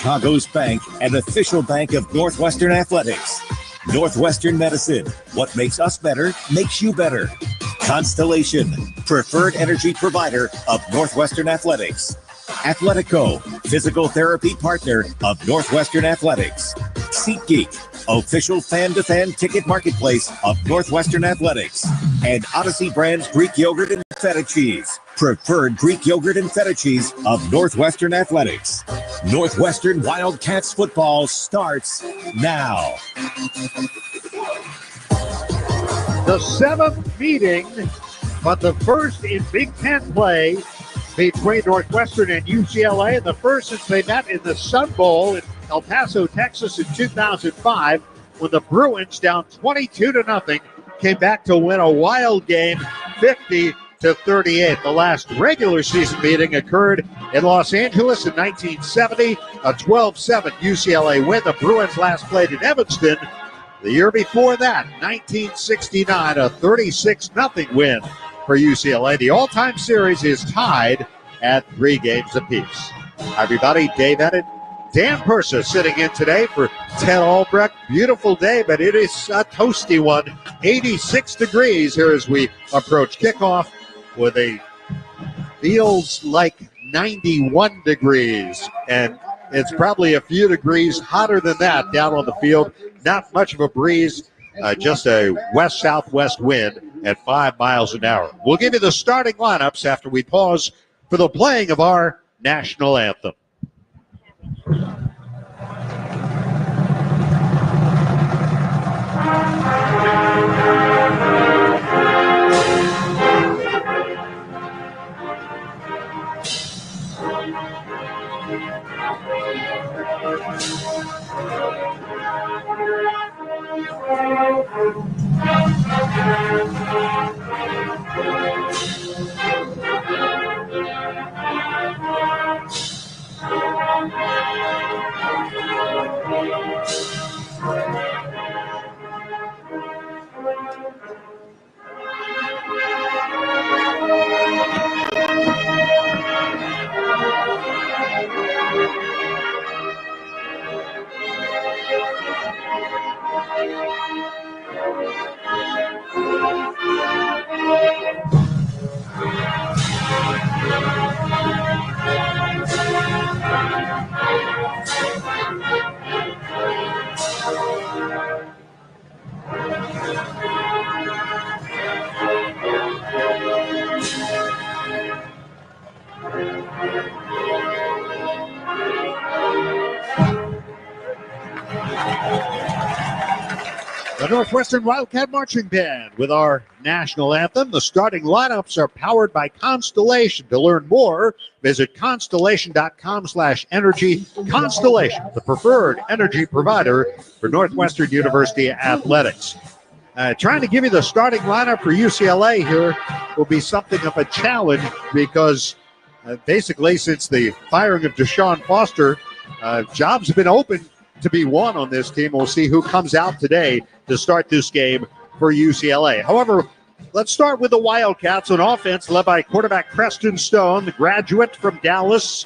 Chicago's bank and official bank of Northwestern Athletics. Northwestern Medicine. What makes us better makes you better. Constellation, preferred energy provider of Northwestern Athletics. Athletico, physical therapy partner of Northwestern Athletics. SeatGeek, official fan-to-fan ticket marketplace of Northwestern Athletics. And Odyssey Brands Greek Yogurt and Feta Cheese, preferred Greek yogurt and feta cheese of Northwestern Athletics. Northwestern Wildcats football starts now. The seventh meeting, but the first in Big Ten play between Northwestern and UCLA, and the first since they met in the Sun Bowl in El Paso, Texas in 2005, when the Bruins, down 22-0, came back to win a wild game, 50-38. The last regular season meeting occurred in Los Angeles in 1970, a 12-7 UCLA win. The Bruins last played in Evanston the year before that, 1969, a 36-0 win for UCLA. The all-time series is tied at 3 games apiece. Hi, everybody. Dave Edit, Dan Persa sitting in today for Ted Albrecht. Beautiful day, but it is a toasty one. 86 degrees here as we approach kickoff with a feels like 91 degrees. And it's probably a few degrees hotter than that down on the field. Not much of a breeze, just a west-southwest wind at 5 miles an hour. We'll give you the starting lineups after we pause for the playing of our national anthem. The Northwestern Wildcat Marching Band with our national anthem. The starting lineups are powered by Constellation. To learn more, visit constellation.com/energy. Constellation, the preferred energy provider for Northwestern University athletics. Trying to give you the starting lineup for UCLA here will be something of a challenge because basically since the firing of Deshaun Foster, jobs have been open to be won on this team. We'll see who comes out today to start this game for UCLA. However, let's start with the Wildcats on offense, led by quarterback Preston Stone, the graduate from Dallas,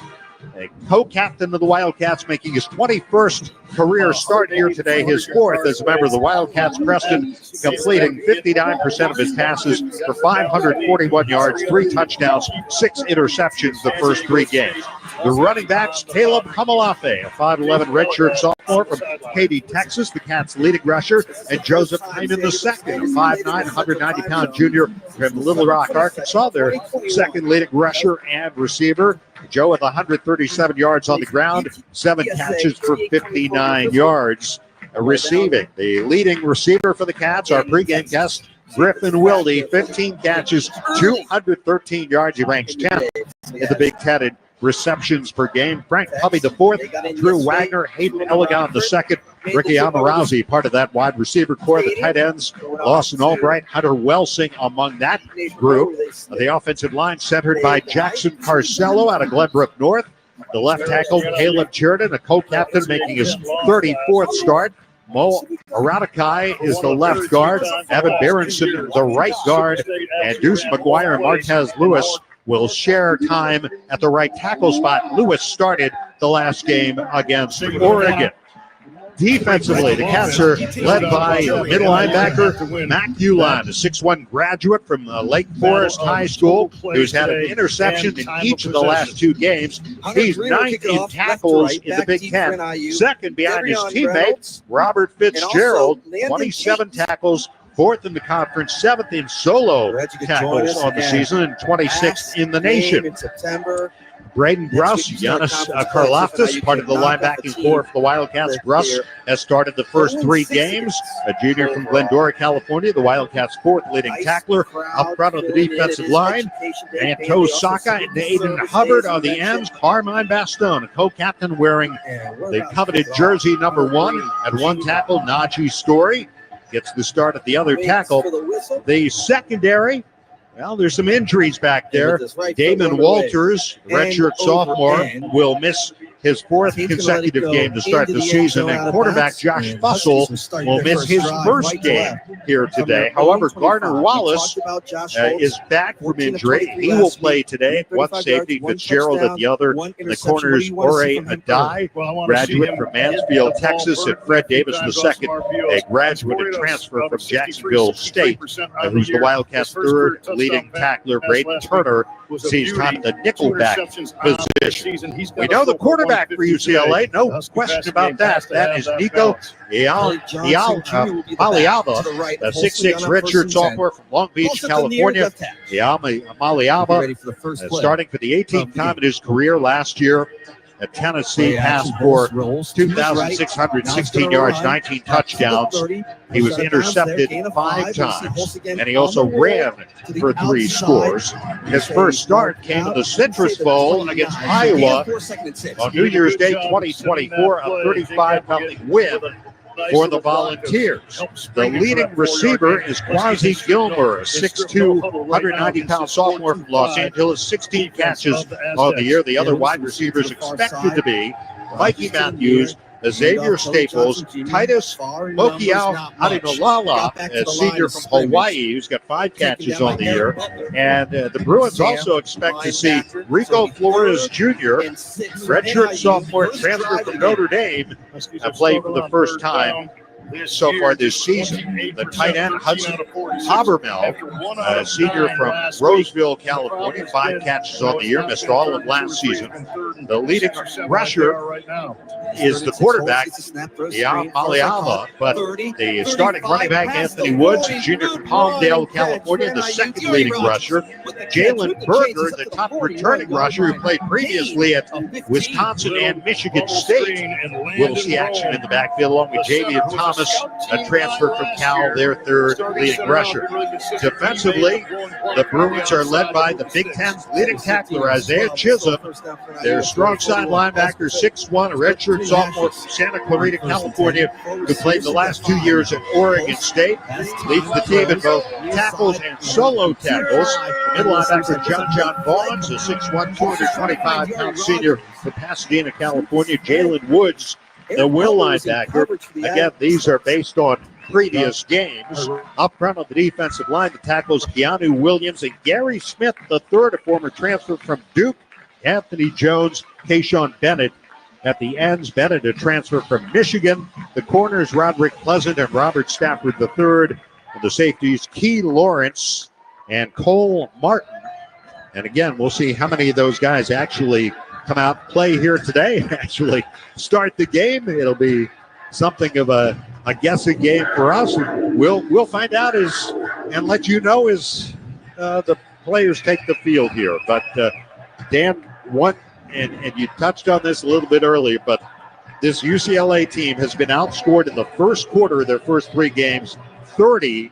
a co-captain of the Wildcats, making his 21st career start here today, his 4th as a member of the Wildcats. Preston completing 59% of his passes for 541 yards, 3 touchdowns, 6 interceptions the first 3 games. The running backs, Caleb Kamalafe, a 5'11 redshirt sophomore from Katy, Texas, the Cats' leading rusher, and Joseph Hyman II, a 5'9", 190-pound junior from Little Rock, Arkansas, their second leading rusher and receiver. Joe with 137 yards on the ground, 7 catches for 59 yards receiving. The leading receiver for the Cats, our pregame guest, Griffin Wilde, 15 catches, 213 yards. He ranks 10th in the Big Ten in receptions per game. Frank Covey the 4th, Drew Wagner, Hayden Elegant the 2nd, Ricky Amarazzi, part of that wide receiver core. The tight ends, Lawson Albright, Hunter Welsing among that group. The offensive line centered by Jackson Carcello out of Glenbrook North. The left tackle, Caleb Jordan, a co-captain, making his 34th start. Mo Aratakai is the left guard. Evan Berenson, the right guard. And Deuce McGuire and Marquez Lewis will share time at the right tackle spot. Lewis started the last game against Oregon. Defensively, the Cats are led by middle linebacker Mac Uline, a 6'1 graduate from Lake Forest High School who's had an interception in each of the last 2 games. He's 9th in tackles in the Big Ten, second behind his teammate Robert Fitzgerald, 27 tackles, 4th in the conference, 7th in solo tackles on the season, and 26th in the nation. In September. Braden Gruss, Giannis Karlaftis, part of the linebacking core for the Wildcats. Gruss has started the first 3 games. A junior from Glendora, California, the Wildcats' 4th leading tackler. Up front on the defensive line, Anto Saka and Aiden Hubbard on the ends. Carmine Bastone, a co-captain, wearing the coveted jersey number 1. At 1 tackle, Najee Story gets the start at the other tackle. The secondary, well, there's some injuries back there. Damon Walters, redshirt sophomore, will miss his 4th consecutive game to start the season, and quarterback Josh Fussell will miss his first game here today. However, Gardner Wallace is back from injury. He will play today. 1 safety, Fitzgerald at the other. In the corners, Ore Adai, graduate from Mansfield, Texas, and Fred Davis II, a graduate and transfer from Jacksonville State, who's the Wildcats' 3rd leading tackler. Braden Turner sees time at the nickelback position. We know the quarterback for UCLA, no question about that. That is Nico Maliaba, a 6'6 redshirt sophomore from Long Beach, California. Maliaba, starting for the 18th time in his career last year at Tennessee, passed for 2,616 yards, 19 touchdowns. He was intercepted 5 times, and he also ran for 3 scores. His first start came in the Citrus Bowl against Iowa on New Year's Day 2024, a 35-0 win for the Volunteers. The leading receiver is Quasi Gilmer, a 6'2", 190-pound sophomore from Los Angeles, 16 catches on the year. The other wide receivers expected to be Mikey Matthews, Xavier Staples, Titus Mokiao Adinolala, a senior from Hawaii, who's got 5 catches on the year. And the Bruins also expect to see Rico Flores Jr., redshirt sophomore, transfer from Notre Dame, play for the first time so far this season. The tight end, Hudson Habermel, a senior from Roseville, California, 5 catches on the year, missed all of last season. The leading rusher is the quarterback, Maliaba, but the starting running back, Anthony Woods, a junior from Palmdale, California, the 2nd leading rusher. Jalen Berger, the top returning rusher who played previously at Wisconsin and Michigan State, will see action in the backfield, along with Javian Thomas, a transfer from Cal, their 3rd leading rusher. Defensively, the Bruins are led by the Big Ten's leading tackler, Isaiah Chisholm. Their strong side linebacker, 6'1", a redshirt sophomore from Santa Clarita, California, who played the last 2 years at Oregon State. Leads the team in both tackles and solo tackles. Middle linebacker John Vaughns, a 6'1", 225-pound senior from Pasadena, California. Jalen Woods, the will linebacker. Again, these are based on previous games. Up front on the defensive line, the tackles Keanu Williams and Gary Smith III, a former transfer from Duke. Anthony Jones, Kayshawn Bennett at the ends. Bennett, a transfer from Michigan. The corners, Roderick Pleasant and Robert Stafford III. And the safeties, Key Lawrence and Cole Martin. And again, we'll see how many of those guys actually come out, play here today, actually start the game. It'll be something of a guessing game for us. We'll find out and let you know as the players take the field here. But Dan, and you touched on this a little bit earlier, but this UCLA team has been outscored in the first quarter of their first 3 games, 30-0.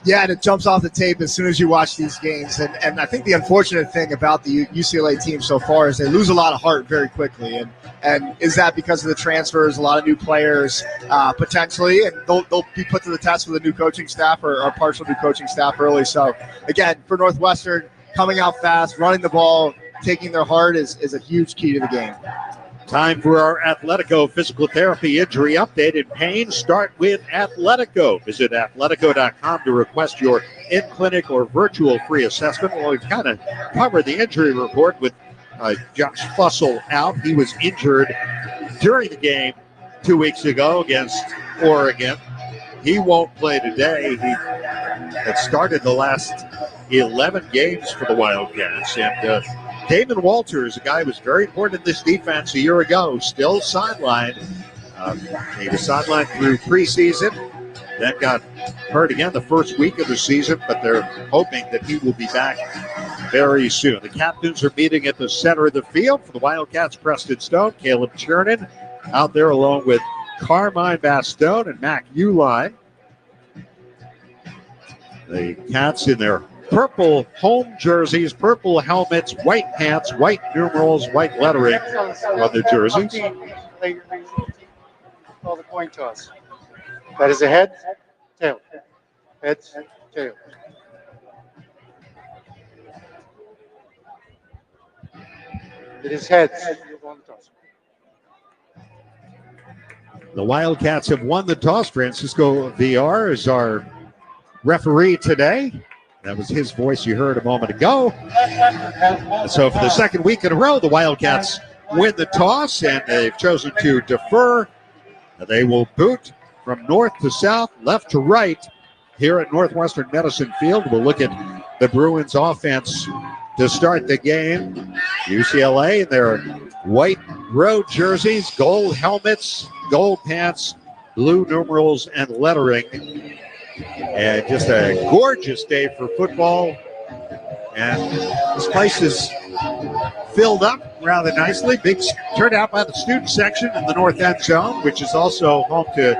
Yeah, and it jumps off the tape as soon as you watch these games. And I think the unfortunate thing about the UCLA team so far is they lose a lot of heart very quickly. And is that because of the transfers, a lot of new players potentially, and they'll be put to the test with a new coaching staff or partial new coaching staff early. So, again, for Northwestern, coming out fast, running the ball, taking their heart is a huge key to the game. Time for our Athletico physical therapy injury update and pain. Start with Athletico. Visit athletico.com to request your in-clinic or virtual free assessment. Well, we've kind of covered the injury report with Josh Fussell out. He was injured during the game 2 weeks ago against Oregon. He won't play today. He had started the last 11 games for the Wildcats. And Damon Walters, a guy who was very important in this defense a year ago, still sidelined. He was sidelined through preseason, then got hurt again the first week of the season, but they're hoping that he will be back very soon. The captains are meeting at the center of the field for the Wildcats. Preston Stone, Caleb Chernin out there along with Carmine Bastone and Mac Uline. The Cats in their purple home jerseys, purple helmets, white pants, white numerals, white lettering on the jerseys. Call the coin toss. That is a head, tail. Heads, tail. It is heads. The Wildcats have won the toss. Francisco VR is our referee today. That was his voice you heard a moment ago. And so for the second week in a row, the Wildcats win the toss, and they've chosen to defer. They will boot from north to south, left to right here at Northwestern Medicine Field. We'll look at the Bruins offense to start the game. UCLA in their white road jerseys, gold helmets, gold pants, blue numerals, and lettering. And just a gorgeous day for football. And this place is filled up rather nicely. Big turnout by the student section in the north end zone, which is also home to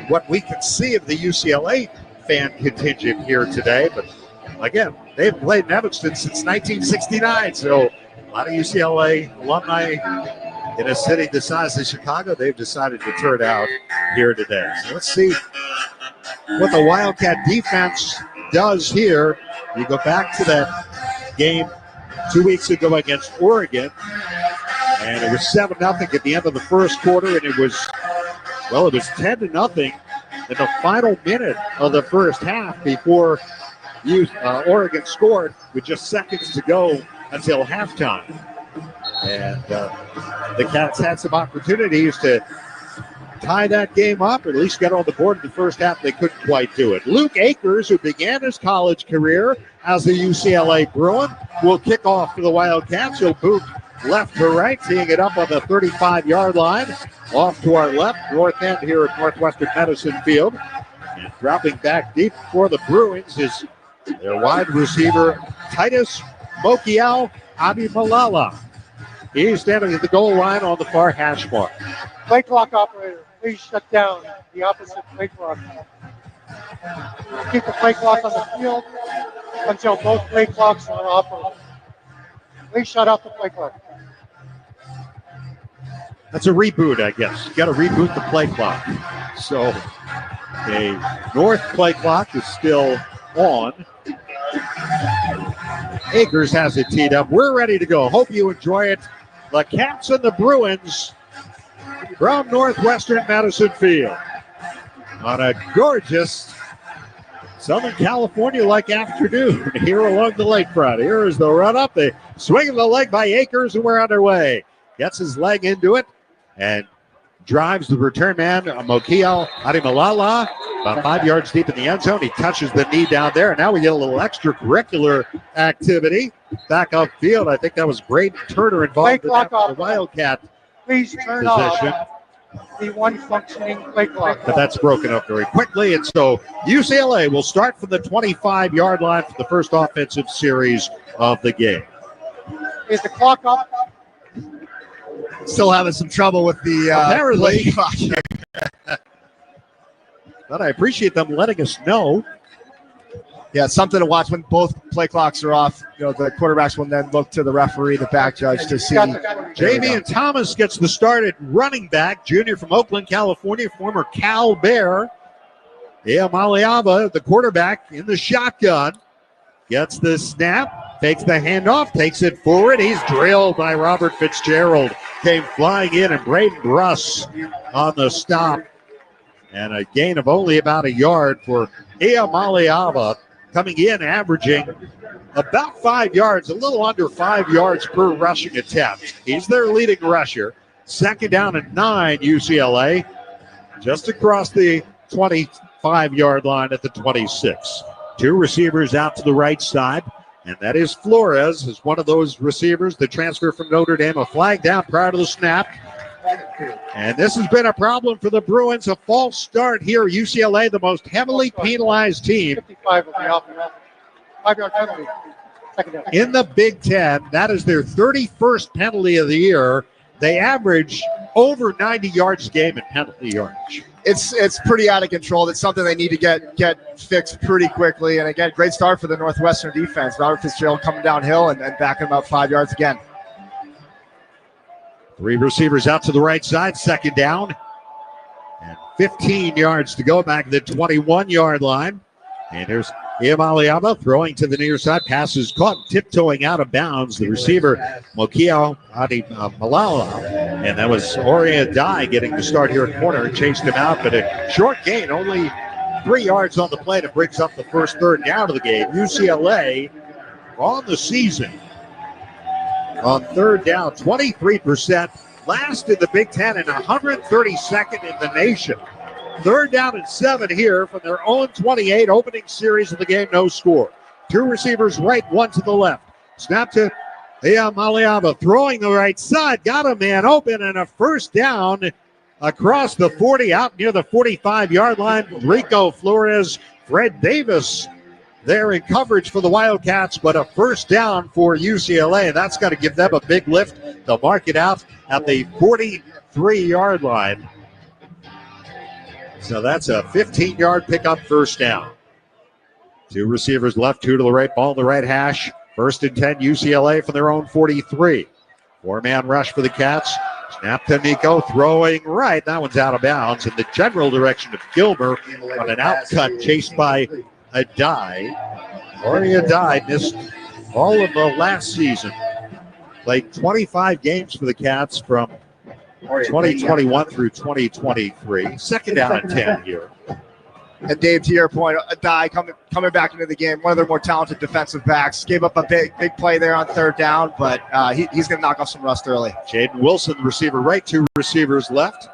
what we can see of the UCLA fan contingent here today. But again, they've played in Evanston since 1969. So a lot of UCLA alumni in a city the size of Chicago, they've decided to turn out here today. So let's see what the Wildcat defense does here. You go back to that game 2 weeks ago against Oregon, and it was 7-0 at the end of the first quarter, and it was 10-0 in the final minute of the first half before Oregon scored with just seconds to go until halftime. And the Cats had some opportunities to tie that game up, or at least get on the board in the first half. They couldn't quite do it. Luke Akers, who began his college career as a UCLA Bruin, will kick off for the Wildcats. He'll boot left to right, teeing it up on the 35-yard line. Off to our left, north end here at Northwestern Medicine Field. And dropping back deep for the Bruins is their wide receiver, Titus Mokiel Abimalala. He's standing at the goal line on the far hash mark. Play clock operator, please shut down the opposite play clock. Keep the play clock on the field until both play clocks are operating. Please shut off the play clock. That's a reboot, I guess. You got to reboot the play clock. So a north play clock is still on. Akers has it teed up. We're ready to go. Hope you enjoy it. The Cats and the Bruins from Northwestern Medicine Field on a gorgeous Southern California-like afternoon here along the lakefront. Here is the run-up. The swing of the leg by Akers, and we're underway. Gets his leg into it and drives the return man, Mokiel Ademalala, about 5 yards deep in the end zone. He touches the knee down there, and now we get a little extracurricular activity back upfield. I think that was Braden Turner involved in that for the Wildcat. Please turn position. off the one functioning play clock. But that's broken up very quickly, and so UCLA will start from the 25-yard line for the first offensive series of the game. Is the clock up? Still having some trouble with the Apparently. play clock. But I appreciate them letting us know. Yeah, something to watch when both play clocks are off. You know, the quarterbacks will then look to the referee, the back judge, to see. Jamian Thomas gets the start at running back, junior from Oakland, California, former Cal Bear. Ea Maliava, the quarterback, in the shotgun, gets the snap, takes the handoff, takes it forward. He's drilled by Robert Fitzgerald came flying in, and Braden Bruss on the stop. And a gain of only about a yard for Eamaliava, coming in averaging about 5 yards, a little under 5 yards per rushing attempt. He's their leading rusher. Second down and 9, UCLA, just across the 25-yard line at the 26. Two receivers out to the right side, and that is Flores, is one of those receivers, the transfer from Notre Dame, a flag down prior to the snap. And this has been a problem for the Bruins, a false start here. UCLA, the most heavily penalized team 55 of the offense. 5-yard penalty. Second down. in the Big Ten. That is their 31st penalty of the year. They average over 90 yards a game in penalty yardage. It's pretty out of control. It's something they need to get fixed pretty quickly. And again, great start for the Northwestern defense. Robert Fitzgerald coming downhill and backing him up 5 yards again. Three receivers out to the right side, second down. And 15 yards to go back to the 21-yard line. And there's Eamaliava throwing to the near side. Pass is caught, tiptoeing out of bounds. The receiver, Mokia Malala. And that was Oria Dye getting the start here at corner. Chased him out, but a short gain, only 3 yards on the play to brings up the first third down of the game. UCLA on the season on third down, 23%. Last in the Big Ten and 132nd in the nation. Third down and 7 here from their own 28, opening series of the game, no score. Two receivers right, one to the left. Snap to Eamaliava, throwing the right side, got a man open, and a first down across the 40, out near the 45-yard line. Rico Flores, Fred Davis there in coverage for the Wildcats, but a first down for UCLA. That's got to give them a big lift. They'll mark it out at the 43-yard line. So that's a 15-yard pickup first down. Two receivers left, two to the right, ball in the right hash. First and 10, UCLA from their own 43. Four-man rush for the Cats. Snap to Nico, throwing right. That one's out of bounds in the general direction of Gilmer on an outcut chased by Adai. Oria Adai missed all of the last season. Played 25 games for the Cats from 2021 through 2023. Second down and 10 here. And Dave, to your point, Adai coming back into the game, one of their more talented defensive backs. Gave up a big play there on third down, but he's going to knock off some rust early. Jaden Wilson, the receiver right, two receivers left.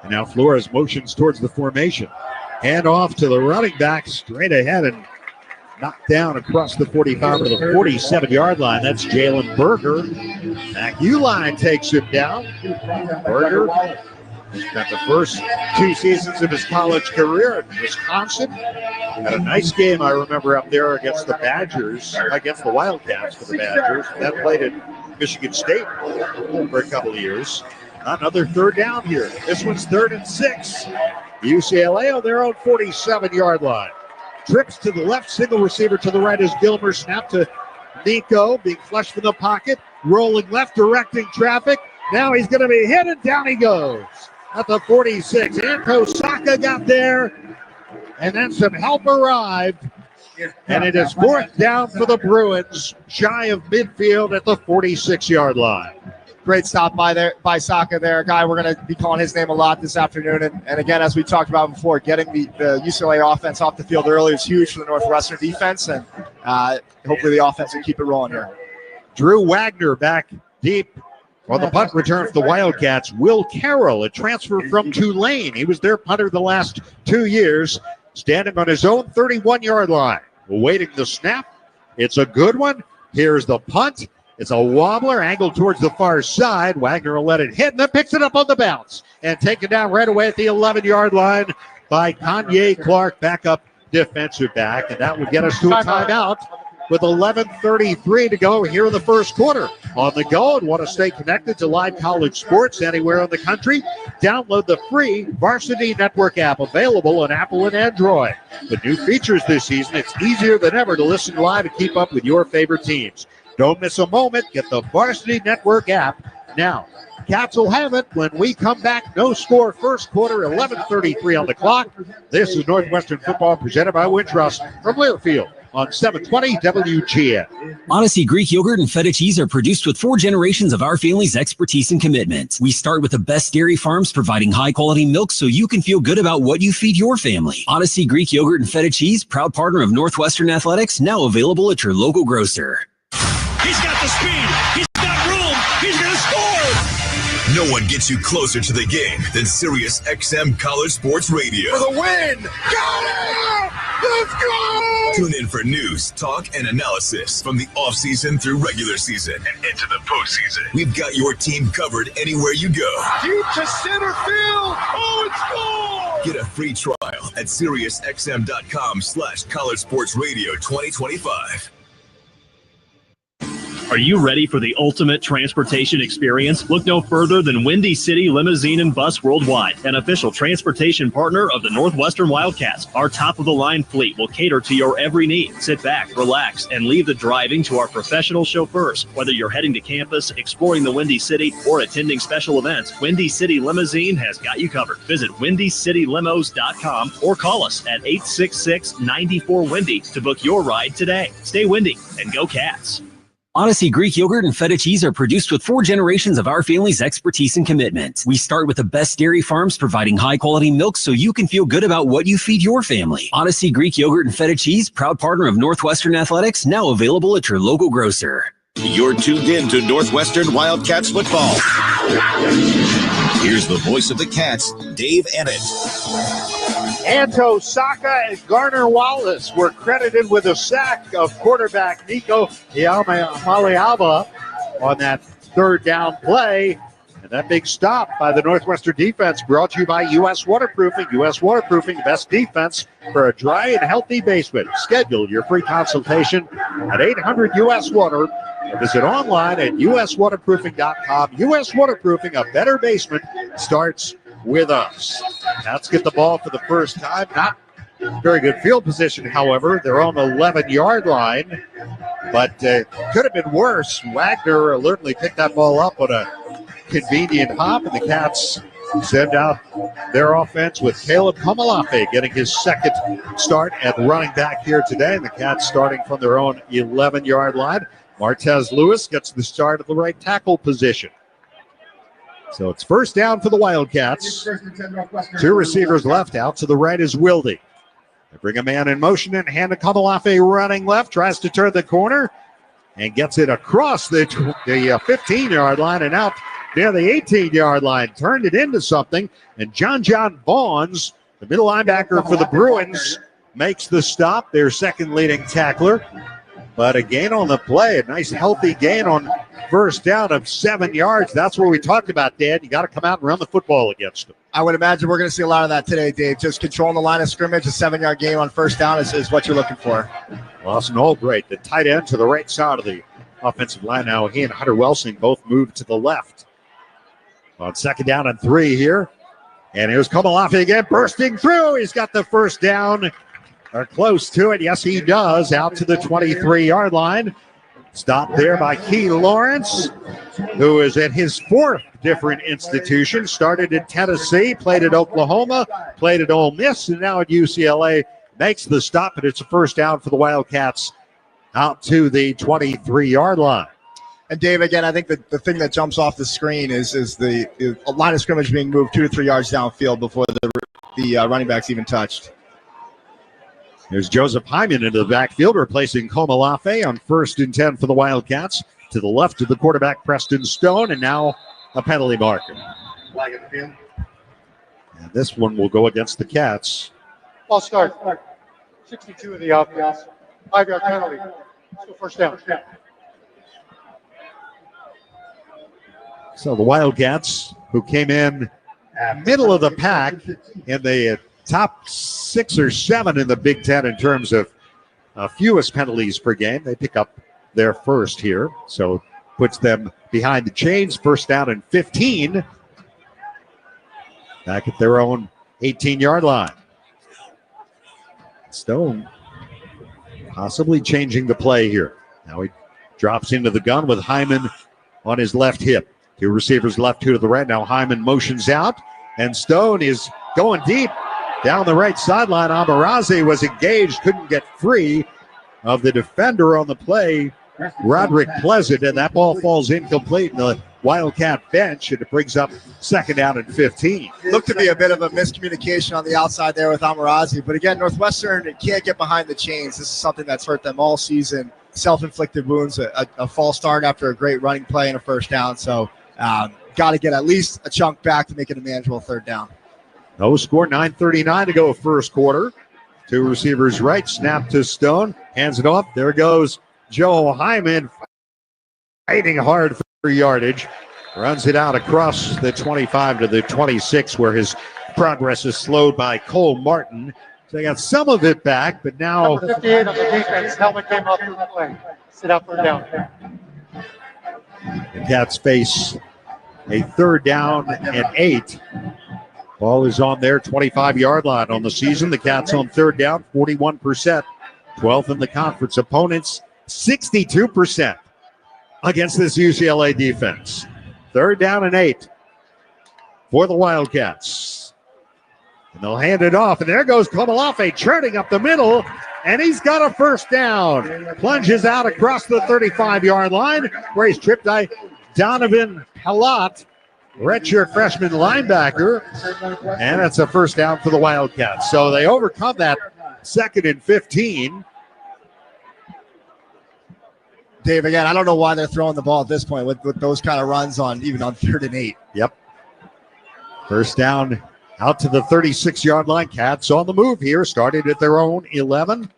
And now Flores motions towards the formation. Hand off to the running back, straight ahead and knocked down across the 45 to the 47-yard line. That's Jalen Berger. Back U-line takes him down. Berger got the first 2 seasons of his college career at Wisconsin. Had a nice game, I remember, up there against the Badgers, against the Wildcats for the Badgers. Then played at Michigan State for a couple of years. Another third down here. This one's 3rd and 6. UCLA on their own 47-yard line. Trips to the left, single receiver to the right as Gilmer. Snap to Nico, being flushed from the pocket. Rolling left, directing traffic. Now he's going to be hit, and down he goes at the 46. Anko Saka got there, and then some help arrived. And it is 4th down for the Bruins, shy of midfield at the 46-yard line. Great stop by Saka there, a guy we're going to be calling his name a lot this afternoon. And again, as we talked about before, getting the UCLA offense off the field early is huge for the Northwestern defense, and hopefully the offense will keep it rolling here. Drew Wagner back deep on the punt return for the Wildcats. Will Carroll, a transfer from Tulane. He was their punter the last 2 years, standing on his own 31-yard line, awaiting the snap. It's a good one. Here's the punt. It's a wobbler, angled towards the far side. Wagner will let it hit, and then picks it up on the bounce. And taken down right away at the 11-yard line by Kanye Clark, backup defensive back. And that would get us to a timeout with 11:33 to go here in the first quarter. On the go, and want to stay connected to live college sports anywhere in the country? Download the free Varsity Network app, available on Apple and Android. With new features this season, it's easier than ever to listen live and keep up with your favorite teams. Don't miss a moment. Get the Varsity Network app now. Cats will have it when we come back. No score first quarter, 11:33 on the clock. This is Northwestern football presented by Wintrust from Learfield on 720 WGN. Odyssey Greek Yogurt and Feta Cheese are produced with 4 generations of our family's expertise and commitment. We start with the best dairy farms providing high-quality milk so you can feel good about what you feed your family. Odyssey Greek Yogurt and Feta Cheese, proud partner of Northwestern Athletics, now available at your local grocer. He's got the speed. He's got room. He's going to score. No one gets you closer to the game than Sirius XM College Sports Radio. For the win. Got it. Let's go. Tune in for news, talk, and analysis from the offseason through regular season and into the postseason. We've got your team covered anywhere you go. Deep to center field. Oh, it's gone. Get a free trial at SiriusXM.com/College Sports Radio 2025. Are you ready for the ultimate transportation experience? Look no further than Windy City Limousine and Bus Worldwide, an official transportation partner of the Northwestern Wildcats. Our top-of-the-line fleet will cater to your every need. Sit back, relax, and leave the driving to our professional chauffeurs. Whether you're heading to campus, exploring the Windy City, or attending special events, Windy City Limousine has got you covered. Visit WindyCityLimos.com or call us at 866-94-WINDY to book your ride today. Stay windy and go Cats. Odyssey Greek Yogurt and Feta Cheese are produced with 4 generations of our family's expertise and commitment. We start with the best dairy farms providing high-quality milk so you can feel good about what you feed your family. Odyssey Greek Yogurt and Feta Cheese, proud partner of Northwestern Athletics, now available at your local grocer. You're tuned in to Northwestern Wildcats football. Here's the voice of the Cats, Dave Ennett. Anto Saka and Garner Wallace were credited with a sack of quarterback Nico Maliaba on that third down play. And that big stop by the Northwestern defense brought to you by U.S. Waterproofing. U.S. Waterproofing, the best defense for a dry and healthy basement. Schedule your free consultation at 800-US-WATER. Visit online at uswaterproofing.com. U.S. Waterproofing, a better basement, starts with us. Cats get the ball for the first time. Not very good field position, however. They're on the 11-yard line, but could have been worse. Wagner alertly picked that ball up on a convenient hop, and the Cats send out their offense with Caleb Kamalafe getting his second start at running back here today. And the Cats starting from their own 11-yard line. Martez Lewis gets the start at the right tackle position. So it's first down for the Wildcats. 2 receivers left. Out to the right is Wilde. They bring a man in motion and hand to Kamalafe running left. Tries to turn the corner and gets it across the 15-yard line and out near the 18-yard line. Turned it into something. And John Bonds, the middle linebacker for the Bruins, makes the stop. Their second leading tackler. But a gain on the play, a nice healthy gain on first down of 7 yards. That's what we talked about, Dan. You got to come out and run the football against them. I would imagine we're going to see a lot of that today, Dave. Just controlling the line of scrimmage, a 7-yard gain on first down is what you're looking for. Lawson Albright, the tight end to the right side of the offensive line now. He and Hunter Welsing both moved to the left. On second down and 3 here. And here's Kamalafe again, bursting through. He's got the first down. Or close to it. Yes, he does. Out to the 23-yard line. Stopped there by Key Lawrence, who is at his 4th different institution. Started in Tennessee, played at Oklahoma, played at Ole Miss, and now at UCLA. Makes the stop, and it's a first down for the Wildcats out to the 23-yard line. And Dave, again, I think the thing that jumps off the screen is the line of scrimmage being moved 2 to 3 yards downfield before the running backs even touched. There's Joseph Hyman into the backfield, replacing Komalafe on 1st and 10 for the Wildcats. To the left of the quarterback, Preston Stone, and now a penalty marker. And this one will go against the Cats. Ball start. 62 of the offense. 5-yard penalty. Still first down. So the Wildcats, who came in middle of the pack in the top 6 or 7 in the Big Ten in terms of fewest penalties per game. They pick up their first here, so puts them behind the chains. First down and 15. Back at their own 18-yard line. Stone possibly changing the play here. Now he drops into the gun with Hyman on his left hip. 2 receivers left, 2 to the right. Now Hyman motions out, and Stone is going deep. Down the right sideline, Amarazi was engaged, couldn't get free, of the defender on the play, Roderick Pleasant, and that ball falls incomplete in the Wildcat bench, and it brings up second down and 15. Looked to be a bit of a miscommunication on the outside there with Amarazi, but again, Northwestern can't get behind the chains. This is something that's hurt them all season. Self-inflicted wounds, a false start after a great running play and a first down. So got to get at least a chunk back to make it a manageable third down. No score, 9:39 to go first quarter. Two receivers right, snap to Stone, hands it off. There goes Joe Hyman, fighting hard for yardage. Runs it out across the 25 to the 26, where his progress is slowed by Cole Martin. So they got some of it back, but now... Number 58 on the defense, helmet came up through the play. Sit up or down. The Cats face a third down and 8. Ball is on their 25-yard line on the season. The Cats on third down, 41%. 12th in the conference. Opponents, 62% against this UCLA defense. Third down and 8 for the Wildcats. And they'll hand it off. And there goes Komalafe churning up the middle. And he's got a first down. Plunges out across the 35-yard line where he's tripped by Donovan Palat, redshirt freshman linebacker. And that's a first down for the Wildcats. So they overcome that second and 15. Dave, again, I don't know why they're throwing the ball at this point with those kind of runs on even on 3rd and 8. Yep. First down out to the 36-yard line. Cats on the move here, started at their own 11.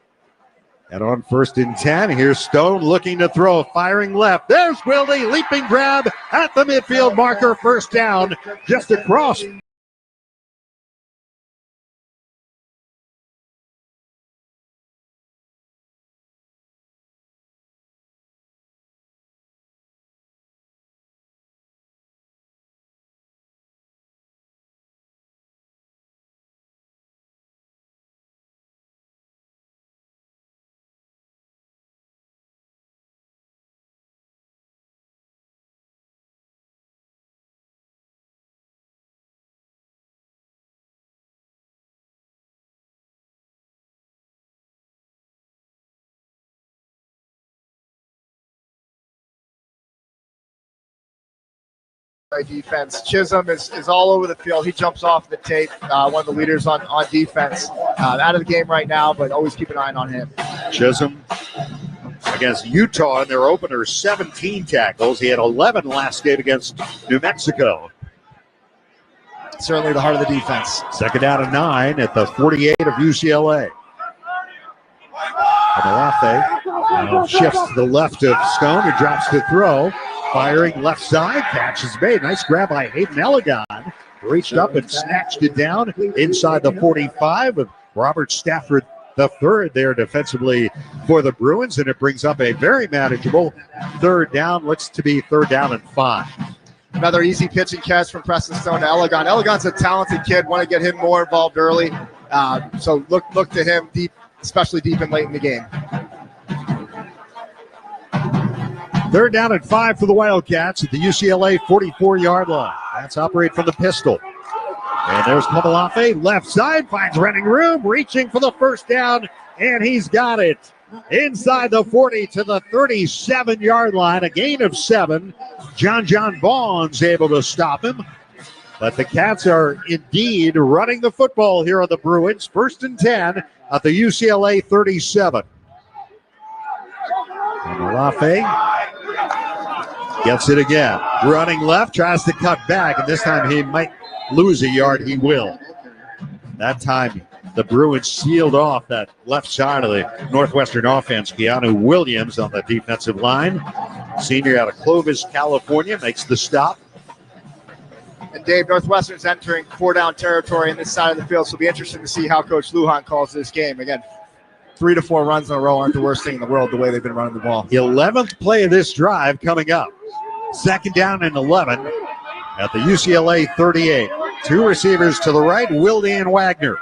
And on 1st and 10, here's Stone looking to throw, firing left. There's Wilde, leaping grab at the midfield marker. First down just across. Defense. Chisholm is all over the field. He jumps off the tape. One of the leaders on defense. Out of the game right now, but always keep an eye on him. Chisholm against Utah in their opener, 17 tackles. He had 11 last game against New Mexico. Certainly the heart of the defense. Second down and 9 at the 48 of UCLA. Amalafe shifts to the left of Stone, who drops to throw. Firing left side, catch is made. Nice grab by Hayden Elegant. Reached up and snatched it down inside the 45 with Robert Stafford the third there defensively for the Bruins, and it brings up a very manageable third down. Looks to be third down and 5. Another easy pitch and catch from Preston Stone to Elegant. Elegant's a talented kid. Want to get him more involved early. So look to him deep, especially deep and late in the game. Third down and 5 for the Wildcats at the UCLA 44-yard line. That's operate from the pistol. And there's Komalafe, left side, finds running room, reaching for the first down, and he's got it. Inside the 40 to the 37-yard line, a gain of 7. John Vaughn's able to stop him. But the Cats are indeed running the football here on the Bruins. 1st and 10 at the UCLA 37. Komalafe gets it again. Running left, tries to cut back, and this time he might lose a yard. He will. That time, the Bruins sealed off that left side of the Northwestern offense. Keanu Williams on the defensive line. Senior out of Clovis, California, makes the stop. And Dave, Northwestern's entering 4-down territory in this side of the field, so it'll be interesting to see how Coach Lujan calls this game. Again, 3 to 4 runs in a row aren't the worst thing in the world the way they've been running the ball. 11th play of this drive coming up. 2nd down and 11 at the UCLA 38. 2 receivers to the right, Wilde and Wagner.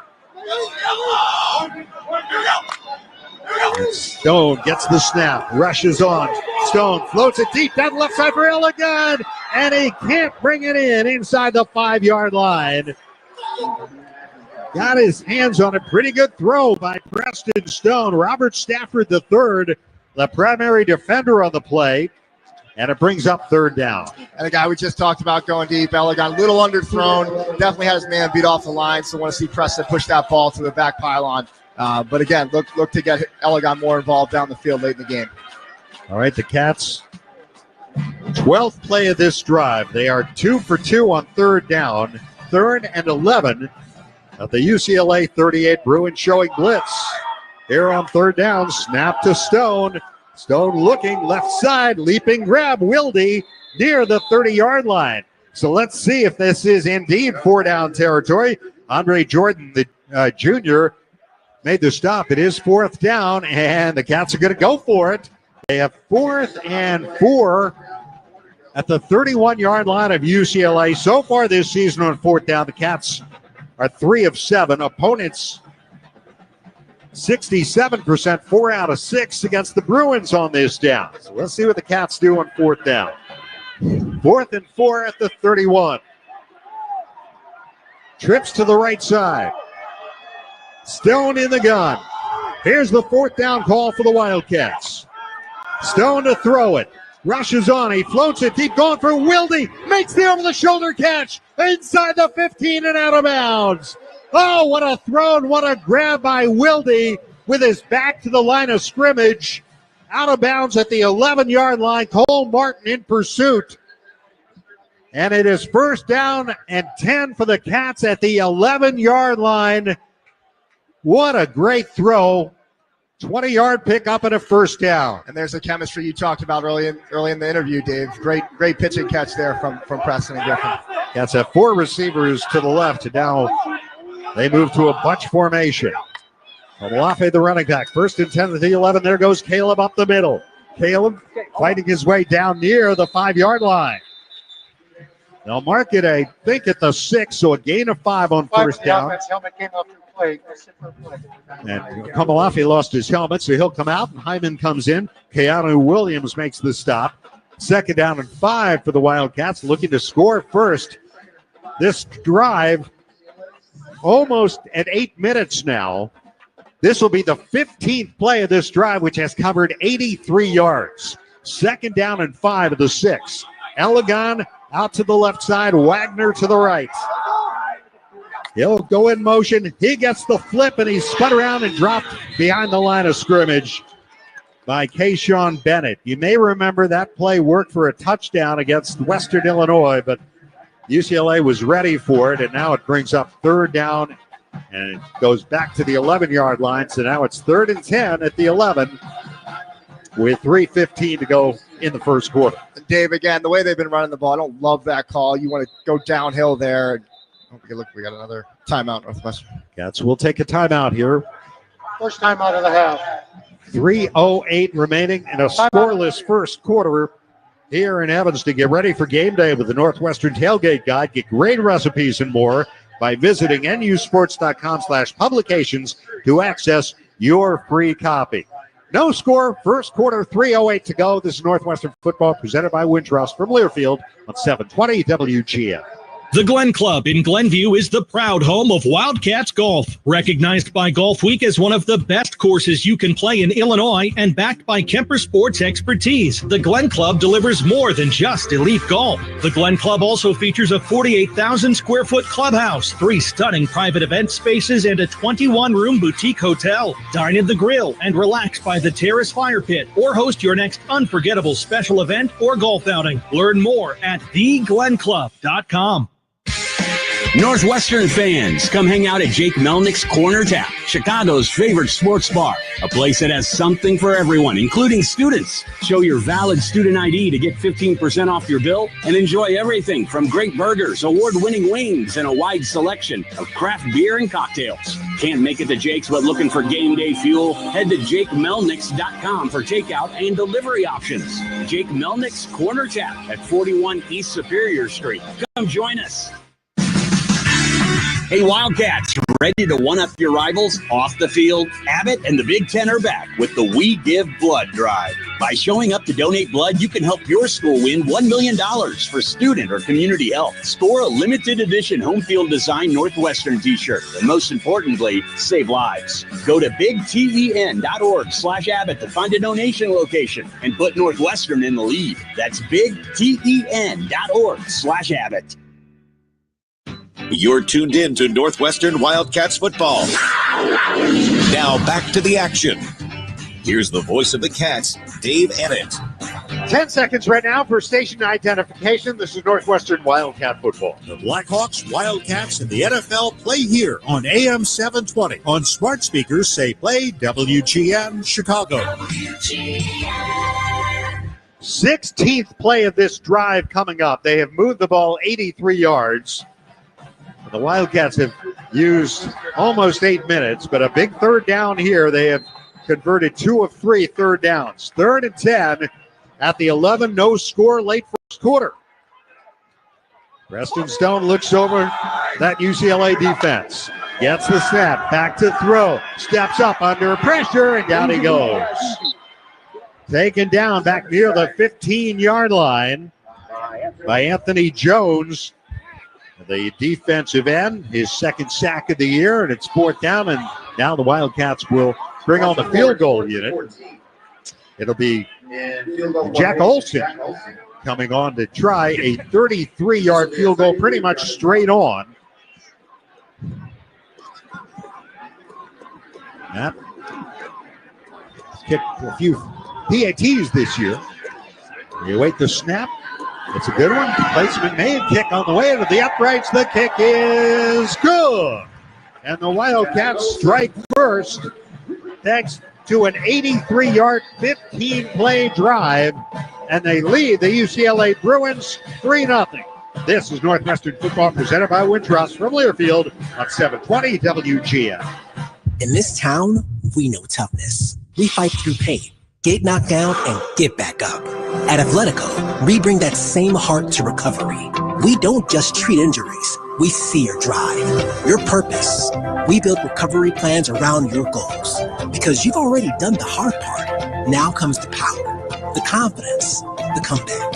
Stone gets the snap, rushes on. Stone floats it deep down the left side for Elegant, and he can't bring it in inside the 5-yard line. got his hands on a pretty good throw by Preston Stone. Robert Stafford III, the primary defender on the play, and it brings up third down. And the guy we just talked about going deep, Elegant, a little underthrown, definitely had his man beat off the line, so want to see Preston push that ball to the back pylon. But again, look to get Elegant more involved down the field late in the game. All right, the Cats, 12th play of this drive. They are 2 for 2 on third down, 3rd and 11 at the UCLA 38. Bruins showing blitz. Here on third down, snap to Stone. Stone looking left side, leaping grab, Wilde near the 30-yard line. So let's see if this is indeed 4-down territory. Andre Jordan, the junior, made the stop. It is 4th down, and the Cats are going to go for it. They have 4th and 4 at the 31-yard line of UCLA. So far this season on 4th down, the Cats are 3 of 7. Opponents 67%, 4 out of 6 against the Bruins on this down. So let's see what the Cats do on 4th down. 4th and 4 at the 31. Trips to the right side. Stone in the gun. Here's the 4th down call for the Wildcats. Stone to throw it. Rushes on. He floats it deep, going for Wilde. Makes the over-the-shoulder catch inside the 15 and out of bounds. Oh, what a throw and what a grab by Wilde with his back to the line of scrimmage. Out of bounds at the 11-yard line. Cole Martin in pursuit. And it is 1st down and 10 for the Cats at the 11-yard line. What a great throw. 20-yard pickup and a 1st down. And there's the chemistry you talked about early in the interview, Dave. Great pitch and catch there from Preston and Griffin. Cats have 4 receivers to the left, and now they move to a bunch formation. Malafe, the running back. 1st and 10 at the 11. There goes Caleb up the middle. Caleb fighting his way down near the 5-yard line. They'll mark it, I think, at the 6, so a gain of 5 on 1st down. Helmet came up to play. And Kamalafi lost his helmet, so he'll come out, and Hyman comes in. Keanu Williams makes the stop. 2nd down and 5 for the Wildcats, looking to score first. This drive almost at 8 minutes now. This will be the 15th play of this drive, which has covered 83 yards. 2nd down and 5 of the 6. Elegant out to the left side, Wagner to the right. He'll go in motion. He gets the flip, and he's spun around and dropped behind the line of scrimmage by Kayshawn Bennett. You may remember that play worked for a touchdown against Western Illinois, but UCLA was ready for it, and now it brings up 3rd down, and it goes back to the 11-yard line. So now it's 3rd and 10 at the 11 with 3:15 to go in the 1st quarter. Dave, again, the way they've been running the ball, I don't love that call. You want to go downhill there. Okay, look, we got another timeout, Northwestern. Cats will take a timeout here. 1st timeout of the half. 3:08 remaining in a scoreless 1st quarter here in Evanston. Get ready for game day with the Northwestern Tailgate Guide. Get great recipes and more by visiting nusports.com/publications to access your free copy. No score, 1st quarter, 3:08 to go. This is Northwestern football presented by Wintrust from Learfield on 720 WGN. The Glen Club in Glenview is the proud home of Wildcats Golf. Recognized by Golf Week as one of the best courses you can play in Illinois and backed by Kemper Sports expertise, the Glen Club delivers more than just elite golf. The Glen Club also features a 48,000 square foot clubhouse, 3 stunning private event spaces, and a 21-room boutique hotel. Dine in the grill and relax by the terrace fire pit, or host your next unforgettable special event or golf outing. Learn more at theglenclub.com. Northwestern fans, come hang out at Jake Melnick's Corner Tap, Chicago's favorite sports bar. A place that has something for everyone, including students. Show your valid student ID to get 15% off your bill and enjoy everything from great burgers, award-winning wings, and a wide selection of craft beer and cocktails. Can't make it to Jake's but looking for game day fuel? Head to JakeMelnicks.com for takeout and delivery options. Jake Melnick's Corner Tap at 41 East Superior Street. Come join us. Hey, Wildcats, ready to one-up your rivals off the field? Abbott and the Big Ten are back with the We Give Blood Drive. By showing up to donate blood, you can help your school win $1 million for student or community health. Score a limited edition home field design Northwestern t-shirt. And most importantly, save lives. Go to bigten.org/Abbott to find a donation location and put Northwestern in the lead. That's bigten.org/Abbott. You're tuned in to Northwestern Wildcats football. Now back to the action. Here's the voice of the Cats, Dave Ennett. 10 seconds right now for station identification. This is Northwestern Wildcat football. The Blackhawks, Wildcats, and the NFL play here on AM 720. On smart speakers, say play WGN Chicago. 16th play of this drive coming up. They have moved the ball 83 yards. The Wildcats have used almost 8 minutes, but a big third down here. They have converted 2 of 3 third downs. 3rd and 10 at the 11, no score late first quarter. Preston Stone looks over that UCLA defense. Gets the snap, back to throw, steps up under pressure, and down he goes. Taken down back near the 15-yard line by Anthony Jones. The defensive end, his second sack of the year, and it's 4th down, and now the Wildcats will bring on the field goal unit. It'll be Jack Olson coming on to try a 33-yard field goal, pretty much straight on. That kicked a few PATs this year. You wait the snap. It's a good one. Placement made. Kick on the way into the uprights. The kick is good. And the Wildcats strike first thanks to an 83-yard, 15-play drive. And they lead the UCLA Bruins 3-0. This is Northwestern football presented by Wintrust from Learfield on 720 WGN. In this town, we know toughness. We fight through pain, get knocked down, and get back up. At Athletico, we bring that same heart to recovery. We don't just treat injuries. We see your drive, your purpose. We build recovery plans around your goals because you've already done the hard part. Now comes the power, the confidence, the comeback.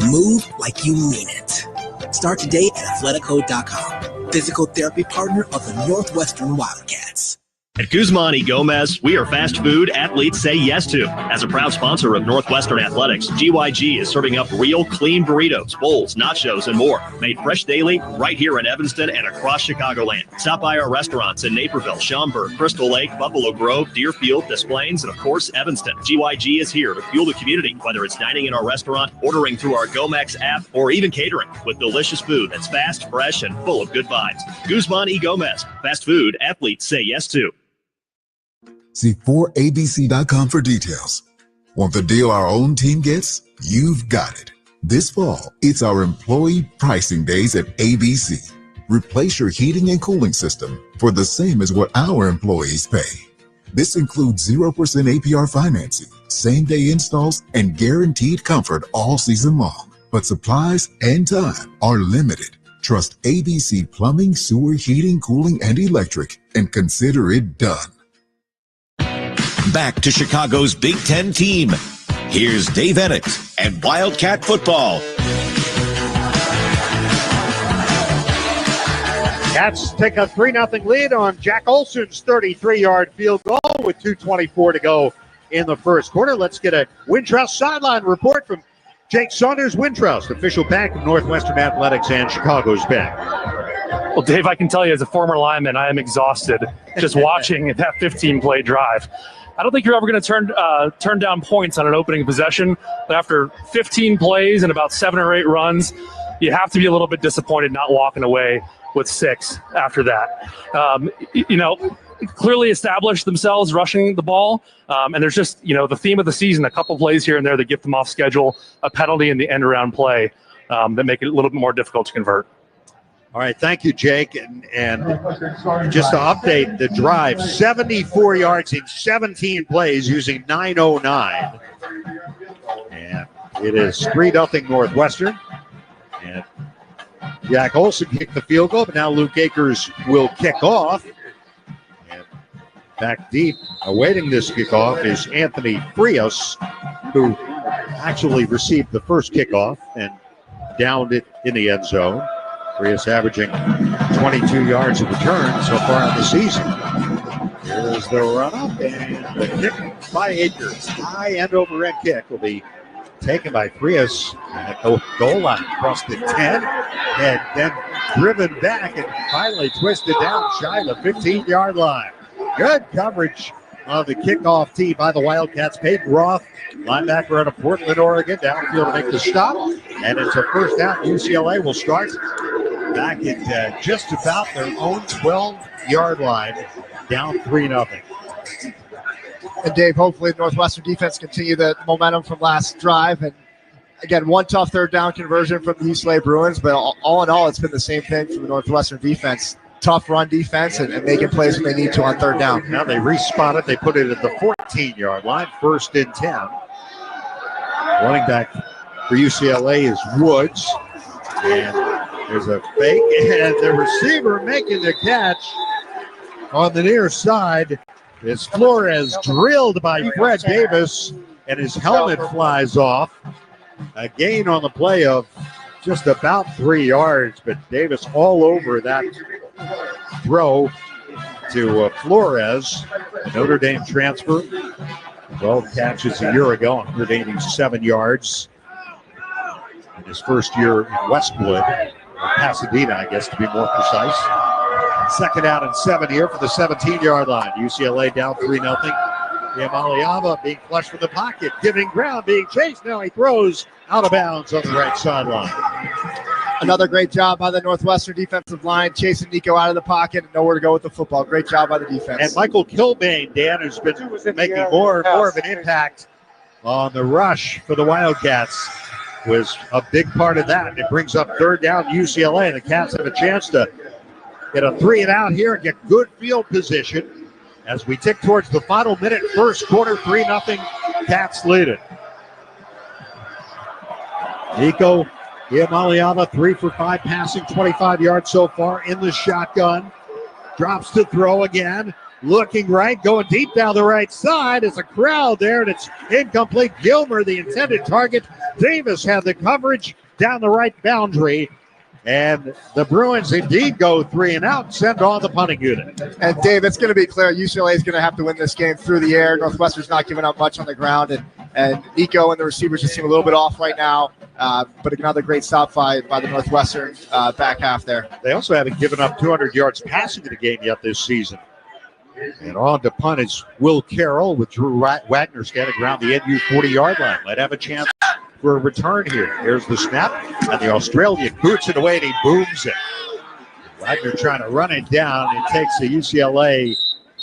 Move like you mean it. Start today at Athletico.com. Physical therapy partner of the Northwestern Wildcats. At Guzman y Gomez, we are fast food athletes say yes to. As a proud sponsor of Northwestern Athletics, GYG is serving up real clean burritos, bowls, nachos, and more. Made fresh daily right here in Evanston and across Chicagoland. Stop by our restaurants in Naperville, Schaumburg, Crystal Lake, Buffalo Grove, Deerfield, Des Plaines, and of course, Evanston. GYG is here to fuel the community, whether it's dining in our restaurant, ordering through our GoMex app, or even catering with delicious food that's fast, fresh, and full of good vibes. Guzman y Gomez, fast food athletes say yes to. See 4abc.com for details. Want the deal our own team gets? You've got it. This fall, it's our employee pricing days at ABC. Replace your heating and cooling system for the same as what our employees pay. This includes 0% APR financing, same-day installs, and guaranteed comfort all season long. But supplies and time are limited. Trust ABC Plumbing, Sewer, Heating, Cooling, and Electric, and consider it done. Back to Chicago's Big Ten team. Here's Dave Ennett and Wildcat football. Cats take a 3-0 lead on Jack Olson's 33-yard field goal with 2:24 to go in the first quarter. Let's get a Wintrust sideline report from Jake Saunders. Wintrust, official bank of Northwestern Athletics and Chicago's bank. Well, Dave, I can tell you as a former lineman, I am exhausted just watching that 15-play drive. I don't think you're ever going to turn down points on an opening possession, but after 15 plays and about 7 or 8 runs, you have to be a little bit disappointed not walking away with 6 after that. Clearly established themselves rushing the ball, and there's just, the theme of the season, a couple plays here and there that get them off schedule, a penalty in the end-around play that make it a little bit more difficult to convert. All right, thank you, Jake. And just to update the drive, 74 yards in 17 plays using 9:09. And it is 3-0 Northwestern. And Jack Olson kicked the field goal, but now Luke Akers will kick off. And back deep, awaiting this kickoff, is Anthony Frias, who actually received the first kickoff and downed it in the end zone. Frias averaging 22 yards of return so far in the season. Here's the run-up, and the kick by Akers. High end over end kick will be taken by Frias at the goal line across the 10, and then driven back and finally twisted down shy of the 15-yard line. Good coverage of the kickoff tee by the Wildcats. Peyton Roth, linebacker out of Portland, Oregon, downfield to make the stop, and it's a first down. UCLA will start back at just about their own 12-yard line, down 3-0. And Dave, hopefully the Northwestern defense continue the momentum from last drive. And again, one tough third down conversion from the UCLA Bruins, but all in all, it's been the same thing from the Northwestern defense. Tough run defense and making plays when they need to on third down. Now they respot it. They put it at the 14-yard line, 1st and 10. Running back for UCLA is Woods. And there's a fake, and the receiver making the catch on the near side. It's Flores, drilled by Fred Davis, and his helmet flies off. A gain on the play of just about 3 yards, but Davis all over that throw to Flores, a Notre Dame transfer. 12 catches a year ago, 187 yards in his first year in Westwood, or Pasadena, I guess, to be more precise. 2nd out and 7 here for the 17-yard line. UCLA down 3-0. Yamaliava being flushed from the pocket, giving ground, being chased. Now he throws out of bounds on the right sideline. Another great job by the Northwestern defensive line, chasing Nico out of the pocket and nowhere to go with the football. Great job by the defense. And Michael Kilbane, Dan, who's been making more and more of an impact on the rush for the Wildcats, was a big part of that. It brings up 3rd down UCLA. The Cats have a chance to get a 3-and-out here and get good field position as we tick towards the final minute, first quarter, 3-0. Cats lead it. Nico Iamaliava, 3 for 5 passing, 25 yards so far in the shotgun. Drops to throw again. Looking right, going deep down the right side. There's a crowd there, and it's incomplete. Gilmer, the intended target. Davis had the coverage down the right boundary. And the Bruins indeed go 3-and-out, send on the punting unit. And Dave, it's going to be clear, UCLA is going to have to win this game through the air. Northwestern's not giving up much on the ground, and Nico and the receivers just seem a little bit off right now. But another great stop by the Northwestern back half there. They also haven't given up 200 yards passing in the game yet this season. And on to punt is Will Carroll with Drew Wagner standing around the NU 40-yard line. Might have a chance for a return here. Here's the snap, and the Australian boots it away, and he booms it. Wagner trying to run it down. It takes the UCLA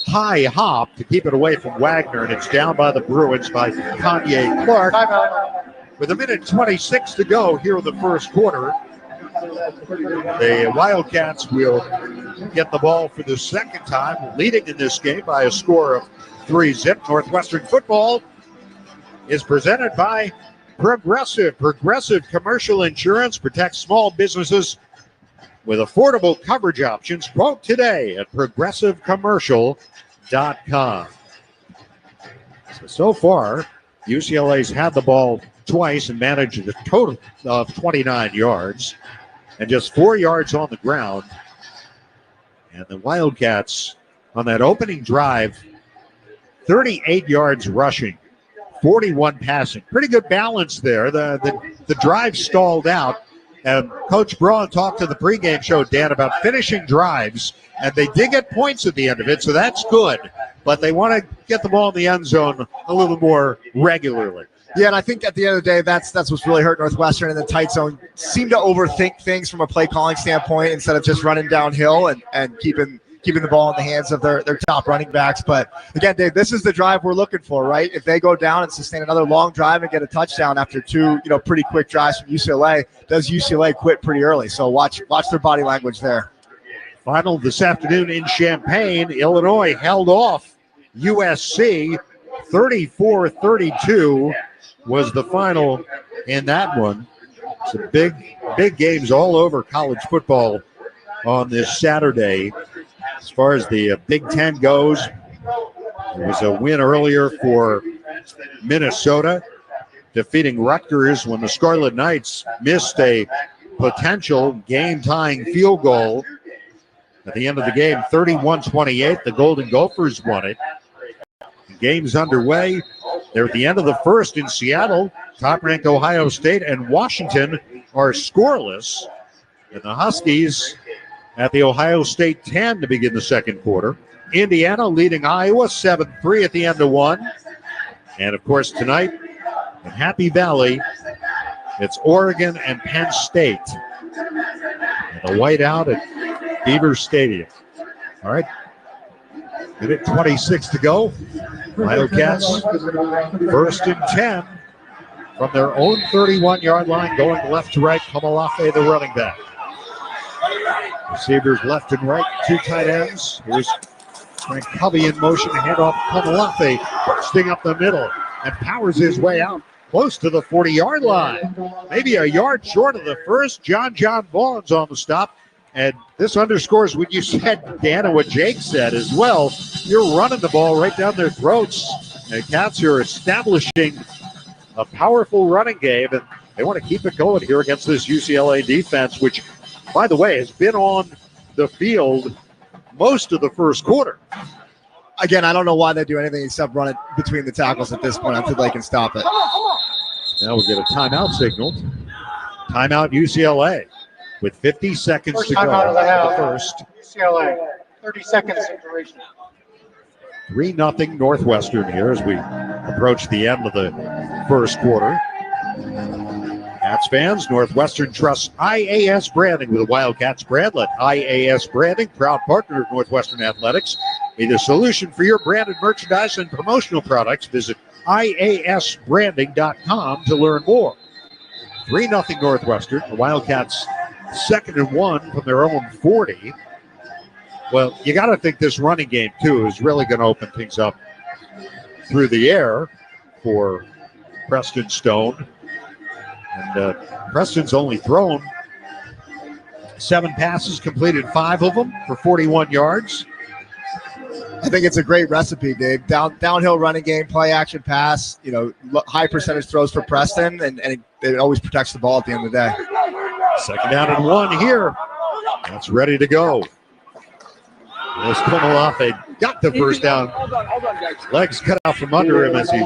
high hop to keep it away from Wagner, and it's down by the Bruins by Kanye Clark. With 1:26 to go here in the first quarter, the Wildcats will get the ball for the second time, leading in this game by a score of 3-0. Northwestern football is presented by Progressive. Progressive Commercial Insurance protects small businesses with affordable coverage options. Quote today at progressivecommercial.com. So far, UCLA's had the ball twice and managed a total of 29 yards and just 4 yards on the ground. And the Wildcats on that opening drive, 38 yards rushing, 41 passing. Pretty good balance there. The drive stalled out. And Coach Braun talked to the pregame show, Dan, about finishing drives, and they did get points at the end of it, so that's good. But they want to get the ball in the end zone a little more regularly. Yeah, and I think at the end of the day, that's what's really hurt Northwestern in the tight zone. Seem to overthink things from a play calling standpoint instead of just running downhill and keeping the ball in the hands of their top running backs. But again, Dave, this is the drive we're looking for, right? If they go down and sustain another long drive and get a touchdown after two, pretty quick drives from UCLA, does UCLA quit pretty early? So watch their body language there. Final this afternoon in Champaign, Illinois held off USC 34-32 was the final in that one. Some big games all over college football on this Saturday. As far as the Big Ten goes, there was a win earlier for Minnesota, defeating Rutgers when the Scarlet Knights missed a potential game-tying field goal at the end of the game. 31-28, the Golden Gophers won it. The game's underway. They're at the end of the first in Seattle. Top-ranked Ohio State and Washington are scoreless. And the Huskies at the Ohio State 10 to begin the second quarter. Indiana leading Iowa 7-3 at the end of one. And, of course, tonight in Happy Valley, it's Oregon and Penn State. And the whiteout at Beaver Stadium. All right. Minute 26 to go. Wildcats first and 10 from their own 31-yard line, going left to right. Kamalafe, the running back. Receivers left and right, two tight ends. Here's Frank Covey in motion to hand off Kamalafe, bursting up the middle and powers his way out close to the 40-yard line. Maybe a yard short of the first. John Vaughn's on the stop. And this underscores what you said, Dan, and what Jake said as well. You're running the ball right down their throats. And Cats are establishing a powerful running game, and they want to keep it going here against this UCLA defense, which, by the way, has been on the field most of the first quarter. Again, I don't know why they do anything except run it between the tackles at this point until they can stop it. Now we get a timeout signal. Timeout UCLA with 50 seconds First to go. timeout of the half. First. UCLA, 30 seconds in duration. 3-0 Northwestern here as we approach the end of the first quarter. Cats fans, Northwestern trusts IAS branding with a Wildcats brand. Let IAS branding, proud partner of Northwestern Athletics, be the solution for your branded merchandise and promotional products. Visit IASbranding.com to learn more. 3-0 Northwestern. The Wildcats 2nd and 1 from their own 40. Well, you got to think this running game, too, is really going to open things up through the air for Preston Stone. And Preston's only thrown 7 passes, completed 5 of them for 41 yards. I think it's a great recipe, Dave. Downhill running game, play action pass, high percentage throws for Preston, and it always protects the ball at the end of the day. 2nd down and 1 here. That's ready to go. As Kamalafe got the first down. Legs cut out from under him as he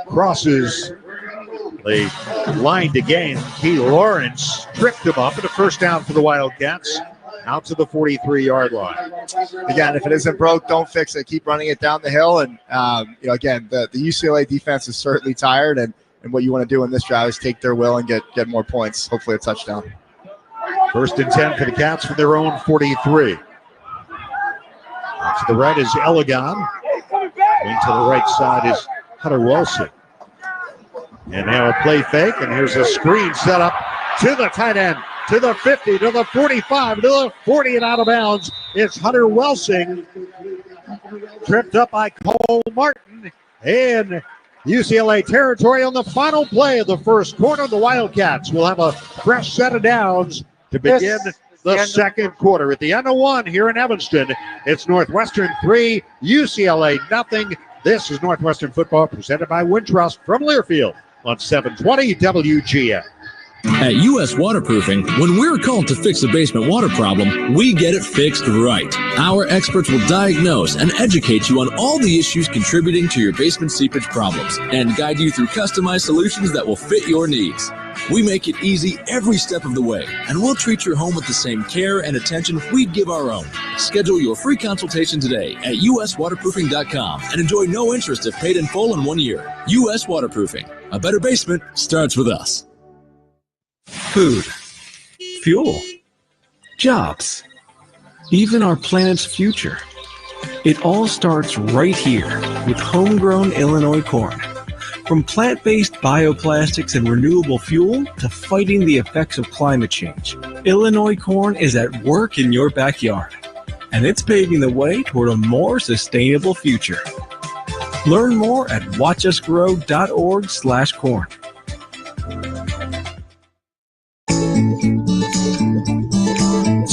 crosses the line to gain. Key Lawrence tripped him up, and a first down for the Wildcats out to the 43-yard line. Again, if it isn't broke, don't fix it. Keep running it down the hill. And, again, the UCLA defense is certainly tired, and what you want to do in this drive is take their will and get more points, hopefully a touchdown. 1st and 10 for the Cats from their own 43. To the right is Elegon. And to the right side is Hunter Wilson. And now a play fake, and here's a screen set up to the tight end, to the 50, to the 45, to the 40, and out of bounds. It's Hunter Wilson, tripped up by Cole Martin in UCLA territory on the final play of the first quarter. The Wildcats will have a fresh set of downs to begin the second quarter. At the end of one here in Evanston, it's Northwestern 3, UCLA nothing. This is Northwestern football presented by Wintrust from Learfield on 720 WGN. At U.S. Waterproofing, when we're called to fix a basement water problem, we get it fixed right. Our experts will diagnose and educate you on all the issues contributing to your basement seepage problems and guide you through customized solutions that will fit your needs. We make it easy every step of the way, and we'll treat your home with the same care and attention we'd give our own. Schedule your free consultation today at uswaterproofing.com and enjoy no interest if paid in full in 1 year. U.S. Waterproofing. A better basement starts with us. Food, fuel, jobs, even our planet's future. It all starts right here with homegrown Illinois corn. From plant-based bioplastics and renewable fuel to fighting the effects of climate change, Illinois corn is at work in your backyard, and it's paving the way toward a more sustainable future. Learn more at watchusgrow.org/corn.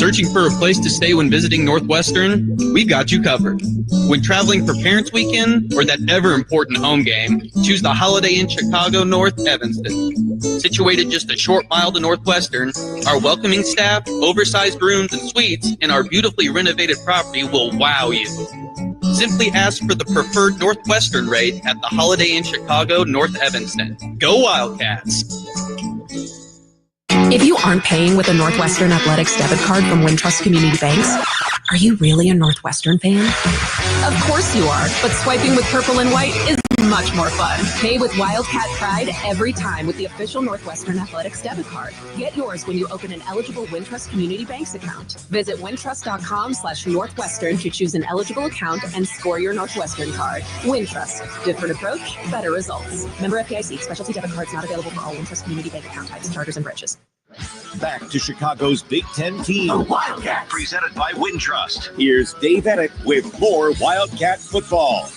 Searching for a place to stay when visiting Northwestern? We've got you covered. When traveling for Parents Weekend or that ever-important home game, choose the Holiday Inn Chicago North Evanston. Situated just a short mile to Northwestern, our welcoming staff, oversized rooms and suites, and our beautifully renovated property will wow you. Simply ask for the preferred Northwestern rate at the Holiday Inn Chicago North Evanston. Go Wildcats! If you aren't paying with a Northwestern Athletics debit card from Wintrust Community Banks, are you really a Northwestern fan? Of course you are, but swiping with purple and white is much more fun. Pay with Wildcat Pride every time with the official Northwestern Athletics debit card. Get yours when you open an eligible Wintrust Community Banks account. Visit wintrust.com/Northwestern to choose an eligible account and score your Northwestern card. Wintrust. Different approach, better results. Member FDIC. Specialty debit cards not available for all Wintrust Community Bank account types, charters, and branches. Back to Chicago's Big Ten team. The Wildcat, presented by Wintrust. Here's Dave Eddick with more Wildcat football.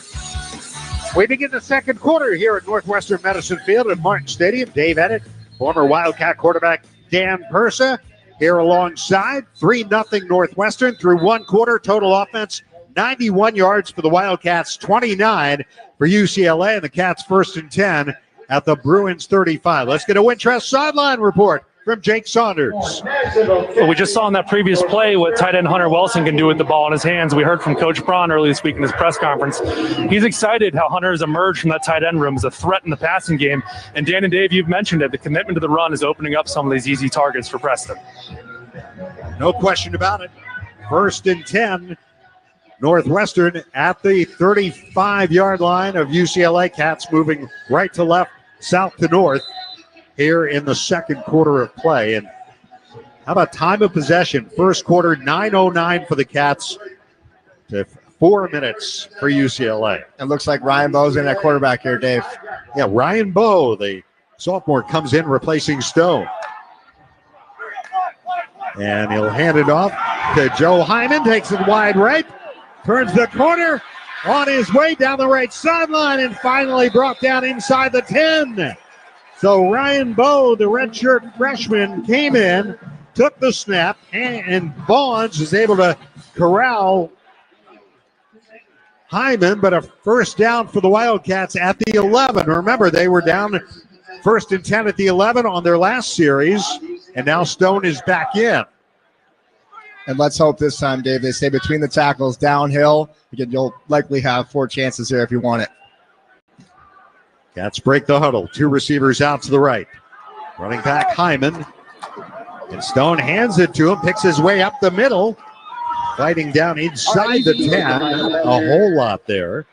We begin the second quarter here at Northwestern Medicine Field at Martin Stadium. Dave Eddick, former Wildcat quarterback Dan Persa, here alongside 3-0 Northwestern through one quarter. Total offense, 91 yards for the Wildcats, 29 for UCLA, and the Cats 1st and 10 at the Bruins 35. Let's get a Wintrust sideline report from Jake Saunders. Well, we just saw in that previous play what tight end Hunter Wilson can do with the ball in his hands. We heard from Coach Braun earlier this week in his press conference. He's excited how Hunter has emerged from that tight end room as a threat in the passing game. And Dan and Dave, you've mentioned it. The commitment to the run is opening up some of these easy targets for Preston. No question about it. 1st and 10. Northwestern at the 35-yard line of UCLA. Cats moving right to left, south to north here in the second quarter of play. And how about time of possession? First quarter, 9:09 for the Cats to 4 minutes for UCLA. It looks like Ryan Bowe's in at quarterback here, Dave. Yeah, Ryan Bowe, the sophomore, comes in replacing Stone. And he'll hand it off to Joe Hyman. Takes it wide right. Turns the corner. On his way down the right sideline and finally brought down inside the 10. So Ryan Bowe, the redshirt freshman, came in, took the snap, and Bonds is able to corral Hyman, but a first down for the Wildcats at the 11. Remember, they were down 1st and 10 at the 11 on their last series, and now Stone is back in. And let's hope this time, Dave, they stay between the tackles downhill. Again, you'll likely have 4 chances here if you want it. Cats break the huddle. 2 receivers out to the right. Running back Hyman. And Stone hands it to him, picks his way up the middle. Fighting down inside the 10. A whole lot there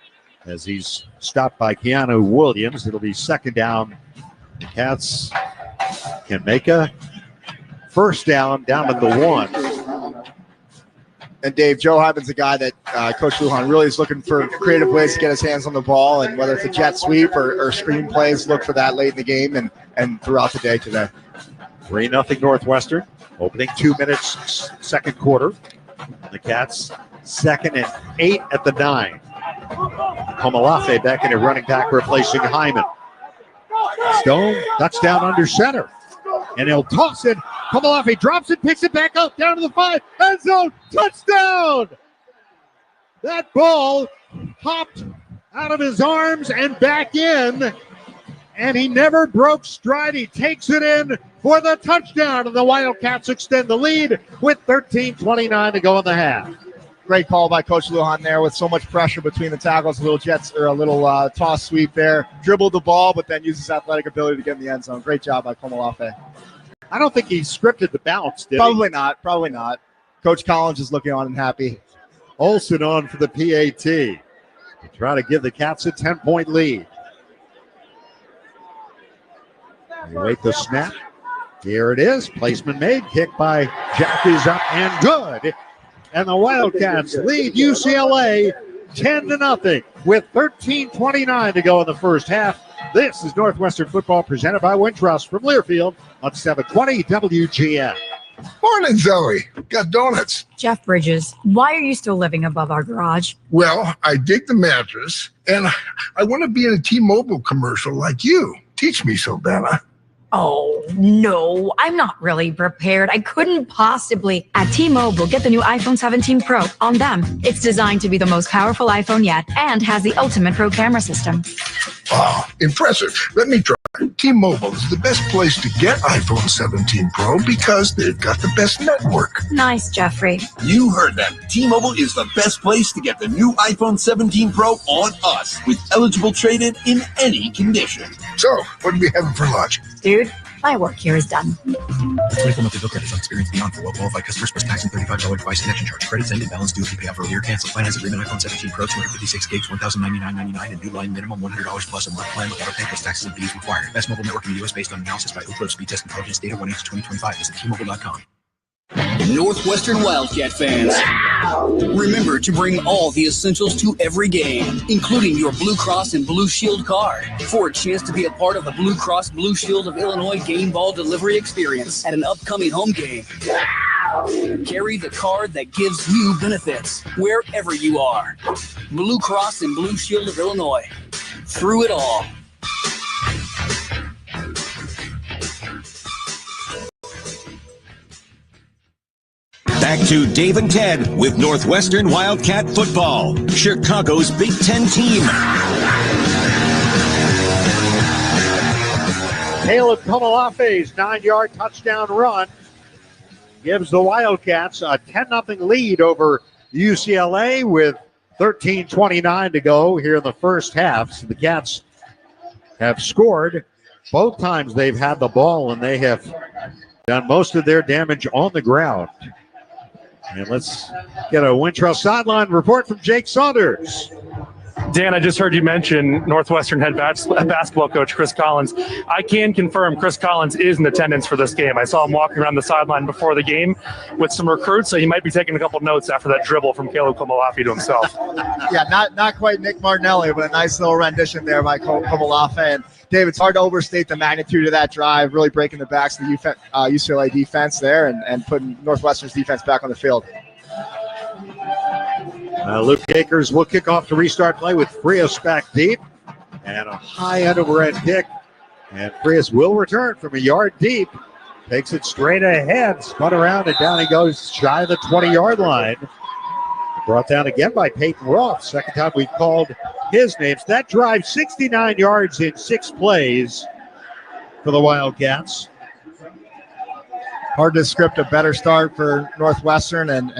as he's stopped by Keanu Williams. It'll be second down. The Cats can make a first down at the 1. And Dave, Joe Hyman's a guy that Coach Lujan really is looking for creative ways to get his hands on the ball, and whether it's a jet sweep or screen plays, look for that late in the game and throughout the day today. 3-0 Northwestern. Opening 2 minutes, second quarter. The Cats 2nd and 8 at the 9. Komalafe back in a running back replacing Hyman. Stone, touchdown under center. And he'll toss it. Komalafe drops it, picks it back up, down to the 5. End zone, touchdown! That ball hopped out of his arms and back in. And he never broke stride. He takes it in for the touchdown. And the Wildcats extend the lead with 13:29 to go in the half. Great call by Coach Lujan there with so much pressure between the tackles. A little jets or a little toss sweep there. Dribbled the ball, but then used his athletic ability to get in the end zone. Great job by Komalafe. I don't think he scripted the bounce, did Probably not. Coach Collins is looking on and happy. Olsen on for the PAT to try to give the Cats a 10-point lead. They wait the snap. Here it is. Placement made. Kick by Jack is up and good. And the Wildcats lead UCLA 10-0 with 13:29 to go in the first half. This is Northwestern football presented by Wintrust from Learfield on 720 WGN. Morning, Zoe. Got donuts. Jeff Bridges, why are you still living above our garage? Well, I dig the mattress, and I want to be in a T-Mobile commercial like you. Teach me, Savannah. Oh, no, I'm not really prepared. I couldn't possibly. At T-Mobile, get the new iPhone 17 Pro on them. It's designed to be the most powerful iPhone yet and has the ultimate pro camera system. Wow, impressive. Let me try. T-Mobile is the best place to get iPhone 17 Pro because they've got the best network. Nice, Jeffrey. You heard that. T-Mobile is the best place to get the new iPhone 17 Pro on us with eligible trade-in in any condition. So, what are we having for lunch? Dude, my work here is done. 24 monthly bill credits on experience beyond for well-qualified customers plus tax and $35 device connection charge. Credits ending balance due if you pay off earlier. Cancel finance agreement iPhone 17 Pro 256 gigs $1,099.99 and new line minimum $100 plus a month plan with auto pay plus taxes and fees required. Best mobile network in the U.S. based on analysis by Ookla Speed Test Intelligence Data 1H2025. Visit T-Mobile.com. Northwestern Wildcat fans, remember to bring all the essentials to every game, including your Blue Cross and Blue Shield card, for a chance to be a part of the Blue Cross Blue Shield of Illinois game ball delivery experience at an upcoming home game. Carry the card that gives you benefits wherever you are. Blue Cross and Blue Shield of Illinois. Through it all. Back to Dave and Ted with Northwestern Wildcat football, Chicago's Big Ten team. Caleb Komalafe's 9-yard touchdown run gives the Wildcats a 10-0 lead over UCLA with 13:29 to go here in the first half. So the Cats have scored both times they've had the ball, and they have done most of their damage on the ground. And let's get a Wintrust sideline report from Jake Saunders. Dan, I just heard you mention Northwestern head basketball coach Chris Collins. I can confirm Chris Collins is in attendance for this game. I saw him walking around the sideline before the game with some recruits, so he might be taking a couple notes after that dribble from Caleb Komalafe to himself. Yeah, not quite Nick Martinelli, but a nice little rendition there by Komalafe. And Dave, it's hard to overstate the magnitude of that drive, really breaking the backs of the UCLA defense there and putting Northwestern's defense back on the field. Luke Akers will kick off the restart play with Frias back deep and a high end over end kick. And Frias will return from a yard deep. Takes it straight ahead, spun around, and down he goes shy of the 20-yard line. Brought down again by Peyton Roth. Second time we've called his name. So that drive, 69 yards in 6 plays for the Wildcats. Hard to script a better start for Northwestern, and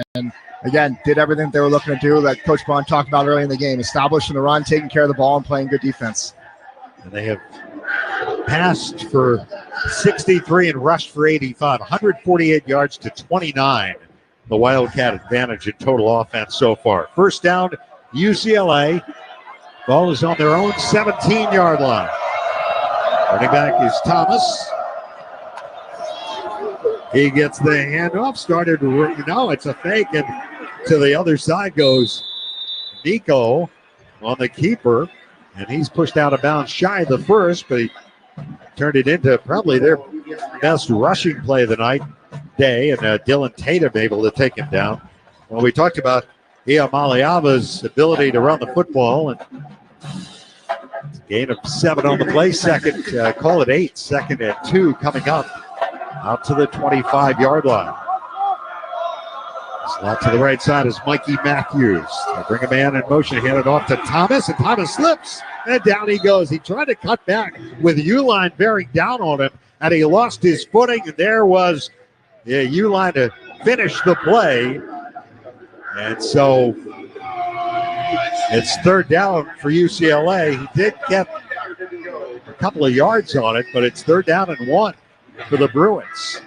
again, did everything they were looking to do that Coach Bond talked about early in the game, establishing the run, taking care of the ball, and playing good defense. And they have passed for 63 and rushed for 85, 148 yards to 29. The Wildcat advantage in total offense so far. First down, UCLA. Ball is on their own 17-yard line. Running back is Thomas. He gets the handoff, it's a fake, and to the other side goes Nico on the keeper, and he's pushed out of bounds shy of the first, but he turned it into probably their best rushing play of the day, and Dylan Tatum able to take him down. Well, we talked about Ia Maliava's ability to run the football, and gain of 7 on the play, call it 8, 2nd and 2 coming up. Out to the 25-yard line. Slot to the right side is Mikey Matthews. They bring a man in motion, hand it off to Thomas, and Thomas slips, and down he goes. He tried to cut back with Uline bearing down on him, and he lost his footing, and there was Uline to finish the play. And so it's 3rd down for UCLA. He did get a couple of yards on it, but it's 3rd down and 1. For the Bruins.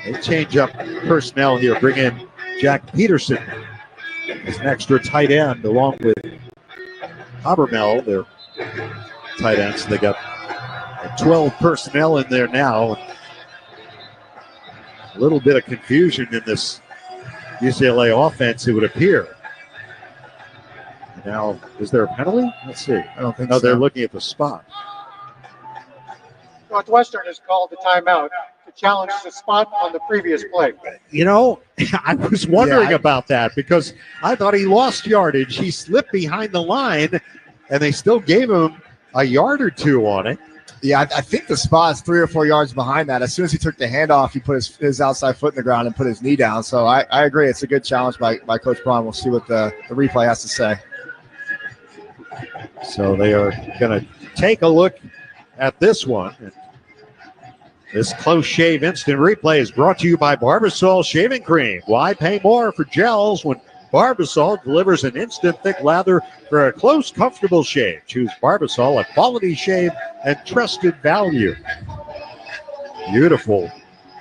They change up personnel here. Bring in Jack Peterson as an extra tight end along with Habermel, their tight ends. So they got 12 personnel in there now. A little bit of confusion in this UCLA offense, it would appear. Now, is there a penalty? Let's see. I don't think so. They're looking at the spot. Northwestern has called the timeout to challenge the spot on the previous play. You know, I was wondering about that because I thought he lost yardage. He slipped behind the line, and they still gave him a yard or two on it. Yeah, I think the spot is 3 or 4 yards behind that. As soon as he took the handoff, he put his outside foot in the ground and put his knee down. So I agree. It's a good challenge by Coach Braun. We'll see what the replay has to say. So they are going to take a look at this one. This close shave instant replay is brought to you by Barbasol Shaving Cream. Why pay more for gels when Barbasol delivers an instant thick lather for a close, comfortable shave? Choose Barbasol, a quality shave and trusted value. Beautiful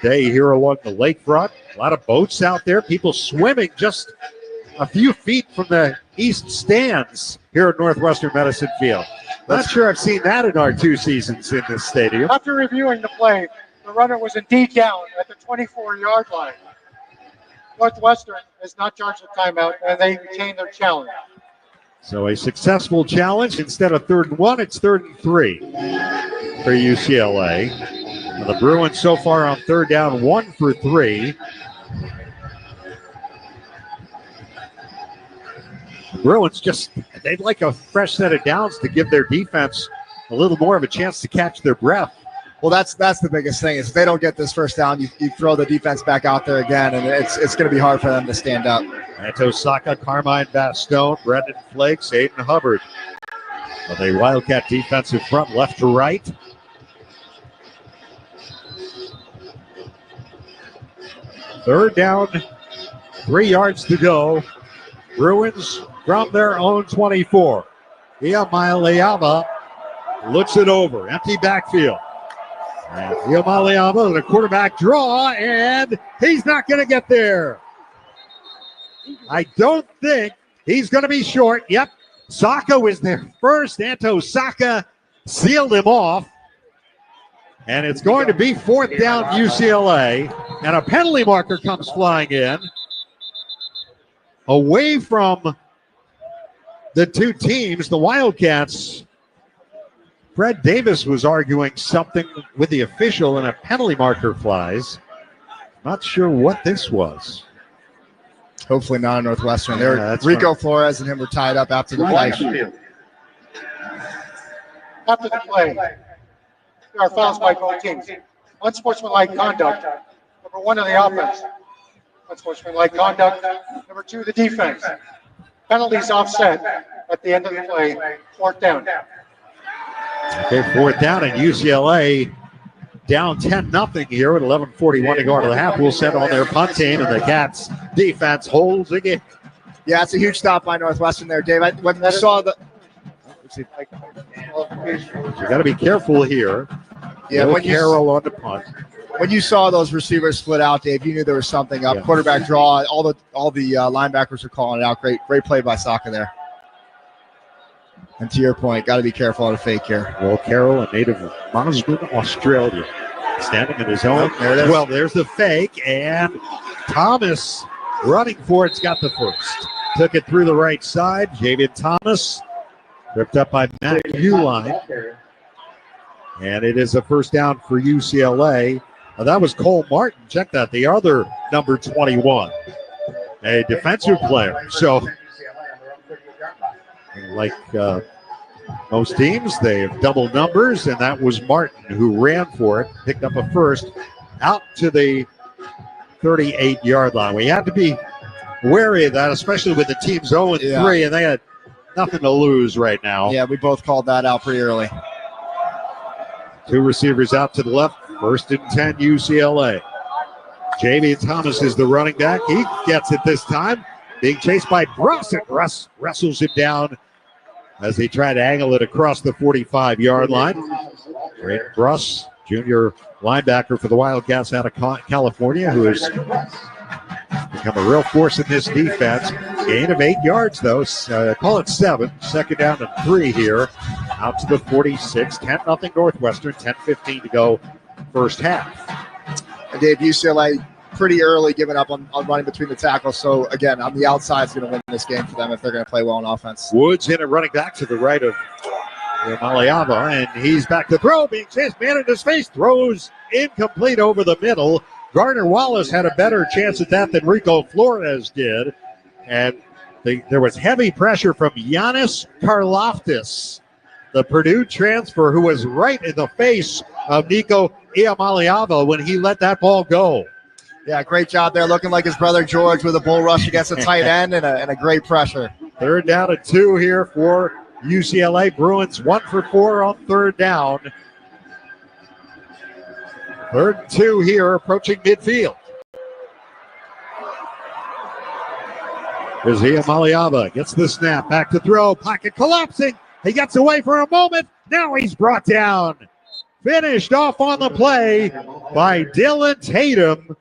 day here along the lakefront. A lot of boats out there. People swimming just a few feet from the east stands here at Northwestern Medicine Field. Not sure I've seen that in our 2 seasons in this stadium. After reviewing the play, the runner was indeed down at the 24-yard line. Northwestern has not charged a timeout, and they retain their challenge. So a successful challenge. Instead of 3rd and 1, it's 3rd and 3 for UCLA. Now the Bruins so far on 3rd down, 1 for 3. The Bruins they'd like a fresh set of downs to give their defense a little more of a chance to catch their breath. Well, that's the biggest thing is if they don't get this first down, you throw the defense back out there again, and it's going to be hard for them to stand up. Anto Saka, Carmine Bastone, Brendan Flakes, Aiden Hubbard. Of a Wildcat defensive front left to right. Third down, 3 yards to go. Bruins from their own 24. Iamaleava looks it over. Empty backfield. And Iamaleava with a quarterback draw, and he's not going to get there. I don't think he's going to be short. Yep, Saka was there first. Anto Saka sealed him off. And it's going to be 4th down UCLA. And a penalty marker comes flying in. Away from the 2 teams, the Wildcats. Fred Davis was arguing something with the official, and a penalty marker flies. Not sure what this was. Hopefully not a Northwestern. Rico Flores and him were tied up after the play. After the play, there are fouls by both teams. Unsportsmanlike conduct, number 1 on the offense. Unsportsmanlike conduct, number 2, the defense. Penalties offset at the end of the play, 4th down. Okay, 4th down, and UCLA down 10-0 here with 11:41 to go into the half. We'll set on their punt team, and the Cats defense holds again. Yeah, it's a huge stop by Northwestern there, Dave. When you saw the... You got to be careful here. Yeah, when Carroll on the punt. When you saw those receivers split out, Dave, you knew there was something up. Yeah. Quarterback draw, all the linebackers are calling it out. Great play by Saka there. And to your point, got to be careful of the fake here. Will Carroll, a native of Mosman, Australia, standing in his own. Well, there's the fake, and Thomas running for it's got the first. Took it through the right side. Javian Thomas ripped up by Matt Uline. And it is a 1st down for UCLA. That was Cole Martin. Check that. The other number 21, a defensive player. So, like most teams, they have double numbers, and that was Martin who ran for it, picked up a first out to the 38-yard line. We have to be wary of that, especially with the team 0-3, and they had nothing to lose right now. Yeah, we both called that out pretty early. 2 receivers out to the left. 1st and 10 UCLA. Javian Thomas is the running back. He gets it this time. Being chased by Bruss, and Bruss wrestles him down as they try to angle it across the 45-yard line. Great Bruss, junior linebacker for the Wildcats out of California, who has become a real force in this defense. Gain of 8 yards, though. Call it 7. 2nd down and 3 here. Out to the 46. 10-0 Northwestern. 10:15 to go first half. And Dave, UCLA pretty early giving up on running between the tackles. So, again, on the outside is going to win this game for them if they're going to play well on offense. Woods in and running back to the right of Maliava, and he's back to throw. Being chased, man in his face. Throws incomplete over the middle. Gardner Wallace had a better chance at that than Rico Flores did. And there was heavy pressure from Giannis Karloftis the Purdue transfer, who was right in the face of Nico Iamaleava when he let that ball go. Yeah, great job there, looking like his brother George with a bull rush against a tight end and a great pressure. 3rd down and 2 here for UCLA. Bruins 1 for 4 on 3rd down. 3rd and 2 here, approaching midfield. Here's Iamaleava, gets the snap, back to throw, pocket collapsing. He gets away for a moment. Now he's brought down. Finished off on the play by Dylan Tatum.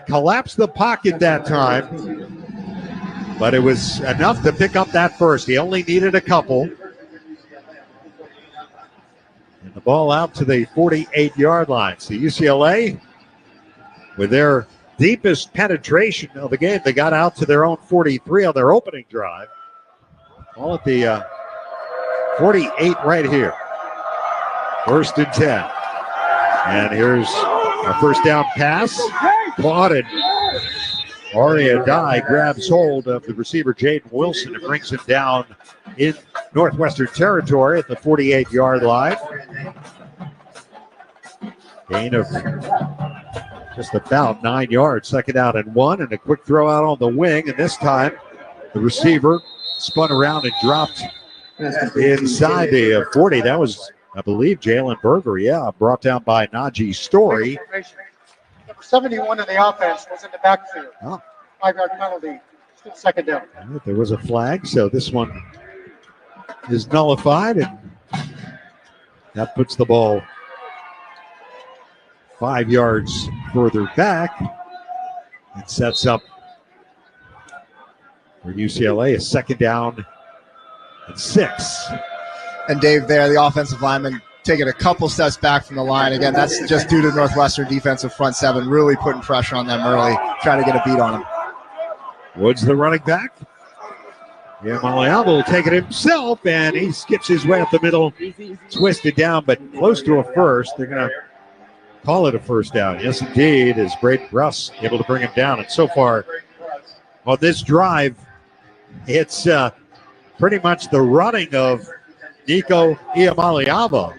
Collapsed the pocket that time, but it was enough to pick up that first. He only needed a couple. And the ball out to the 48-yard line. So UCLA, with their deepest penetration of the game, they got out to their own 43 on their opening drive. All at the 48 right here. 1st and 10. And here's a 1st down pass. Caught it. Aria Dye grabs hold of the receiver, Jaden Wilson, and brings him down in Northwestern territory at the 48-yard line. Gain of just about 9 yards. 2nd down and 1, and a quick throw out on the wing. And this time, the receiver spun around and dropped inside the 40. That was, I believe, Jalen Berger, brought down by Najee Story. Number 71 in the offense was in the backfield. 5-yard penalty. Still 2nd down. There was a flag, so this one is nullified, and that puts the ball 5 yards further back and sets up for UCLA a 2nd down and 6. And Dave there, the offensive lineman, taking a couple steps back from the line. Again, that's just due to Northwestern defensive front 7 really putting pressure on them early, trying to get a beat on them. Woods the running back. Iamaleava will take it himself, and he skips his way up the middle, twisted down, but close to a first. They're going to call it a 1st down. Yes, indeed, is Braden Russ able to bring him down. And so far on this drive, it's pretty much the running of Nico Iamaleava.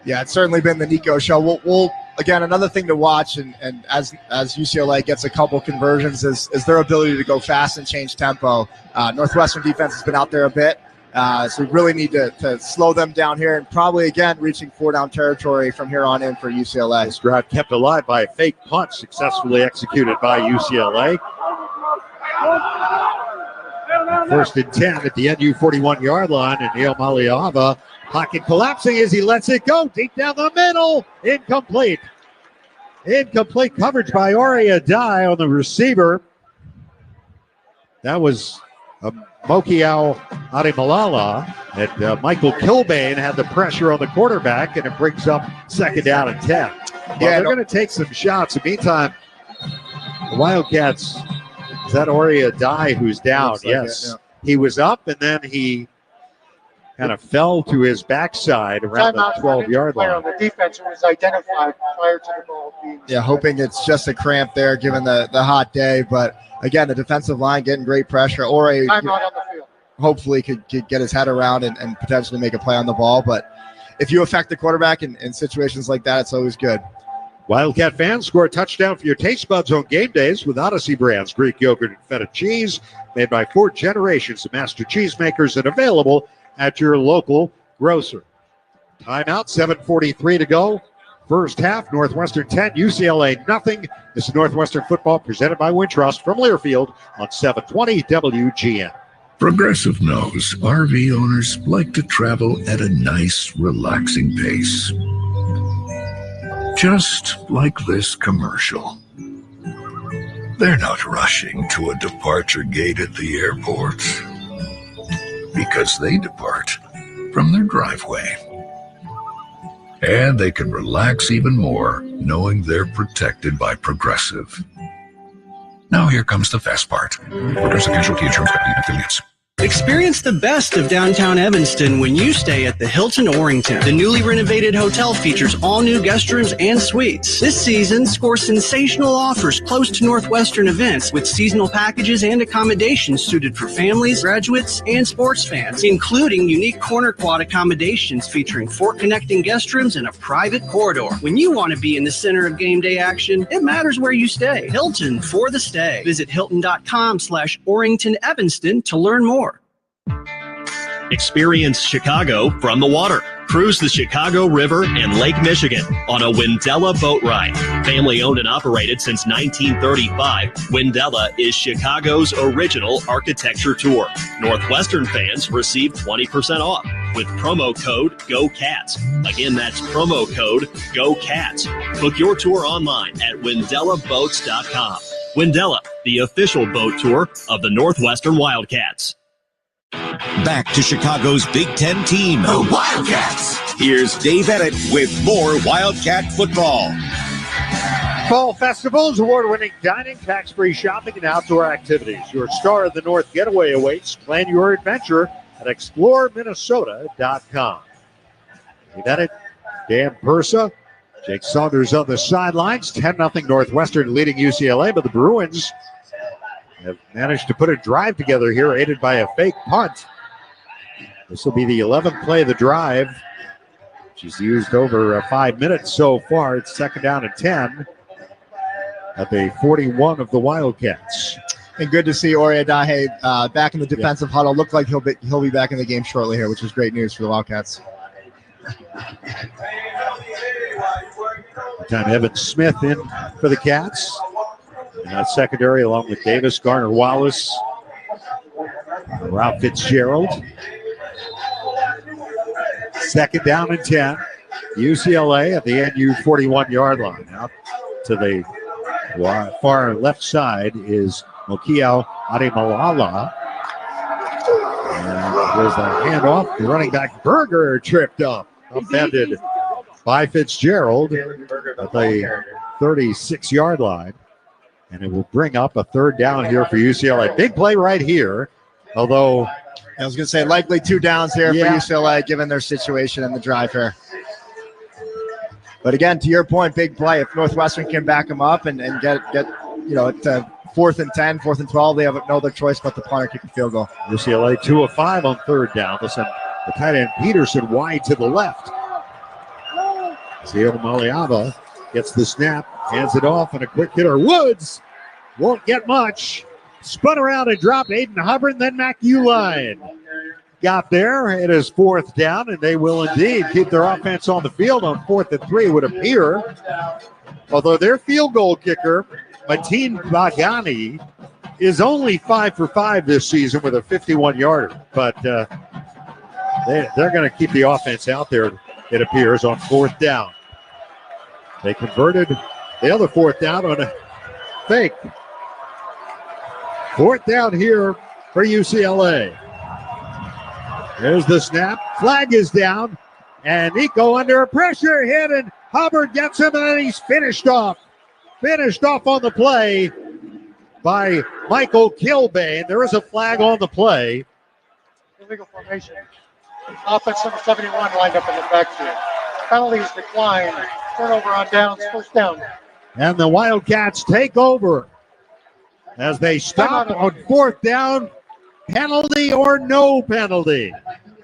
Yeah, it's certainly been the Nico show. We'll again, another thing to watch, and as UCLA gets a couple conversions, is their ability to go fast and change tempo. Northwestern defense has been out there a bit, so we really need to slow them down here, and probably, again, reaching 4-down territory from here on in for UCLA. This drive kept alive by a fake punt successfully executed by UCLA. 1st and 10 at the NU 41-yard line, and Iamaleava pocket collapsing as he lets it go deep down the middle. Incomplete. Incomplete coverage by Aria Dye on the receiver. That was Mokiao Ademalala. And Michael Kilbane had the pressure on the quarterback, and it brings up 2nd down and 10. Well, they're going to take some shots. In the meantime, the Wildcats, is that Aria Dye who's down? Like yes. He was up, and then he kind of fell to his backside around the 12-yard line. On the defense was identified prior to the ball being. Yeah, hoping it's just a cramp there given the hot day. But, again, the defensive line getting great pressure. Timeout on the field. Hopefully could get his head around and potentially make a play on the ball. But if you affect the quarterback in situations like that, it's always good. Wildcat fans, score a touchdown for your taste buds on game days with Odyssey Brands Greek yogurt and feta cheese, made by 4 generations of master cheesemakers and available at your local grocer. Timeout, 7:43 to go. First half, Northwestern 10, UCLA nothing. This is Northwestern football presented by Wintrust from Learfield on 720 WGN. Progressive knows RV owners like to travel at a nice, relaxing pace. Just like this commercial. They're not rushing to a departure gate at the airport because they depart from their driveway. And they can relax even more knowing they're protected by Progressive. Now here comes the fast part. Progressive Casualty Insurance Company and affiliates. Experience the best of downtown Evanston when you stay at the Hilton Orrington. The newly renovated hotel features all new guest rooms and suites. This season, score sensational offers close to Northwestern events with seasonal packages and accommodations suited for families, graduates, and sports fans, including unique corner quad accommodations featuring 4 connecting guest rooms and a private corridor. When you want to be in the center of game day action, it matters where you stay. Hilton for the stay. Visit hilton.com/Orrington Evanston to learn more. Experience Chicago from the water. Cruise the Chicago River and Lake Michigan on a Windella boat ride. Family owned and operated since 1935, Windella is Chicago's original architecture tour. Northwestern fans receive 20% off with promo code GOCATS. Again, that's promo code GOCATS. Book your tour online at WindellaBoats.com. Windella, the official boat tour of the Northwestern Wildcats. Back to Chicago's Big Ten team, the Wildcats. Here's Dave Ennett with more Wildcat football. Fall Festival's award-winning dining, tax-free shopping, and outdoor activities. Your Star of the North getaway awaits. Plan your adventure at exploreminnesota.com. Dave Ennett, Dan Persa, Jake Saunders on the sidelines. 10-0 Northwestern leading UCLA, but the Bruins have managed to put a drive together here, aided by a fake punt. This will be the 11th play of the drive. She's used over 5 minutes so far. It's 2nd down and 10 at the 41 of the Wildcats. And good to see Ori Adahe back in the defensive huddle. Looked like he'll be back in the game shortly here, which is great news for the Wildcats. Time Evan Smith in for the Cats. In that secondary, along with Davis, Garner Wallace, Ralph Fitzgerald. 2nd down and 10. UCLA at the NU 41-yard line. Out to the far left side is Mokiao Ademalala. And there's a handoff. The running back Berger tripped up. Upended by Fitzgerald at the 36-yard line. And it will bring up a 3rd down here for UCLA. Big play right here, although I was going to say likely 2 downs here for UCLA, given their situation in the drive here. But again, to your point, big play. If Northwestern can back them up and get to 4th and 10, 4th and 12, they have no other choice but to punt or kick a field goal. UCLA 2 of 5 on 3rd down. They send the tight end Peterson wide to the left. Zion Maliava gets the snap, hands it off, and a quick hitter. Woods won't get much. Spun around and dropped Aiden Hubbard, then Mac Uline got there. It is 4th down, and they will indeed keep their offense on the field on 4th and 3, it would appear. Although their field goal kicker, Mateen Bagani, is only 5 for 5 this season with a 51-yarder. But they're going to keep the offense out there, it appears, on 4th down. They converted the other 4th down on a fake. 4th down here for UCLA. There's the snap. Flag is down. And Nico under pressure hit, and Hubbard gets him, and then he's finished off. Finished off on the play by Michael Kilbane. There is a flag on the play. Illegal formation. Offense number 71 lined up in the backfield. Penalties decline. Turnover on downs. 1st down. And the Wildcats take over as they stop on 4th down. Penalty or no penalty.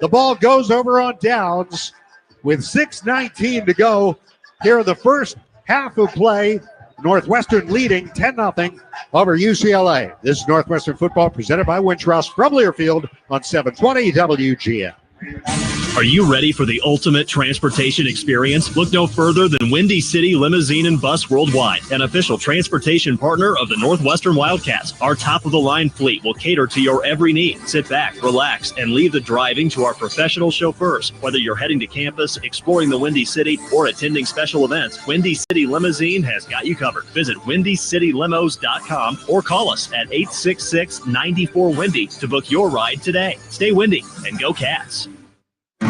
The ball goes over on downs with 6:19 to go here in the first half of play. Northwestern leading 10-0 over UCLA. This is Northwestern football presented by Wintrust from Learfield on 720 WGN. Are you ready for the ultimate transportation experience? Look no further than Windy City Limousine and Bus Worldwide, an official transportation partner of the Northwestern Wildcats. Our top-of-the-line fleet will cater to your every need. Sit back, relax, and leave the driving to our professional chauffeurs. Whether you're heading to campus, exploring the Windy City, or attending special events, Windy City Limousine has got you covered. Visit WindyCityLimos.com or call us at 866-94-WINDY to book your ride today. Stay windy and go Cats.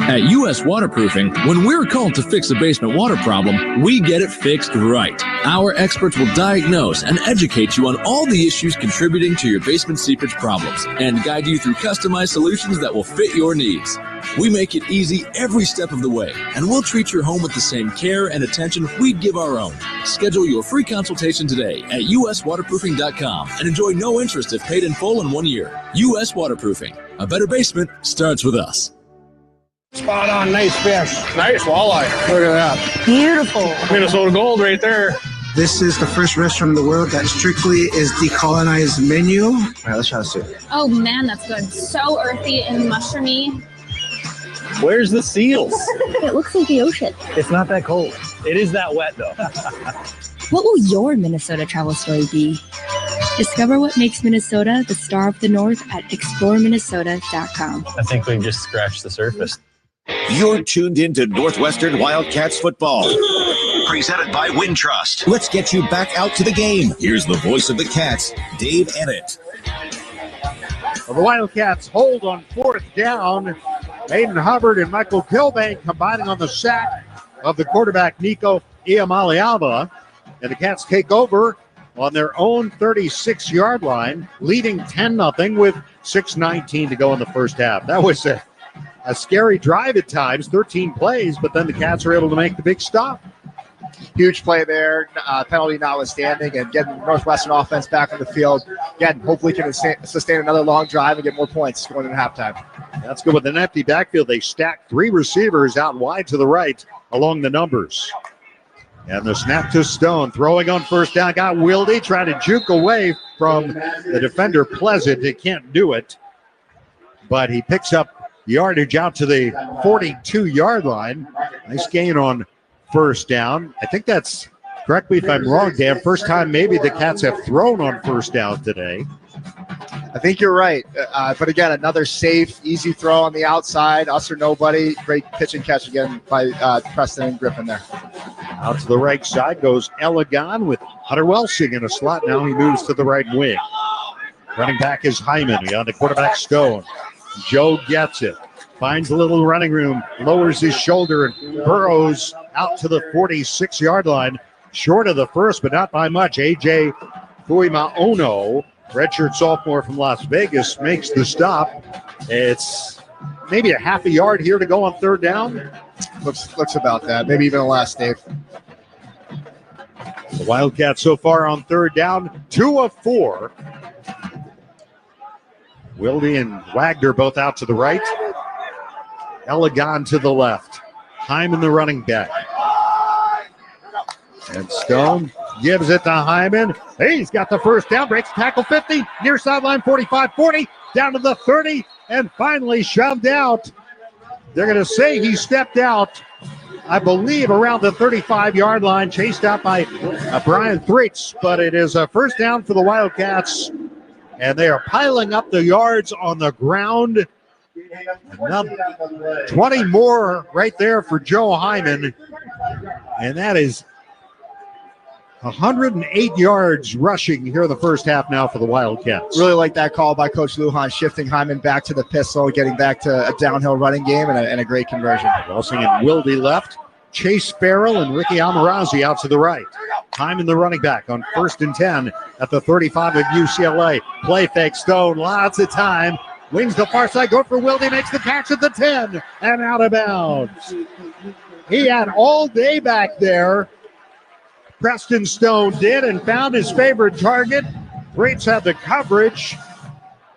At U.S. Waterproofing, when we're called to fix a basement water problem, we get it fixed right. Our experts will diagnose and educate you on all the issues contributing to your basement seepage problems and guide you through customized solutions that will fit your needs. We make it easy every step of the way, and we'll treat your home with the same care and attention we'd give our own. Schedule your free consultation today at uswaterproofing.com and enjoy no interest if paid in full in 1 year. U.S. Waterproofing. A better basement starts with us. Spot on, nice fish. Nice walleye. Look at that. Beautiful. Minnesota gold right there. This is the first restaurant in the world that strictly is decolonized menu. All right, let's try this too. Oh man, that's good. So earthy and mushroomy. Where's the seals? It looks like the ocean. It's not that cold. It is that wet, though. What will your Minnesota travel story be? Discover what makes Minnesota the star of the North at exploreminnesota.com. I think we've just scratched the surface. You're tuned into Northwestern Wildcats football. Presented by Wintrust. Let's get you back out to the game. Here's the voice of the Cats, Dave Ennett. Well, the Wildcats hold on 4th down. Aiden Hubbard and Michael Kilbane combining on the sack of the quarterback, Nico Iamaleava. And the Cats take over on their own 36-yard line, leading 10-0 with 6:19 to go in the first half. That was a scary drive at times, 13 plays, but then the Cats are able to make the big stop. Huge play there, penalty notwithstanding, and getting Northwestern offense back on the field. Again, hopefully can sustain another long drive and get more points going into halftime. That's good. With an empty backfield, they stacked 3 receivers out wide to the right along the numbers. And the snap to Stone, throwing on first down. Got Wilde, trying to juke away from the defender, Pleasant. He can't do it, but he picks up yardage out to the 42-yard line. Nice gain on first down. I think that's, correct me if I'm wrong, Dan, first time maybe the Cats have thrown on first down today. I think you're right. But again, another safe, easy throw on the outside. Us or nobody. Great pitch and catch again by Preston and Griffin there. Out to the right side goes Elegant with Hunter Welsing in a slot. Now he moves to the right wing. Running back is Hyman. On the quarterback, Stone. Joe gets it. Finds a little running room. Lowers his shoulder and burrows out to the 46-yard line. Short of the first, but not by much. A.J. Fuimaono, redshirt sophomore from Las Vegas, makes the stop. It's maybe a half a yard here to go on third down. Looks about that. Maybe even a last, Dave. The Wildcats so far on third down, 2 of 4. Wilde and Wagner both out to the right. Elegant to the left. Hyman the running back. And Stone gives it to Hyman. He's got the first down, breaks tackle 50, near sideline 45-40, down to the 30, and finally shoved out. They're going to say he stepped out, I believe, around the 35-yard line, chased out by Brian Threitz, but it is a first down for the Wildcats, and they are piling up the yards on the ground. 20 more right there for Joe Hyman, and that is 108 yards rushing here in the first half now for the Wildcats. Really like that call by Coach Lujan, shifting Hyman back to the pistol, getting back to a downhill running game and a great conversion. Welsing and Wilde left. Chase Farrell and Ricky Almarazzi out to the right. Hyman the running back on 1st and 10 at the 35 of UCLA. Play fake, Stone, lots of time. Wings the far side, go for Wilde, makes the catch at the 10 and out of bounds. He had all day back there. Preston Stone did and found his favorite target. Threitz had the coverage,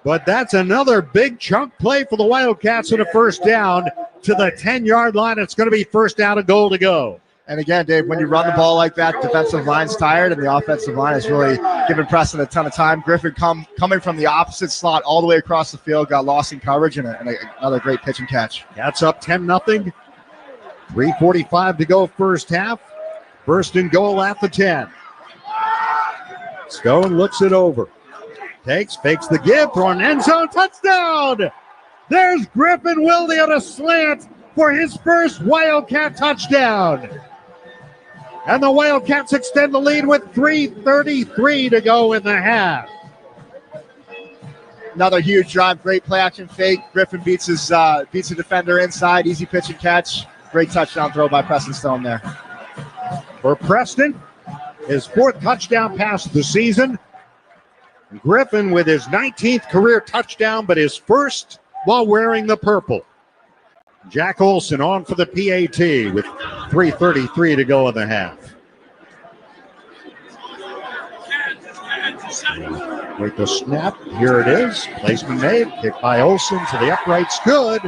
but that's another big chunk play for the Wildcats in a first down to the 10-yard line. It's going to be first down and goal to go. And again, Dave, when you run the ball like that, defensive line's tired and the offensive line is really giving Preston a ton of time. Griffin coming from the opposite slot all the way across the field, got lost in coverage, and another great pitch and catch. Cats up 10-0. 3:45 to go first half. First and goal at the 10. Stone looks it over. Fakes the give, throwing end zone, touchdown! There's Griffin Wilde on a slant for his first Wildcat touchdown. And the Wildcats extend the lead with 3:33 to go in the half. Another huge drive, great play action fake. Griffin beats the defender inside, easy pitch and catch. Great touchdown throw by Preston Stone there. For Preston, his 4th touchdown pass of the season. Griffin with his 19th career touchdown, but his first while wearing the purple. Jack Olson on for the PAT with 3:33 to go in the half. With the snap, here it is. Placement made, kick by Olson to the uprights, good.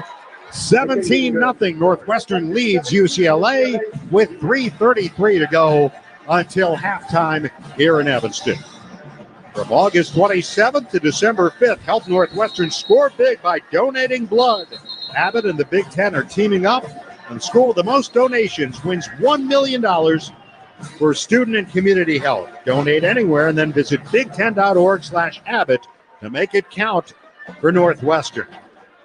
17-0. Northwestern leads UCLA with 3:33 to go until halftime here in Evanston. From August 27th to December 5th, help Northwestern score big by donating blood. Abbott and the Big Ten are teaming up, and the school with the most donations wins $1 million for student and community health. Donate anywhere and then visit big10.org/Abbott to make it count for Northwestern.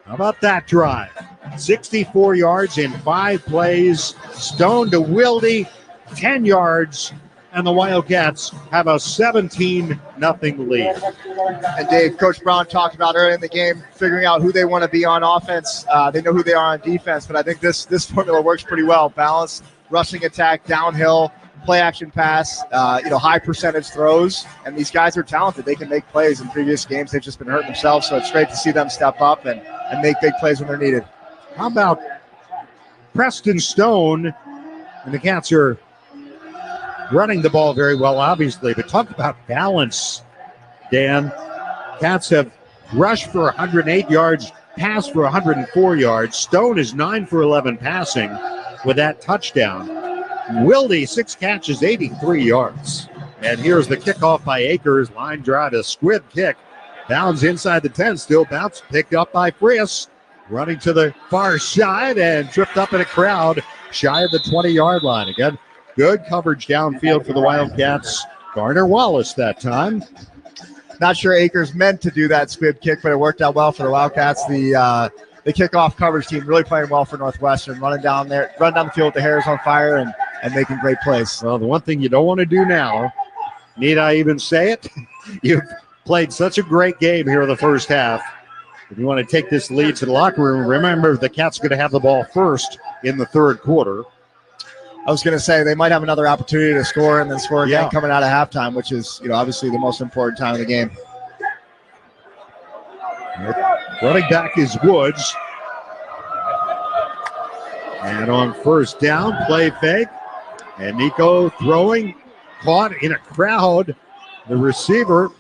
How about that drive? 64 yards in 5 plays. Stone to Wilde, 10 yards. And the Wildcats have a 17-0 lead. And Dave, Coach Brown talked about early in the game, figuring out who they want to be on offense. They know who they are on defense, but I think this formula works pretty well. Balanced rushing attack, downhill, play action pass, high percentage throws. And these guys are talented. They can make plays. In previous games, they've just been hurting themselves, so it's great to see them step up and make big plays when they're needed. How about Preston Stone? And the Cats are running the ball very well, obviously, but talk about balance, Dan. Cats have rushed for 108 yards, passed for 104 yards. Stone is 9 for 11 passing with that touchdown. Wilde, 6 catches, 83 yards. And here's the kickoff by Akers. Line drive, a squib kick. Bounds inside the 10, still bounce, picked up by Friss. Running to the far side and tripped up in a crowd shy of the 20-yard line. Again, good coverage downfield for the Wildcats. Garner Wallace that time. Not sure Akers meant to do that squib kick, but it worked out well for the Wildcats. The kickoff coverage team really playing well for Northwestern, running down the field with the hairs on fire and making great plays. Well, the one thing you don't want to do now, need I even say it? You've played such a great game here in the first half. If you want to take this lead to the locker room, remember the Cats are going to have the ball first in the third quarter. I was going to say they might have another opportunity to score and then score again coming out of halftime, which is obviously the most important time of the game. Running back is Woods. And on first down, play fake. And Nico throwing, caught in a crowd. The receiver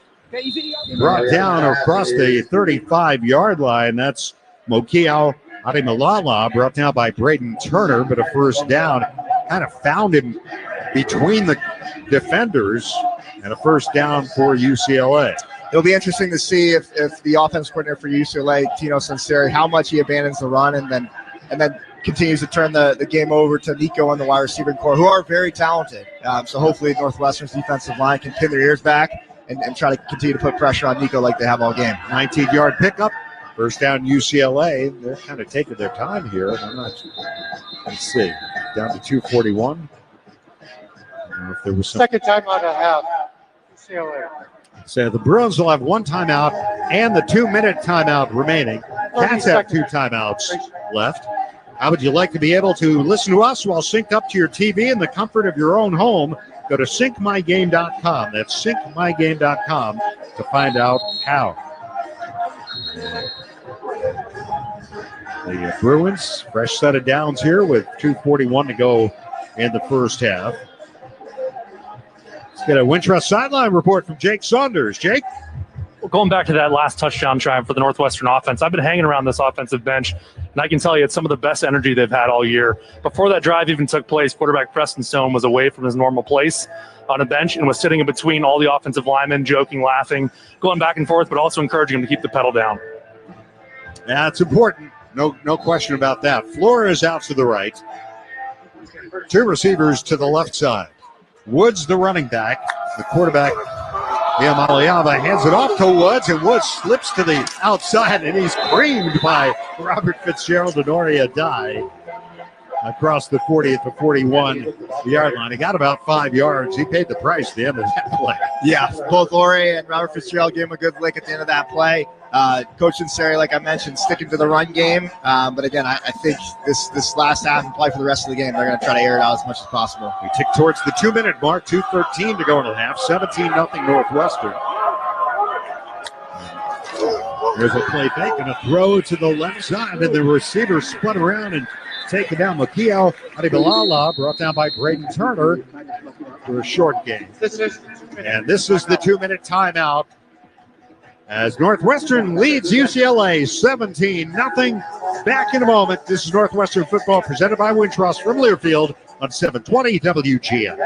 brought down across the 35-yard line. That's Mokiao Ademalala, brought down by Braden Turner, but a first down. Kind of found him between the defenders, and a first down for UCLA. It'll be interesting to see if the offense coordinator for UCLA, Tino Sanseri, how much he abandons the run and then continues to turn the game over to Nico and the wide receiving core, who are very talented. So hopefully Northwestern's defensive line can pin their ears back and try to continue to put pressure on Nico like they have all game. 19-yard pickup. First down UCLA. They're kind of taking their time here. Let's see. Down to 2:41. I don't know if there was some. Second time out of half. UCLA. So the Bruins will have one timeout and the 2-minute timeout remaining. Cats have 2 timeouts left. How would you like to be able to listen to us while synced up to your TV in the comfort of your own home? Go to syncmygame.com. That's syncmygame.com to find out how. The Bruins, fresh set of downs here with 2:41 to go in the first half. Let's get a Wintrust sideline report from Jake Saunders. Jake? Well, going back to that last touchdown drive for the Northwestern offense, I've been hanging around this offensive bench, and I can tell you it's some of the best energy they've had all year. Before that drive even took place, quarterback Preston Stone was away from his normal place on a bench and was sitting in between all the offensive linemen, joking, laughing, going back and forth, but also encouraging him to keep the pedal down. Yeah, it's important. No question about that. Flores out to the right. 2 receivers to the left side. Woods, the running back. The quarterback, Maliava, hands it off to Woods, and Woods slips to the outside, and he's creamed by Robert Fitzgerald and Oria Dye. across the 40 at the 41-yard line. He got about 5 yards. He paid the price at the end of that play. Yeah, both Ore and Robert Fitzgerald gave him a good lick at the end of that play. Coach Inseri, like I mentioned, sticking to the run game. But again, I think this last half and play for the rest of the game, they're going to try to air it out as much as possible. We tick towards the 2-minute mark, 2:13 to go in the half, 17-0 Northwestern. There's a play fake and a throw to the left side, and the receiver spun around and taken down. Makio Adibalala, brought down by Braden Turner for a short game. And this is the 2-minute timeout as Northwestern leads UCLA 17-0. Back in a moment. This is Northwestern football presented by Wintrust from Learfield on 720 WGN.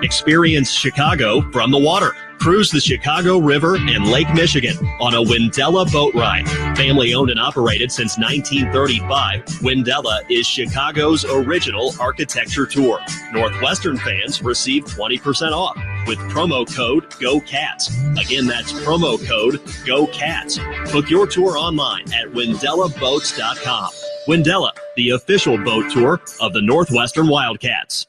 Experience Chicago from the water. Cruise the Chicago River and Lake Michigan on a Windella boat ride. Family owned and operated since 1935, Windella is Chicago's original architecture tour. Northwestern fans receive 20% off with promo code GOCATS. Again, that's promo code GOCATS. Book your tour online at WindellaBoats.com. Windella, the official boat tour of the Northwestern Wildcats.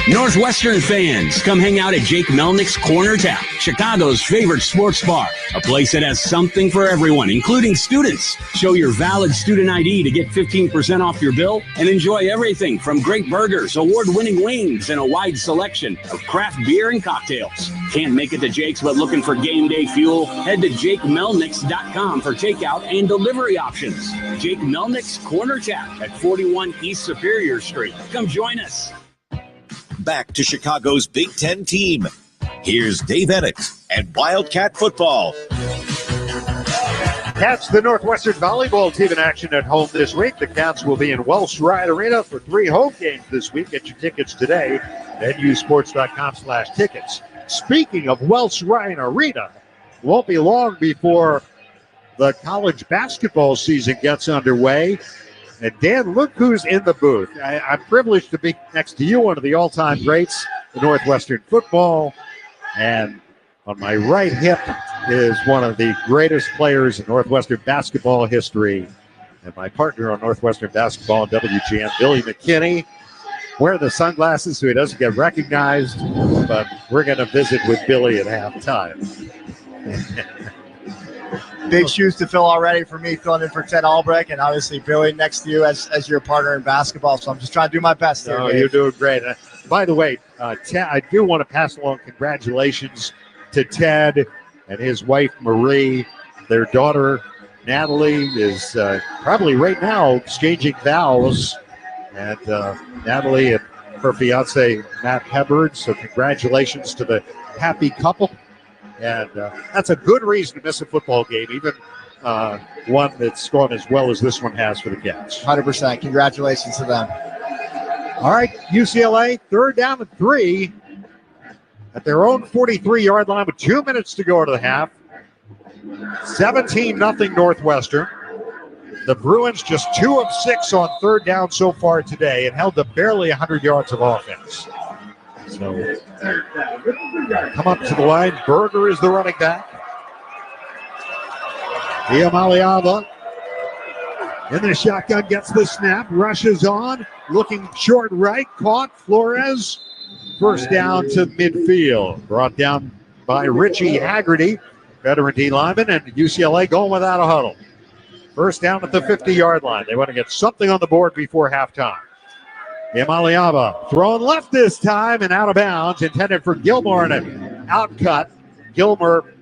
Northwestern fans, come hang out at Jake Melnick's Corner Tap, Chicago's favorite sports bar. A place that has something for everyone, including students. Show your valid student ID to get 15% off your bill and enjoy everything from great burgers, award-winning wings, and a wide selection of craft beer and cocktails. Can't make it to Jake's but looking for game day fuel? Head to JakeMelnicks.com for takeout and delivery options. Jake Melnick's Corner Tap at 41 East Superior Street. Come join us. Back to Chicago's Big Ten team. Here's Dave Ennett and Wildcat football. Cats, the Northwestern volleyball team in action at home this week. The Cats will be in Welsh Ride Arena for 3 home games this week. Get your tickets today at usports.com/tickets. Speaking of Welsh Ride Arena, won't be long before the college basketball season gets underway. And Dan, look who's in the booth. I'm privileged to be next to you, one of the all-time greats in Northwestern football. And on my right hip is one of the greatest players in Northwestern basketball history. And my partner on Northwestern basketball and WGN, Billy McKinney. Wear the sunglasses so he doesn't get recognized. But we're going to visit with Billy at halftime. Big shoes to fill already for me, filling in for Ted Albrecht, and obviously Billy next to you as your partner in basketball. So I'm just trying to do my best here. Oh, you're doing great. By the way, Ted, I do want to pass along congratulations to Ted and his wife, Marie. Their daughter, Natalie, is probably right now exchanging vows. And Natalie and her fiance, Matt Hubbard. So congratulations to the happy couple. And that's a good reason to miss a football game, even one that's gone as well as this one has for the Cats. 100%. Congratulations to them. All right, UCLA, 3rd down and 3 at their own 43-yard line with 2 minutes to go to the half. 17-0 Northwestern. The Bruins just 2 of 6 on 3rd down so far today and held to barely 100 yards of offense. So come up to the line. Berger is the running back. Iamaleava in the shotgun, gets the snap, rushes on, looking short right, caught. Flores, first down to midfield. Brought down by Richie Haggerty, veteran D lineman, and UCLA going without a huddle. First down at the 50-yard line. They want to get something on the board before halftime. Iamaleava thrown left this time and out of bounds, intended for Gilmore and an outcut. Gilmore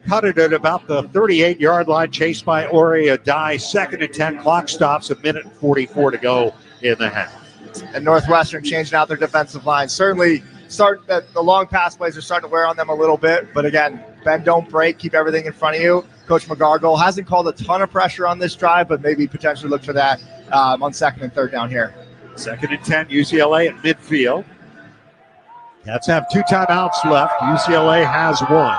cut it at about the 38-yard line, chased by Ore Adai. 2nd and 10, clock stops, 1:44 to go in the half. And Northwestern changing out their defensive line. Certainly, the long pass plays are starting to wear on them a little bit. But again, bend, don't break, keep everything in front of you. Coach McGargle hasn't called a ton of pressure on this drive, but maybe potentially look for that on 2nd and 3rd down here. 2nd and 10, UCLA at midfield. Cats have 2 timeouts left. UCLA has 1.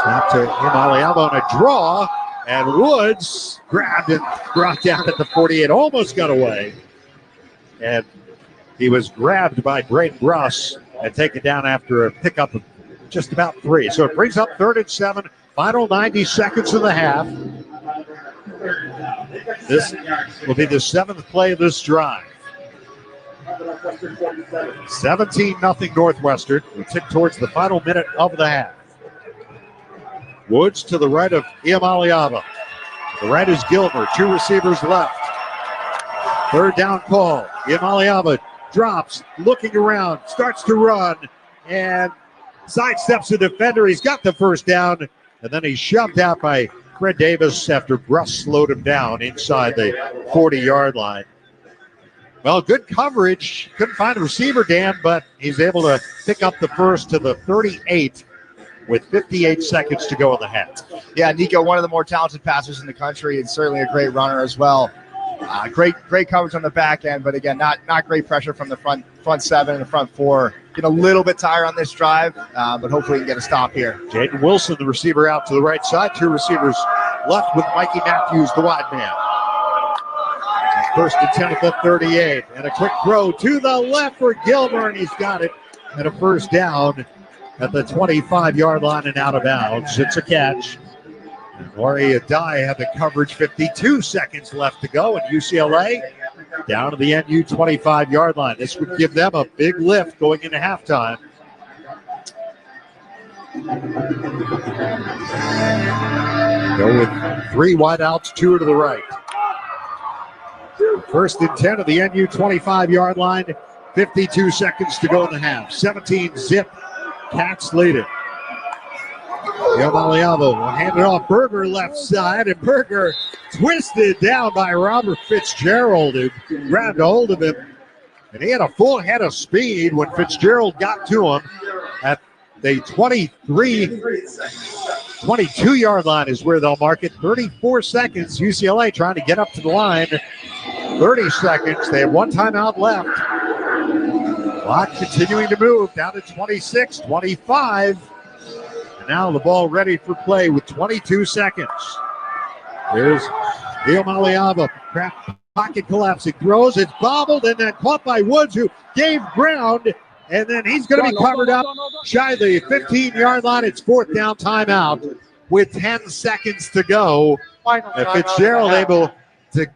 Snap to Iamaleava on a draw, and Woods grabbed and brought down at the 48. Almost got away. And he was grabbed by Braden Russ and taken down after a pickup of just about 3. So it brings up 3rd and 7. Final 90 seconds of the half. This will be the 7th play of this drive. 17-0 Northwestern. We tick towards the final minute of the half. Woods to the right of Iamaleava. To the right is Gilmer. 2 receivers left. 3rd down call. Iamaleava drops, looking around, starts to run, and sidesteps the defender. He's got the first down, and then he's shoved out by Fred Davis after Bruss slowed him down inside the 40-yard line. Well, good coverage. Couldn't find a receiver, Dan, but he's able to pick up the first to the 38 with 58 seconds to go in the half. Yeah, Nico, one of the more talented passers in the country, and certainly a great runner as well. Great coverage on the back end, but again, not great pressure from the front 7 and the front 4. Getting a little bit tired on this drive, but hopefully we can get a stop here. Jaden Wilson, the receiver, out to the right side. 2 receivers left with Mikey Matthews, the wide man. First and 10 at the 38. And a quick throw to the left for Gilmer, and he's got it. And a first down at the 25-yard line and out of bounds. It's a catch. Ori Adai had the coverage, 52 seconds left to go, and UCLA down to the NU 25-yard line. This would give them a big lift going into halftime. Go with 3 wideouts, 2 to the right. First and 10 of the NU 25-yard line, 52 seconds to go in the half. 17-zip, Cats lead it. Iamaleava will hand it off. Berger left side, and Berger twisted down by Robert Fitzgerald, who grabbed a hold of him. And he had a full head of speed when Fitzgerald got to him at the 22-yard line is where they'll mark it. 34 seconds. UCLA trying to get up to the line. 30 seconds. They have 1 timeout left. Clock continuing to move down to 26, 25. And now the ball ready for play with 22 seconds. There's Iamaleava. Pocket collapsing. Throws. It's bobbled and then caught by Woods, who gave ground. And then he's going to be covered up shy of the 15-yard line. It's 4th down timeout with 10 seconds to go. And Fitzgerald able to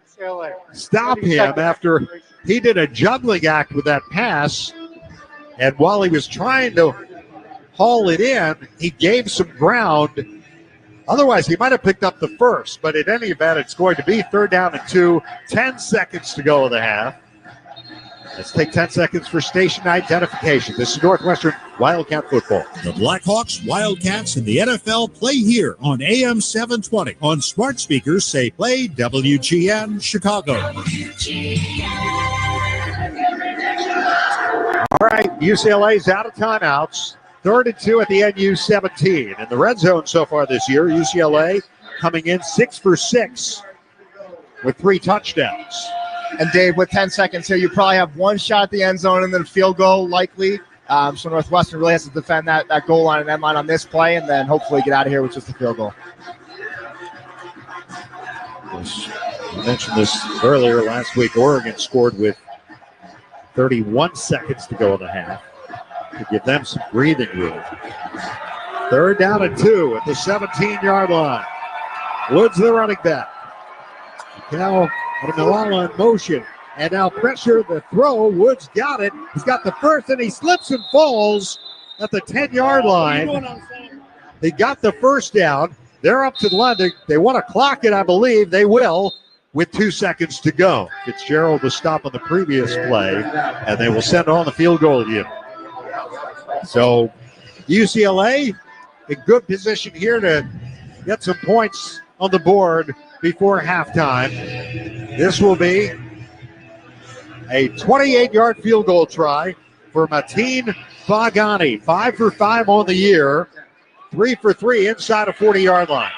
stop him after he did a juggling act with that pass. And while he was trying to haul it in, he gave some ground. Otherwise, he might have picked up the first. But in any event, it's going to be 3rd down and 2. 10 seconds to go in the half. Let's take 10 seconds for station identification. This is Northwestern Wildcat football. The Blackhawks, Wildcats, and the NFL play here on AM 720. On smart speakers, say play WGN Chicago. All right, UCLA's out of timeouts. 3rd and 2 at the NU 17. In the red zone so far this year, UCLA coming in 6 for 6 with 3 touchdowns. And Dave, with 10 seconds here, you probably have 1 shot at the end zone and then a field goal likely. So Northwestern really has to defend that goal line and end line on this play, and then hopefully get out of here with just a field goal. I mentioned this earlier last week. Oregon scored with 31 seconds to go in the half to give them some breathing room. 3rd down and 2 at the 17-yard line. Woods, the running back. Now Milala in motion. And now pressure, the throw. Woods got it. He's got the first, and he slips and falls at the 10-yard line. They got the first down. They're up to the line. They want to clock it, I believe. They will with 2 seconds to go. Fitzgerald was stopped on the previous play, and they will send on the field goal unit. So UCLA in good position here to get some points on the board before halftime. This will be a 28-yard field goal try for Mateen Pagani. 5 for 5 on the year. 3 for 3 inside a 40-yard line.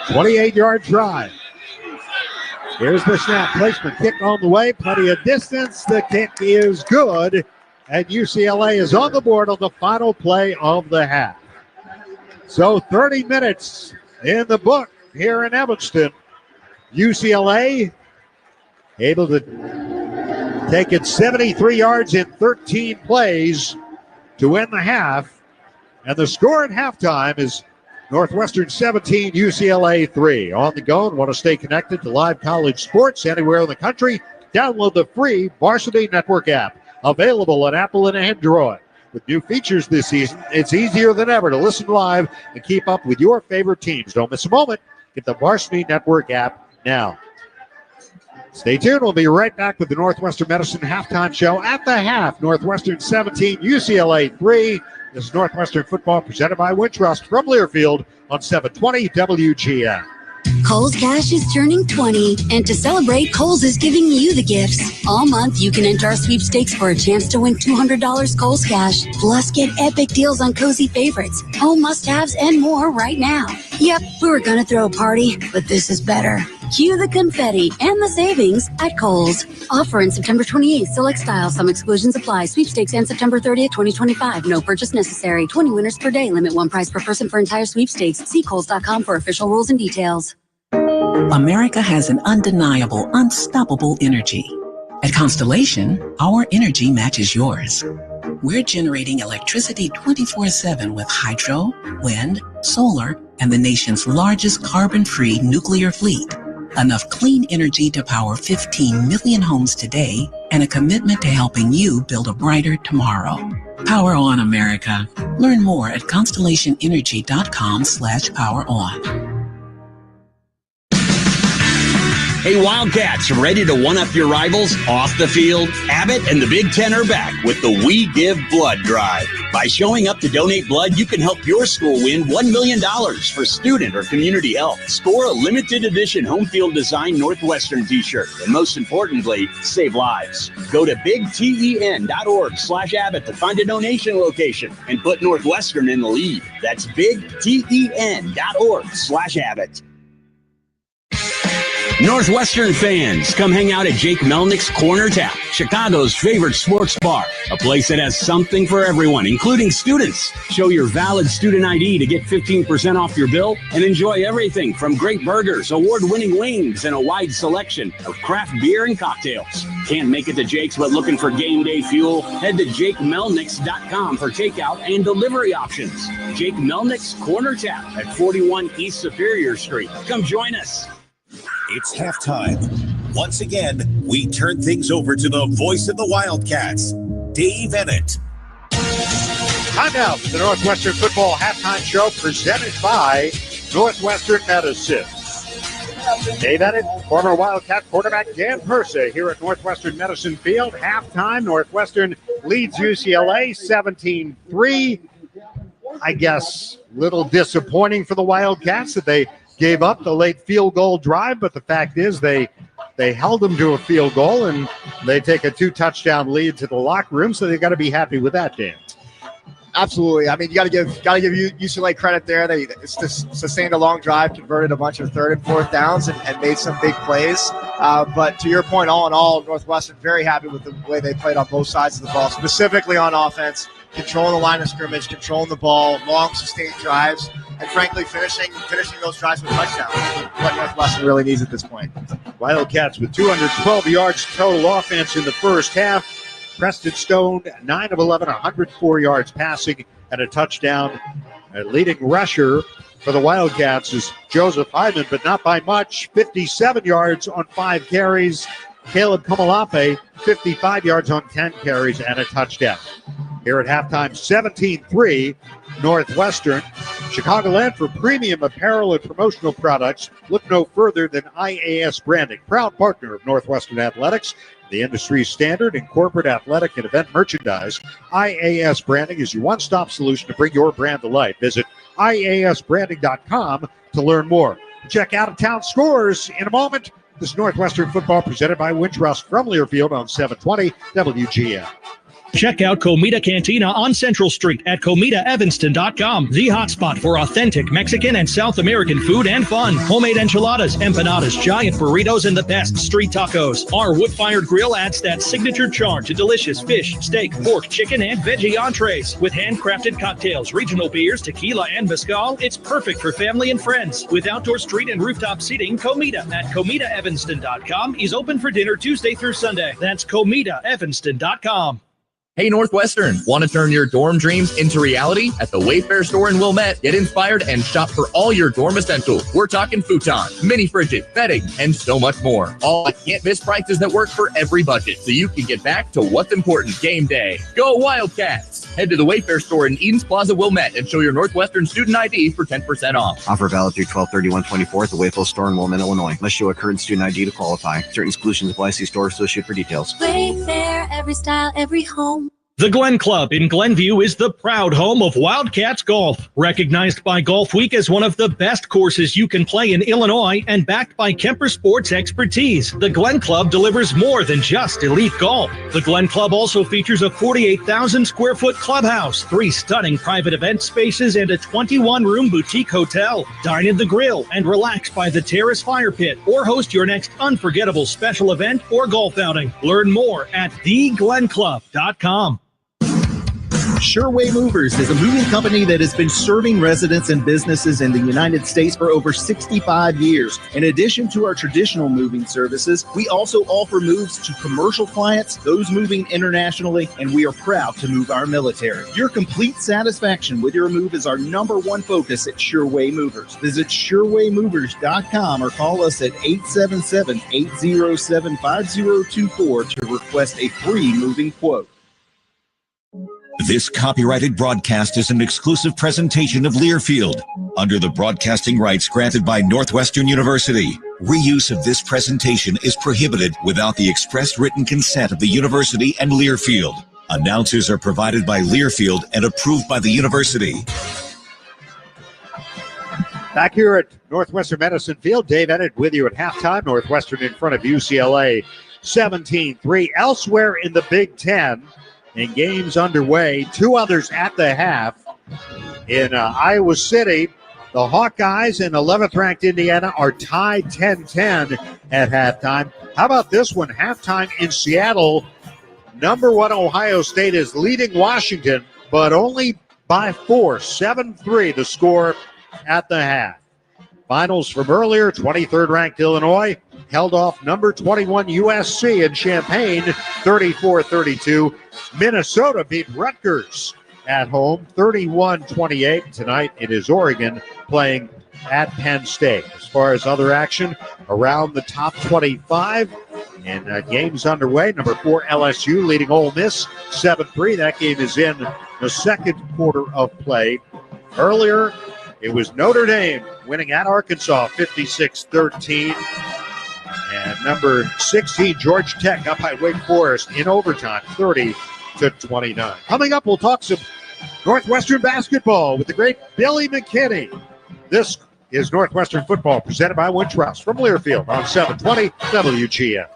28-yard drive. Here's the snap. Placement kick on the way. Plenty of distance. The kick is good. And UCLA is on the board on the final play of the half. So 30 minutes in the book here in Evanston. UCLA able to take it 73 yards in 13 plays to win the half. And the score at halftime is Northwestern 17, UCLA 3. On the go and want to stay connected to live college sports anywhere in the country? Download the free Varsity Network app, available on Apple and Android. With new features this season, it's easier than ever to listen live and keep up with your favorite teams. Don't miss a moment. Get the Varsity Network app now. Stay tuned. We'll be right back with the Northwestern Medicine halftime show. At the half, Northwestern 17, UCLA 3. This is Northwestern football presented by Wintrust from Learfield on 720 WGN. Kohl's Cash is turning 20, and to celebrate, Kohl's is giving you the gifts. All month, you can enter our sweepstakes for a chance to win $200 Kohl's Cash. Plus, get epic deals on cozy favorites, home must-haves, and more right now. Yep, we were going to throw a party, but this is better. Cue the confetti and the savings at Kohl's. Offer in September 28th. Select styles. Some exclusions apply. Sweepstakes and September 30th, 2025. No purchase necessary. 20 winners per day. Limit one prize per person for entire sweepstakes. See Kohls.com for official rules and details. America has an undeniable, unstoppable energy. At Constellation, our energy matches yours. We're generating electricity 24/7 with hydro, wind, solar, and the nation's largest carbon-free nuclear fleet. Enough clean energy to power 15 million homes today, and a commitment to helping you build a brighter tomorrow. Power on, America. Learn more at constellationenergy.com/poweron. Hey, Wildcats, ready to one-up your rivals off the field? Abbott and the Big Ten are back with the We Give Blood Drive. By showing up to donate blood, you can help your school win $1 million for student or community health. Score a limited edition home field design Northwestern t-shirt. And most importantly, save lives. Go to bigten.org/Abbott to find a donation location and put Northwestern in the lead. That's bigten.org/Abbott. Northwestern fans, come hang out at Jake Melnick's Corner Tap, Chicago's favorite sports bar. A place that has something for everyone, including students. Show your valid student ID to get 15% off your bill and enjoy everything from great burgers, award-winning wings, and a wide selection of craft beer and cocktails. Can't make it to Jake's but looking for game day fuel? Head to JakeMelnicks.com for takeout and delivery options. Jake Melnick's Corner Tap at 41 East Superior Street. Come join us. It's halftime. Once again, we turn things over to the voice of the Wildcats, Dave Ennett. Time now for the Northwestern Football Halftime Show presented by Northwestern Medicine. Dave Ennett, former Wildcat quarterback Dan Persa here at Northwestern Medicine Field. Halftime, Northwestern leads UCLA 17-3. I guess a little disappointing for the Wildcats that they gave up the late field goal drive, but the fact is they held them to a field goal, and they take a 2-touchdown lead to the locker room, so they got to be happy with that, Dan. Absolutely. I mean, you got to give UCLA credit there. They sustained a long drive, converted a bunch of 3rd and 4th downs, and made some big plays. But to your point, all in all, Northwestern very happy with the way they played on both sides of the ball, specifically on offense, controlling the line of scrimmage, controlling the ball, long sustained drives, and frankly finishing those drives with touchdowns. What Northwestern really needs at this point. Wildcats with 212 yards total offense in the first half. Preston Stone, 9 of 11, 104 yards passing and a touchdown. A leading rusher for the Wildcats is Joseph Hyman, but not by much. 57 yards on 5 carries. Caleb Kumalape, 55 yards on 10 carries and a touchdown. Here at halftime, 17-3, Northwestern. Chicagoland for premium apparel and promotional products. Look no further than IAS Branding, proud partner of Northwestern Athletics, the industry standard in corporate athletic and event merchandise. IAS Branding is your one-stop solution to bring your brand to life. Visit IASbranding.com to learn more. Check out-of-town scores in a moment. This is Northwestern football presented by Wintrust from Learfield on 720 WGN. Check out Comida Cantina on Central Street at ComidaEvanston.com. The hotspot for authentic Mexican and South American food and fun. Homemade enchiladas, empanadas, giant burritos, and the best street tacos. Our wood-fired grill adds that signature charm to delicious fish, steak, pork, chicken, and veggie entrees. With handcrafted cocktails, regional beers, tequila, and mezcal, it's perfect for family and friends. With outdoor street and rooftop seating, Comida at ComidaEvanston.com is open for dinner Tuesday through Sunday. That's ComidaEvanston.com. Hey Northwestern, want to turn your dorm dreams into reality? At the Wayfair store in Wilmette, get inspired and shop for all your dorm essentials. We're talking futon, mini fridges, bedding, and so much more. All can't miss prices that work for every budget, so you can get back to what's important game day. Go Wildcats! Head to the Wayfair store in Edens Plaza, Wilmette, and show your Northwestern student ID for 10% off. Offer valid through 12/31/24 at the Wayfield store in Wilmette, Illinois. Must show a current student ID to qualify. Certain exclusions apply. See store associate for details. Wayfair, every style, every home. The Glen Club in Glenview is the proud home of Wildcats Golf, recognized by Golf Week as one of the best courses you can play in Illinois and backed by Kemper Sports expertise. The Glen Club delivers more than just elite golf. The Glen Club also features a 48,000 square foot clubhouse, 3 stunning private event spaces, and a 21-room boutique hotel. Dine in the grill and relax by the terrace fire pit, or host your next unforgettable special event or golf outing. Learn more at theglenclub.com. Sureway Movers is a moving company that has been serving residents and businesses in the United States for over 65 years. In addition to our traditional moving services, we also offer moves to commercial clients, those moving internationally, and we are proud to move our military. Your complete satisfaction with your move is our #1 focus at Sureway Movers. Visit SurewayMovers.com or call us at 877-807-5024 to request a free moving quote. This copyrighted broadcast is an exclusive presentation of Learfield under the broadcasting rights granted by Northwestern University. Reuse of this presentation is prohibited without the express written consent of the university and Learfield. Announcers are provided by Learfield and approved by the university. Back here at Northwestern Medicine Field, Dave Ennett with you at halftime. Northwestern in front of UCLA, 17-3. Elsewhere in the Big Ten, and games underway, 2 others at the half. In Iowa City, the Hawkeyes and 11th-ranked Indiana are tied 10-10 at halftime. How about this one? Halftime in Seattle, #1 Ohio State is leading Washington, but only by 4, 7-3 the score at the half. Finals from earlier, 23rd-ranked Illinois held off #21 USC in Champaign, 34-32. Minnesota beat Rutgers at home, 31-28. Tonight it is Oregon playing at Penn State. As far as other action around the top 25 and games underway, #4 LSU leading Ole Miss 7-3. That game is in the second quarter of play. Earlier, it was Notre Dame winning at Arkansas 56-13. And #16, Georgia Tech up by Wake Forest in overtime, 30-29. Coming up, we'll talk some Northwestern basketball with the great Billy McKinney. This is Northwestern football presented by Wintrust from Learfield on 720 WGN.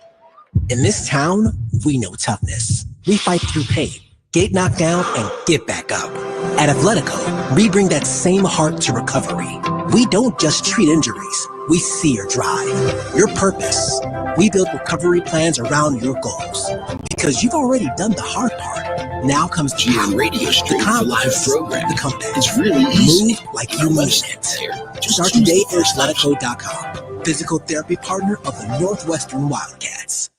In this town, we know toughness. We fight through pain, get knocked down, and get back up. At Athletico, we bring that same heart to recovery. We don't just treat injuries. We see your drive, your purpose. We build recovery plans around your goals. Because you've already done the hard part. Now comes the GM Radio Stream for live program. The comeback. It's really easy. Move like you mean it. Start today at Athletico.com. Physical therapy partner of the Northwestern Wildcats.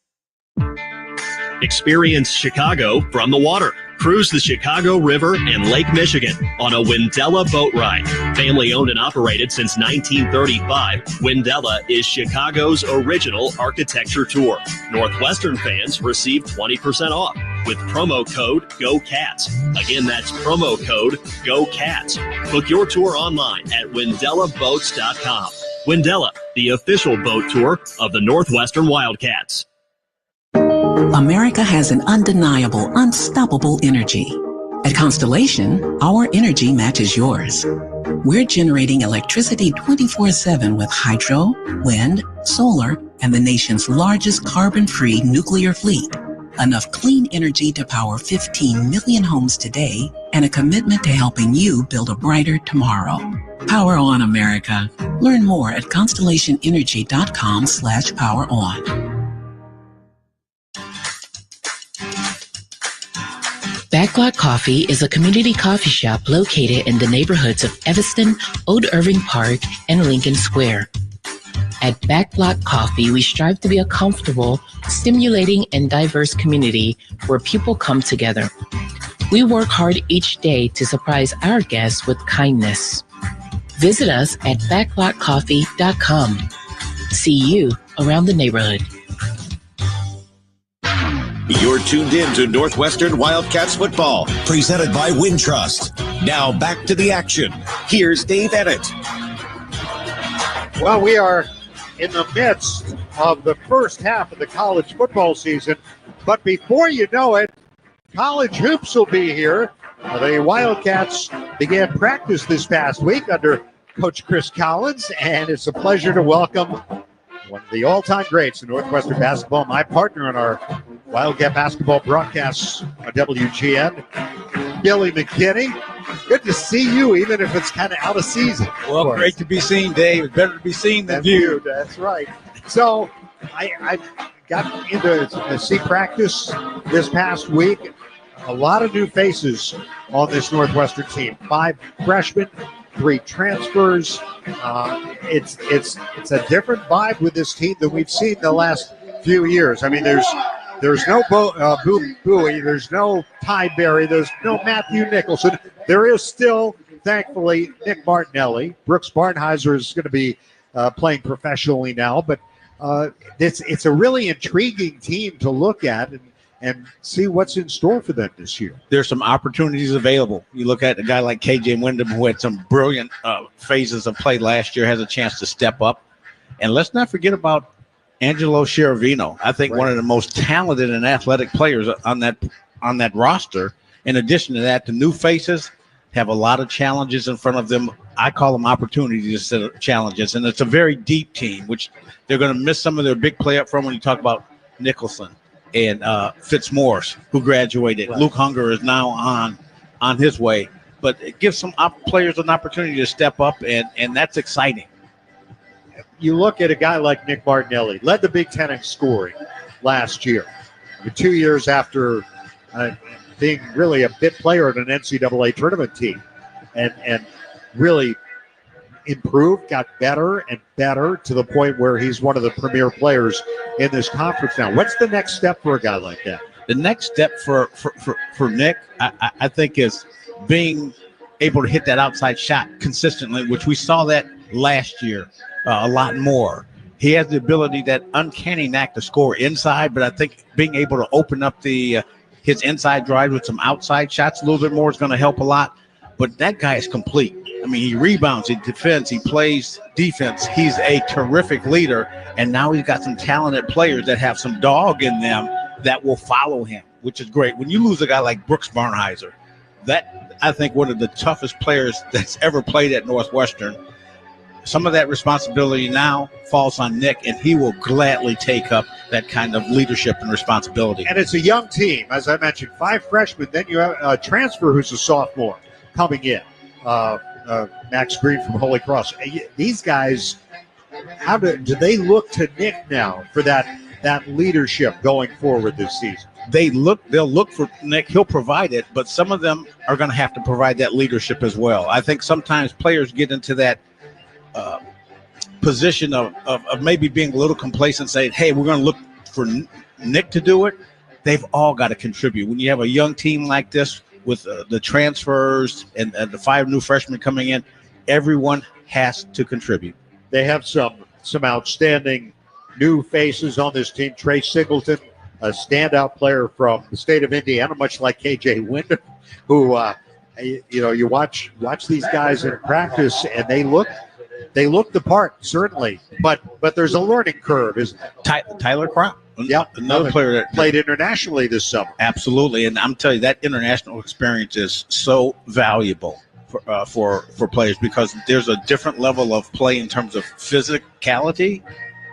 Experience Chicago from the water. Cruise the Chicago River and Lake Michigan on a Windella boat ride. Family owned and operated since 1935, Windella is Chicago's original architecture tour. Northwestern fans receive 20% off with promo code GOCATS. Again, that's promo code GOCATS. Book your tour online at WindellaBoats.com. Windella, the official boat tour of the Northwestern Wildcats. America has an undeniable, unstoppable energy. At Constellation, our energy matches yours. We're generating electricity 24/7 with hydro, wind, solar, and the nation's largest carbon-free nuclear fleet. Enough clean energy to power 15 million homes today, and a commitment to helping you build a brighter tomorrow. Power on, America. Learn more at constellationenergy.com/poweron. Backlot Coffee is a community coffee shop located in the neighborhoods of Evanston, Old Irving Park, and Lincoln Square. At Backlot Coffee, we strive to be a comfortable, stimulating, and diverse community where people come together. We work hard each day to surprise our guests with kindness. Visit us at backlotcoffee.com. See you around the neighborhood. You're tuned in to Northwestern Wildcats football, presented by Wintrust. Now back to the action. Here's Dave Ennett. Well, we are in the midst of the first half of the college football season, but before you know it, college hoops will be here. The Wildcats began practice this past week under Coach Chris Collins, and it's a pleasure to welcome one of the all-time greats in Northwestern basketball, my partner in our Wildcat basketball broadcasts on WGN, Billy McKinney. Good to see you, even if it's kind of out of season. Well, great to be seen, Dave. It's better to be seen than viewed. That's right. So I got into see practice this past week. A lot of new faces on this Northwestern team. 5 freshmen, 3 transfers. It's a different vibe with this team than we've seen the last few years. I mean, there's no Bowie, there's no Ty Berry, there's no Matthew Nicholson. There is still, thankfully, Nick Martinelli. Brooks Barnheiser is going to be playing professionally now, but it's a really intriguing team to look at and see what's in store for them this year. There's some opportunities available. You look at a guy like KJ Wyndham, who had some brilliant phases of play last year, has a chance to step up. And let's not forget about Angelo Schiavino. I think one of the most talented and athletic players on that roster. In addition to that, the new faces have a lot of challenges in front of them. I call them opportunities instead of challenges. And it's a very deep team, which they're going to miss some of their big play up front when you talk about Nicholson and Fitzmaurice, who graduated. Right. Luke Hunger is now on his way. But it gives some players an opportunity to step up, and that's exciting. You look at a guy like Nick Martinelli, led the Big Ten in scoring last year. 2 years after being really a bit player in an NCAA tournament team, and really improved, got better and better to the point where he's one of the premier players in this conference now. What's the next step for a guy like that? The next step for Nick, I think, is being able to hit that outside shot consistently, which we saw that last year a lot more. He has the ability, that uncanny knack to score inside, but I think being able to open up his inside drive with some outside shots a little bit more is going to help a lot. But that guy is complete. I mean, he rebounds, he defends, he plays defense. He's a terrific leader, and now he's got some talented players that have some dog in them that will follow him, which is great. When you lose a guy like Brooks Barnheiser, that, I think, one of the toughest players that's ever played at Northwestern, some of that responsibility now falls on Nick, and he will gladly take up that kind of leadership and responsibility. And it's a young team. As I mentioned, 5 freshmen. Then you have a transfer who's a sophomore coming in, Max Green from Holy Cross. These guys, how do they look to Nick now for that leadership going forward this season? They'll look for Nick. He'll provide it, but some of them are going to have to provide that leadership as well. I think sometimes players get into that position of maybe being a little complacent, saying, hey, we're going to look for Nick to do it. They've all got to contribute. When you have a young team like this with the transfers and the 5 new freshmen coming in, everyone has to contribute. They have some outstanding new faces on this team. Trey Singleton, a standout player from the state of Indiana, much like KJ Wyndham, who you watch these guys in practice, and they look the part, certainly, but there's a learning curve, isn't there? Tyler Crop, another player that played internationally this summer. Absolutely, and I'm telling you, that international experience is so valuable for players, because there's a different level of play in terms of physicality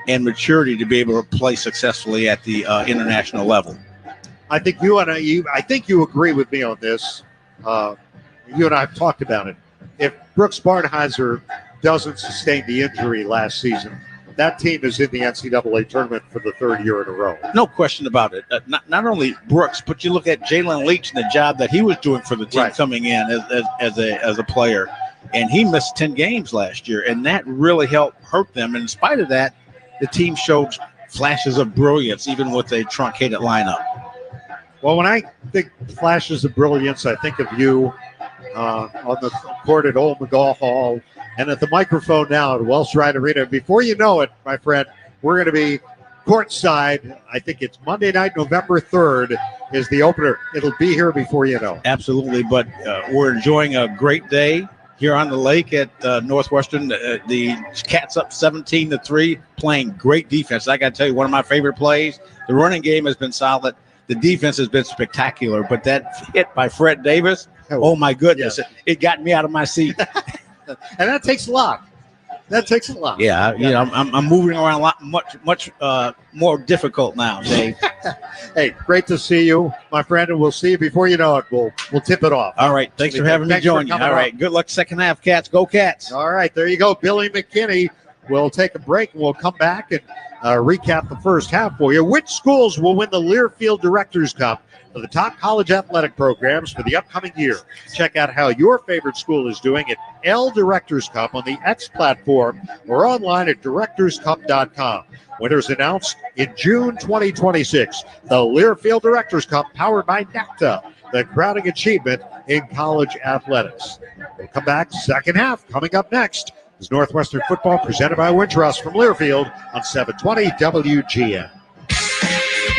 and maturity to be able to play successfully at the international level. I think I think you agree with me on this. You and I have talked about it. If Brooks Barnheiser doesn't sustain the injury last season, that team is in the NCAA tournament for the 3rd year in a row. No question about it. Not only Brooks, but you look at Jalen Leach and the job that he was doing for the team coming in as a player, and he missed 10 games last year, and that really helped hurt them. And in spite of that, the team showed flashes of brilliance, even with a truncated lineup. Well, when I think flashes of brilliance, I think of you on the court at Old McGaw Hall and at the microphone now at Welsh Ride Arena. Before you know it, my friend, we're going to be courtside. I think it's Monday night, November 3rd is the opener. It'll be here before you know it. Absolutely, but we're enjoying a great day here on the lake at Northwestern. The Cats up 17-3, playing great defense. I got to tell you, one of my favorite plays. The running game has been solid. The defense has been spectacular, but that hit by Fred Davis, oh my goodness, it got me out of my seat. And that takes a lot. That takes a lot. Yeah, you know, I'm moving around a lot, much more difficult now, Dave. Hey, great to see you, my friend, and we'll see you before you know it. We'll tip it off. All right, thanks for having me join you. All right, good luck second half, Cats. Go Cats. All right, there you go, Billy McKinney. We'll take a break and we'll come back and recap the first half for you. Which schools will win the Learfield Directors Cup for the top college athletic programs for the upcoming year? Check out how your favorite school is doing at L Directors Cup on the X platform or online at directorscup.com. Winners announced in June 2026. The Learfield Directors Cup, powered by NACTA, the crowning achievement in college athletics. We'll come back second half. Coming up next is Northwestern football presented by Wintrust from Learfield on 720 WGN.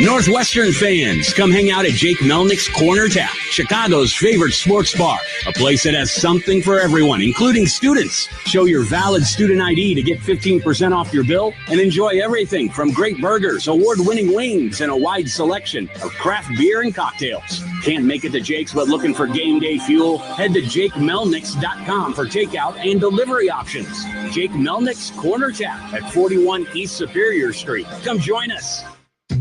Northwestern fans, come hang out at Jake Melnick's Corner Tap, Chicago's favorite sports bar. A place that has something for everyone, including students. Show your valid student ID to get 15% off your bill and enjoy everything from great burgers, award-winning wings, and a wide selection of craft beer and cocktails. Can't make it to Jake's but looking for game day fuel? Head to JakeMelnicks.com for takeout and delivery options. Jake Melnick's Corner Tap at 41 East Superior Street. Come join us.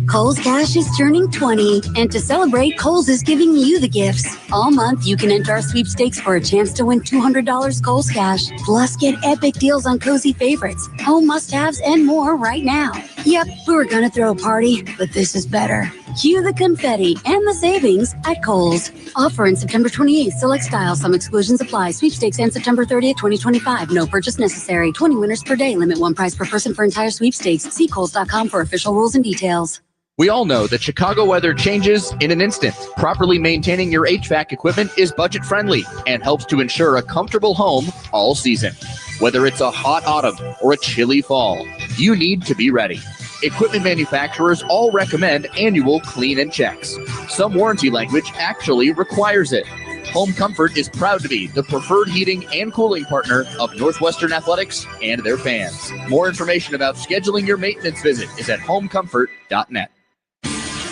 Kohl's Cash is turning 20, and to celebrate, Kohl's is giving you the gifts. All month, you can enter our sweepstakes for a chance to win $200 Kohl's Cash. Plus, get epic deals on cozy favorites, home must-haves, and more right now. Yep, we were gonna throw a party, but this is better. Cue the confetti and the savings at Kohl's. Offer in September 28th. Select styles. Some exclusions apply. Sweepstakes ends September 30th, 2025. No purchase necessary. 20 winners per day. Limit one prize per person for entire sweepstakes. See Kohls.com for official rules and details. We all know that Chicago weather changes in an instant. Properly maintaining your HVAC equipment is budget friendly and helps to ensure a comfortable home all season. Whether it's a hot autumn or a chilly fall, you need to be ready. Equipment manufacturers all recommend annual clean and checks. Some warranty language actually requires it. Home Comfort is proud to be the preferred heating and cooling partner of Northwestern Athletics and their fans. More information about scheduling your maintenance visit is at homecomfort.net.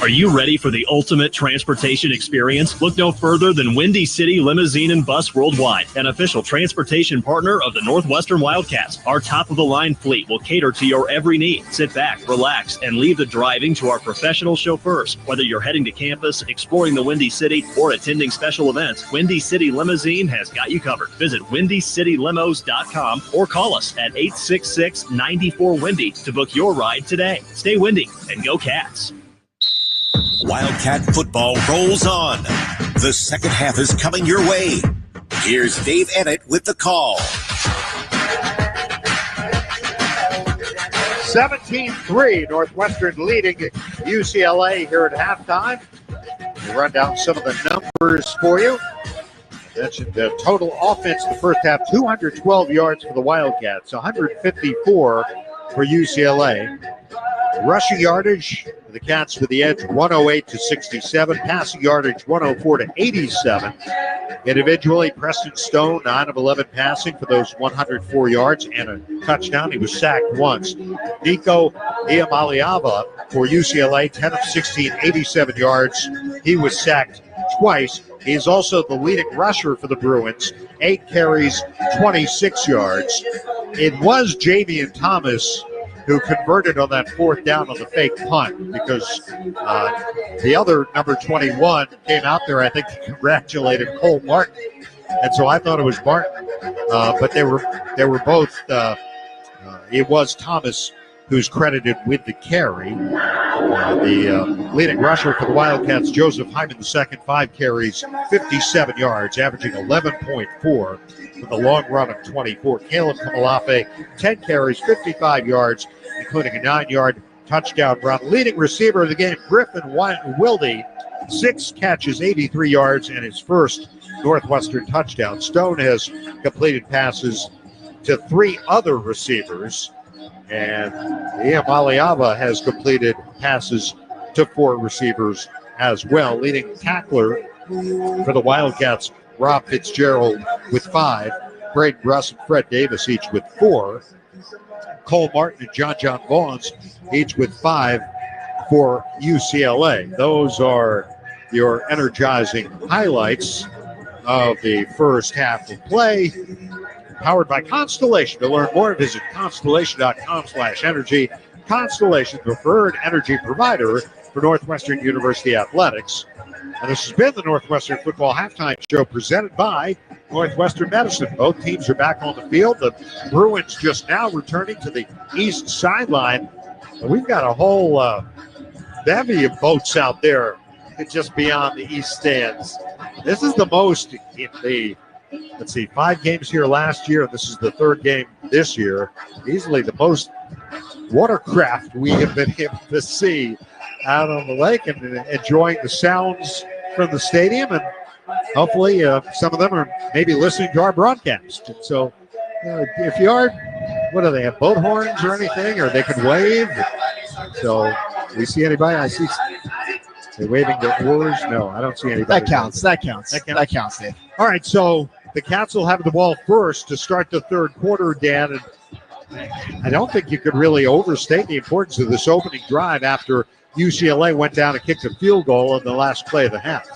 Are you ready for the ultimate transportation experience? Look no further than Windy City Limousine and Bus Worldwide, an official transportation partner of the Northwestern Wildcats. Our top-of-the-line fleet will cater to your every need. Sit back, relax, and leave the driving to our professional chauffeurs. Whether you're heading to campus, exploring the Windy City, or attending special events, Windy City Limousine has got you covered. Visit WindyCityLimos.com or call us at 866-94-WINDY to book your ride today. Stay windy and go Cats. Wildcat football rolls on. The second half is coming your way. Here's Dave Ennett with the call. 17-3, Northwestern leading UCLA here at halftime. We'll run down some of the numbers for you. Mentioned the total offense the first half, 212 yards for the Wildcats, 154 for UCLA. Rushing yardage for the Cats with the edge, 108-67. Passing yardage, 104-87. Individually, Preston Stone, 9 of 11 passing for those 104 yards and a touchdown. He was sacked once. Nico Iamaleava for UCLA, 10 of 16, 87 yards. He was sacked twice. He is also the leading rusher for the Bruins, 8 carries, 26 yards. It was Javian Thomas who converted on that fourth down on the fake punt, because the other number 21 came out there, I think, to congratulated Cole Martin. And so I thought it was Martin, but they were both, it was Thomas who's credited with the carry. The leading rusher for the Wildcats, Joseph Hyman II, 5 carries, 57 yards, averaging 11.4 with a long run of 24. Caleb Kamalafe, 10 carries, 55 yards, including a 9-yard touchdown run. Leading receiver of the game, Griffin Wilde, 6 catches, 83 yards, and his first Northwestern touchdown. Stone has completed passes to 3 other receivers, and Iam Aliava has completed passes to 4 receivers as well. Leading tackler for the Wildcats, Rob Fitzgerald with 5. Braden Russ and Fred Davis each with 4. Cole Martin and John Vaughns each with 5 for UCLA. Those are your energizing highlights of the first half of play, powered by Constellation. To learn more, visit constellation.com/energy. Constellation, preferred energy provider for Northwestern University Athletics. And this has been the Northwestern Football Halftime Show presented by Northwestern Medicine. Both teams are back on the field. The Bruins just now returning to the east sideline. We've got a whole bevy of boats out there just beyond the east stands. This is the most in the, 5 games here last year. This is the 3rd game this year. Easily the most watercraft we have been able to see out on the lake, and enjoying the sounds from the stadium. And hopefully some of them are maybe listening to our broadcast. And so if you are, what do they have, boat horns or anything, or they can wave? So we see anybody? I see. They're waving their oars. No, I don't see anybody. That counts, Dave. All right, so the Cats will have the ball first to start the 3rd quarter, Dan. And I don't think you could really overstate the importance of this opening drive after UCLA went down and kicked a field goal in the last play of the half.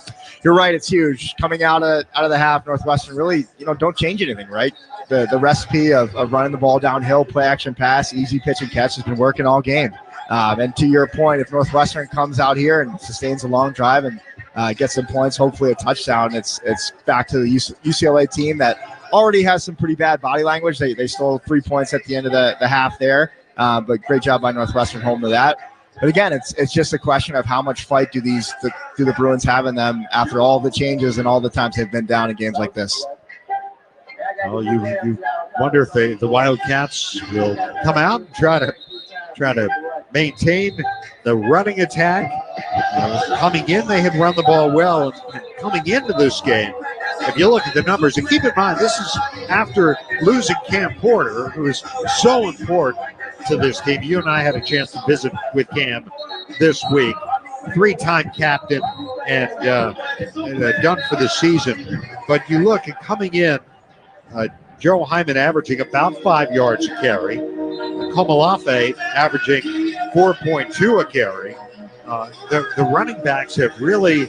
You're right, it's huge. Coming out of the half, Northwestern really, don't change anything, right? The recipe of running the ball downhill, play action pass, easy pitch and catch has been working all game. And to your point, if Northwestern comes out here and sustains a long drive and gets some points, hopefully a touchdown, it's back to the UCLA team that already has some pretty bad body language. They stole 3 points at the end of the half there, but great job by Northwestern holding to that. But again, it's just a question of how much fight do the Bruins have in them after all the changes and all the times they've been down in games like this. Well, you wonder if the Wildcats will come out and try to maintain the running attack. Coming in, they had run the ball well, and coming into this game, if you look at the numbers, and keep in mind, this is after losing Cam Porter, who is so important to this team. You and I had a chance to visit with Cam this week. 3-time captain and done for the season. But you look, and coming in, Joe Hyman averaging about 5 yards a carry. Komalafe averaging 4.2 a carry. The running backs have really,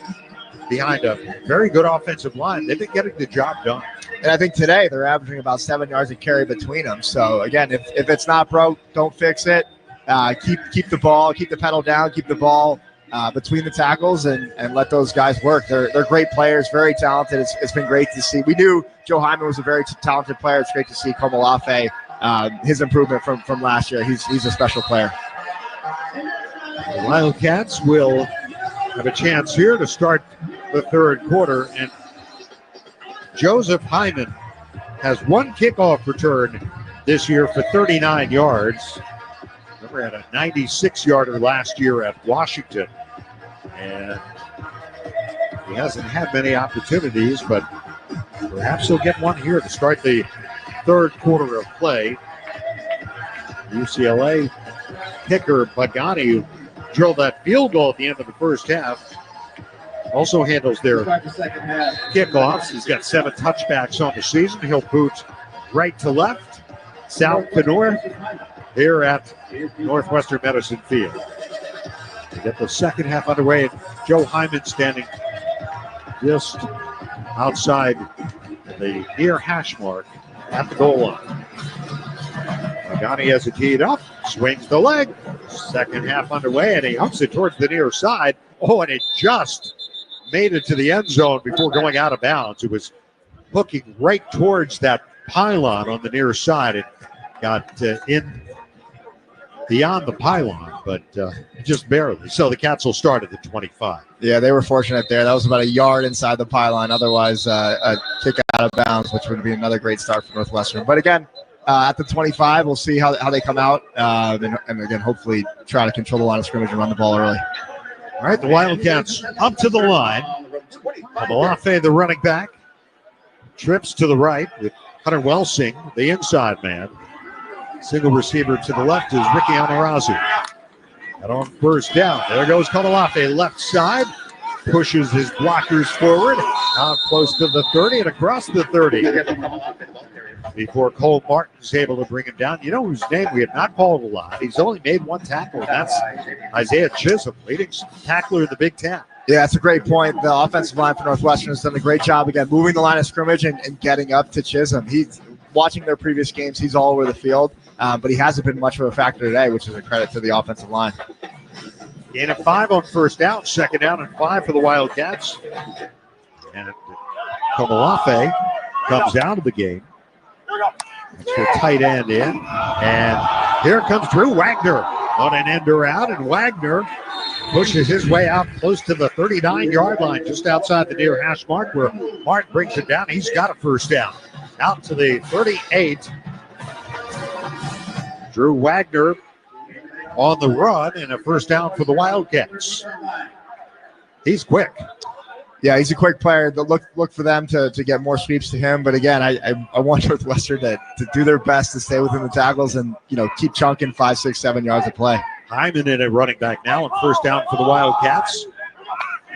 behind a very good offensive line, they've been getting the job done. And I think today they're averaging about 7 yards a carry between them. So again, if it's not broke, don't fix it. Keep the ball, keep the pedal down, keep the ball between the tackles, and let those guys work. They're great players, very talented. It's been great to see. We knew Joe Hyman was a very talented player. It's great to see Komalafe, his improvement from last year. He's a special player. The Wildcats will have a chance here to start the 3rd quarter, and Joseph Hyman has 1 kickoff return this year for 39 yards. Remember, had a 96-yarder last year at Washington, and he hasn't had many opportunities, but perhaps he'll get one here to start the 3rd quarter of play. UCLA kicker Pagani, who drilled that field goal at the end of the first half, also handles their kickoffs. He's got 7 touchbacks on the season. He'll boot right to left, south to north here at Northwestern Medicine Field. We get the second half underway, and Joe Hyman standing just outside the near hash mark at the goal line. Pagani has it teed up, swings the leg. Second half underway, and he humps it towards the near side. Oh, and it just made it to the end zone before going out of bounds. It was hooking right towards that pylon on the near side. It got in beyond the pylon, but just barely. So the Cats will start at the 25. Yeah, they were fortunate there. That was about a yard inside the pylon. Otherwise, a kick out of bounds, which would be another great start for Northwestern. But again, at the 25, we'll see how they come out. And again, hopefully try to control the line of scrimmage and run the ball early. All right, the Wildcats up to the line. Abalafe, the running back, trips to the right with Hunter Welsing, the inside man. Single receiver to the left is Ricky Amarazu. And on first down, there goes Kamalafe, left side, pushes his blockers forward, now close to the 30 and across the 30. Before Cole Martin's able to bring him down. You know whose name we have not called a lot. He's only made one tackle, and that's Isaiah Chisholm, leading tackler in the Big Ten. Yeah, that's a great point. The offensive line for Northwestern has done a great job, again, moving the line of scrimmage and getting up to Chisholm. He's watching their previous games. He's all over the field, but he hasn't been much of a factor today, which is a credit to the offensive line. Gain of 5 on first down, second down and 5 for the Wildcats. And Kamalafe comes out of the game. That's for tight end in. And here comes Drew Wagner on an end around, and Wagner pushes his way out close to the 39-yard line, just outside the near hash mark, where Martin brings it down. He's got a first down. Out to the 38. Drew Wagner on the run, and a first down for the Wildcats. He's quick. Yeah, he's a quick player. Look for them to get more sweeps to him. But again, I want Northwestern to do their best to stay within the tackles and keep chunking 5, 6, 7 yards of play. Hyman in at running back now, and first down for the Wildcats.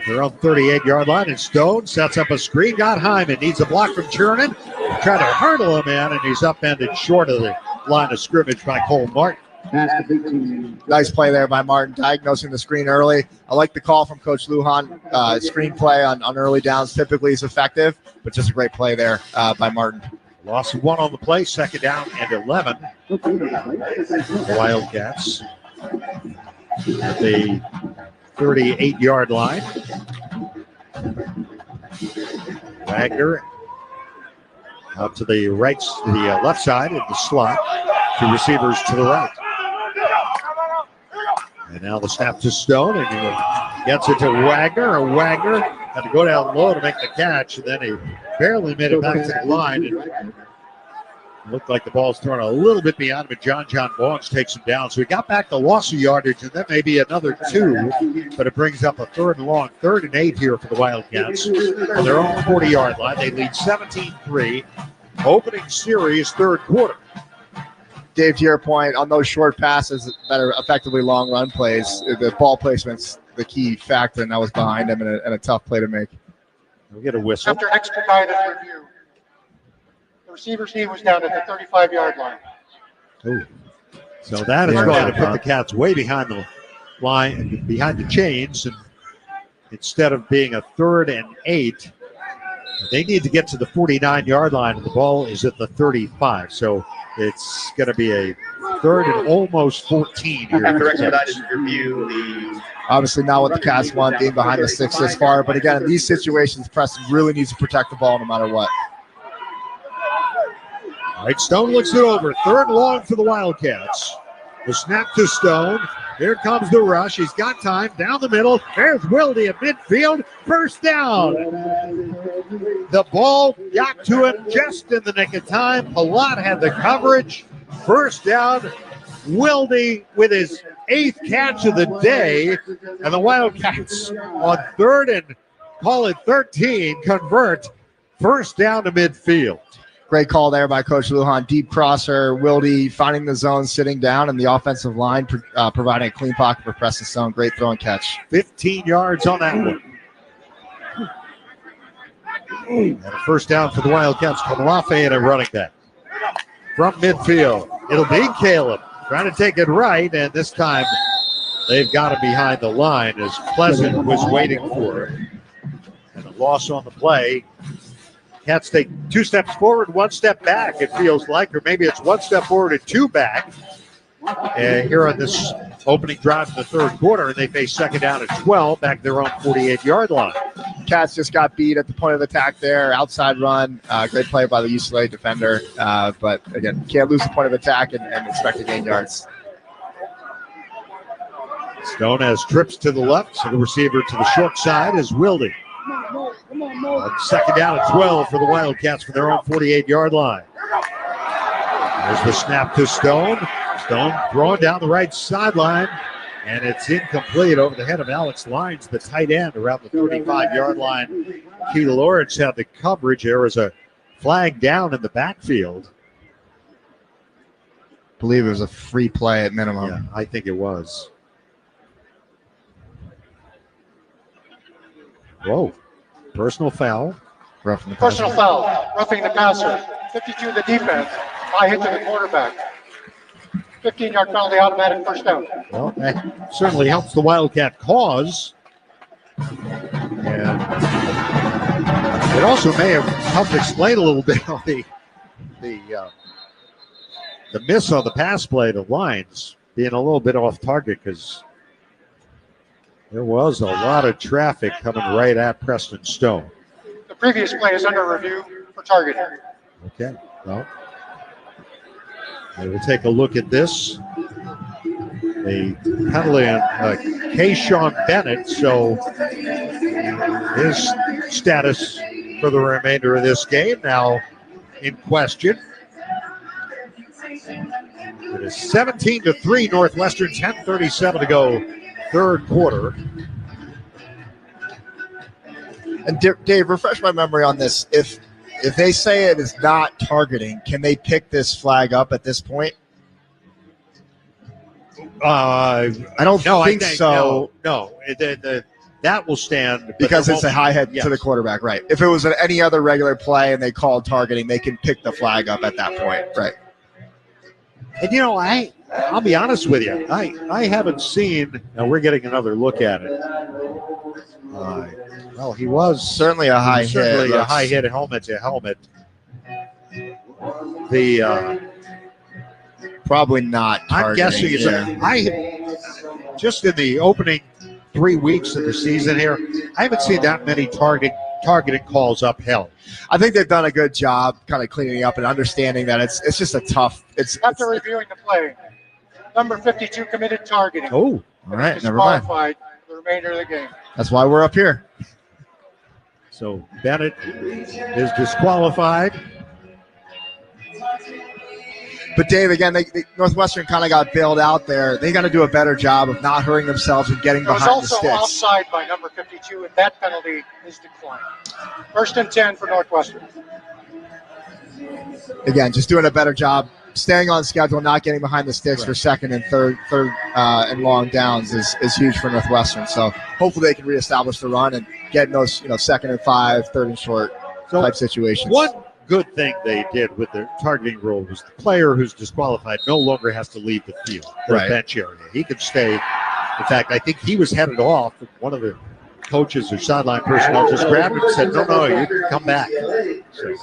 They're on 38-yard line, and Stone sets up a screen. Got Hyman, needs a block from Chernin. Try to hurdle him in, and he's upended short of the line of scrimmage by Cole Martin. Nice play there by Martin, diagnosing the screen early. I like the call from Coach Lujan. Screen play on early downs typically is effective, but just a great play there by Martin. Loss of 1 on the play, second down and 11. The Wildcats at the 38-yard line. Wagner out to the left side in the slot. 2 receivers to the right. And now the snap to Stone, and he gets it to Wagner. And Wagner had to go down low to make the catch, and then he barely made it back to the line. And looked like the ball's thrown a little bit beyond him, and John Barnes takes him down. So he got back the loss of yardage, and then maybe another 2, but it brings up a 3rd and long, 3rd and 8 here for the Wildcats. On their own 40-yard line, they lead 17-3. Opening series, 3rd quarter. Dave, to your point, on those short passes that are effectively long run plays, the ball placement's the key factor, and that was behind him and a tough play to make. We'll get a whistle. After expedited review, the receiver's knee was down at the 35-yard line. Ooh. So that is going to put the Cats way behind the line, behind the chains, and instead of being a 3rd and 8, they need to get to the 49-yard line, and the ball is at the 35. So it's going to be a 3rd and almost 14 here. After expedited review, obviously not what the Cats want, being behind the 6 this far. But again, in these situations, Preston really needs to protect the ball no matter what. All right, Stone looks it over. 3rd long for the Wildcats. The snap to Stone. Here comes the rush. He's got time down the middle. There's Wilde at midfield. First down. The ball got to him just in the nick of time. Palat had the coverage. First down. Wilde with his 8th catch of the day. And the Wildcats on 3rd and call it 13 convert. First down to midfield. Great call there by Coach Lujan. Deep crosser, Wilde finding the zone, sitting down, and the offensive line providing a clean pocket for Preston Stone. Great throw and catch. 15 yards on that one. And a first down for the Wildcats. Kamalafe and a running back. From midfield, it'll be Caleb trying to take it right, and this time they've got him behind the line as Pleasant was waiting for him. And a loss on the play. Cats take 2 steps forward, 1 step back, it feels like, or maybe it's 1 step forward and 2 back. And here on this opening drive in the 3rd quarter, and they face second down at 12, back their own 48-yard line. Cats just got beat at the point of attack there, outside run. Great play by the UCLA defender. But again, can't lose the point of attack and expect to gain yards. Stone has trips to the left, so the receiver to the short side is Wilde. Second down and 12 for the Wildcats from their own 48-yard line. There's the snap to Stone. Stone throwing down the right sideline, and it's incomplete over the head of Alex Lyons, the tight end, around the 35-yard line. Keita Lawrence had the coverage. There was a flag down in the backfield. I believe it was a free play at minimum. Yeah, I think it was. Whoa. Personal foul. Roughing the Personal foul. Roughing the passer. 52 the defense. High hit to the quarterback. 15-yard penalty, automatic first down. Well, that certainly helps the Wildcat cause. And it also may have helped explain a little bit on the miss on the pass play, the lines being a little bit off target, because there was a lot of traffic coming right at Preston Stone. The previous play is under review for targeting. Okay, well, we'll take a look at this. A penalty on Kayshawn Bennett, so his status for the remainder of this game now in question. It is 17-3 Northwestern, 10:37 to go, third quarter. And Dave, refresh my memory on this. If they say it is not targeting, can they pick this flag up at this point? I don't think so. No. That will stand. Because it's a high hit to the quarterback, right. If it was any other regular play and they called targeting, they can pick the flag up at that point, right. And, I'll be honest with you. I haven't seen, now we're getting another look at it. Well, he was certainly a high hit. Certainly a high hit, helmet to helmet. Probably not targeting. I'm guessing just in the opening 3 weeks of the season here, I haven't seen that many targeting calls upheld. I think they've done a good job kind of cleaning up and understanding that it's just a tough. After reviewing the play, number 52 committed targeting. Oh, all right, never mind. Disqualified for the remainder of the game. That's why we're up here. So Bennett is disqualified. But Dave, again, Northwestern kind of got bailed out there. They got to do a better job of not hurting themselves and getting behind the sticks. It was also offside by number 52, and that penalty is declined. First and 10 for Northwestern. Again, just doing a better job, staying on schedule, not getting behind the sticks for second and third and long downs is huge for Northwestern. So hopefully they can reestablish the run and get in those second and 5, third and short type situations. One good thing they did with the targeting rule was the player who's disqualified no longer has to leave the field, the bench area. He can stay. In fact, I think he was headed off. One of the coaches or sideline personnel just grabbed him and said, no, you can come back. So,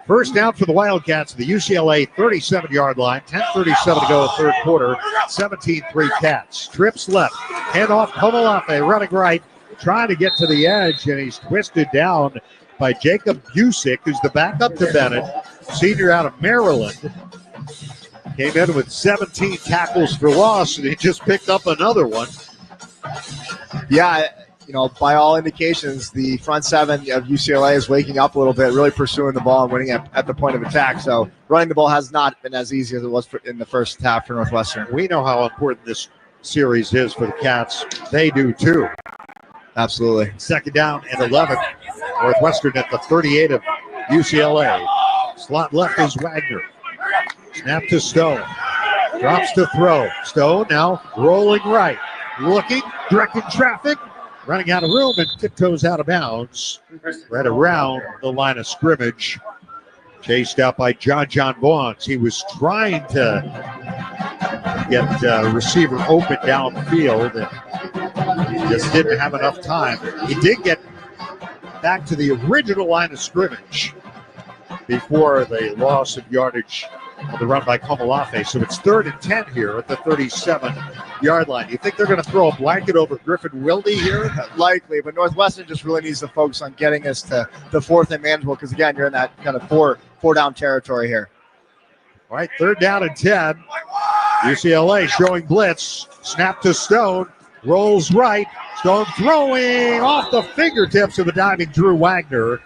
first down for the Wildcats, the UCLA 37-yard line, 10:37 to go, third quarter, 17-3 Cats. Trips left, hand off Komalafe, running right, trying to get to the edge, and he's twisted down by Jacob Busick, who's the backup to Bennett, senior out of Maryland. Came in with 17 tackles for loss, and he just picked up another one. Yeah, by all indications, the front seven of UCLA is waking up a little bit, really pursuing the ball and winning at the point of attack. So running the ball has not been as easy as it was in the first half for Northwestern. We know how important this series is for the Cats. They do, too. Absolutely. Second down and 11. Northwestern at the 38 of UCLA. Slot left is Wagner. Snap to Stone. Drops to throw. Stone now rolling right. Looking, directing traffic. Running out of room and tiptoes out of bounds. Right around the line of scrimmage. Chased out by John Vaughns. He was trying to get receiver open downfield and just didn't have enough time. He did get back to the original line of scrimmage before the loss of yardage of the run by Komalafe. So it's 3rd and 10 here at the 37-yard line. You think they're going to throw a blanket over Griffin Wilde here? Likely, but Northwestern just really needs to focus on getting us to the 4th and manageable because, again, you're in that kind of four down territory here. All right, 3rd down and 10. UCLA showing blitz. Snap to Stone. rolls right. Stone throwing off the fingertips of the diving Drew Wagner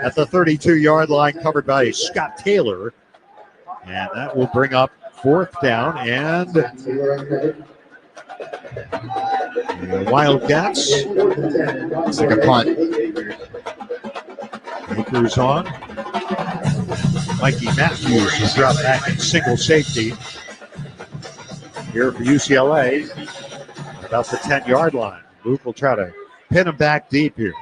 at the 32-yard line, covered by Scott Taylor. And that will bring up fourth down. And the Wildcats take a punt. Akers on. Mikey Matthews will drop back in single safety here for UCLA. About the 10-yard line. Luke will try to pin him back deep here.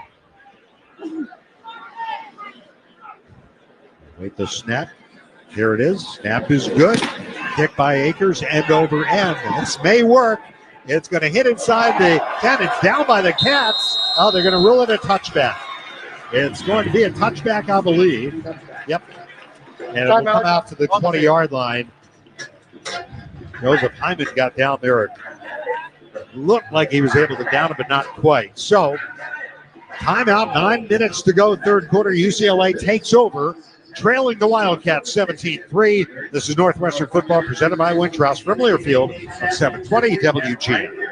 Wait the snap. Here it is. Snap is good. Kick by Akers, end over end. This may work. It's going to hit inside the 10. It's down by the Cats. Oh, they're going to rule it a touchback. It's going to be a touchback, I believe. Yep. And it will come out to the 20-yard line. Joseph Hyman got down there. It looked like he was able to down it, but not quite. So, timeout, 9 minutes to go, third quarter. UCLA takes over, trailing the Wildcats 17-3. This is Northwestern football presented by Wintrust from Learfield on 720 WGN.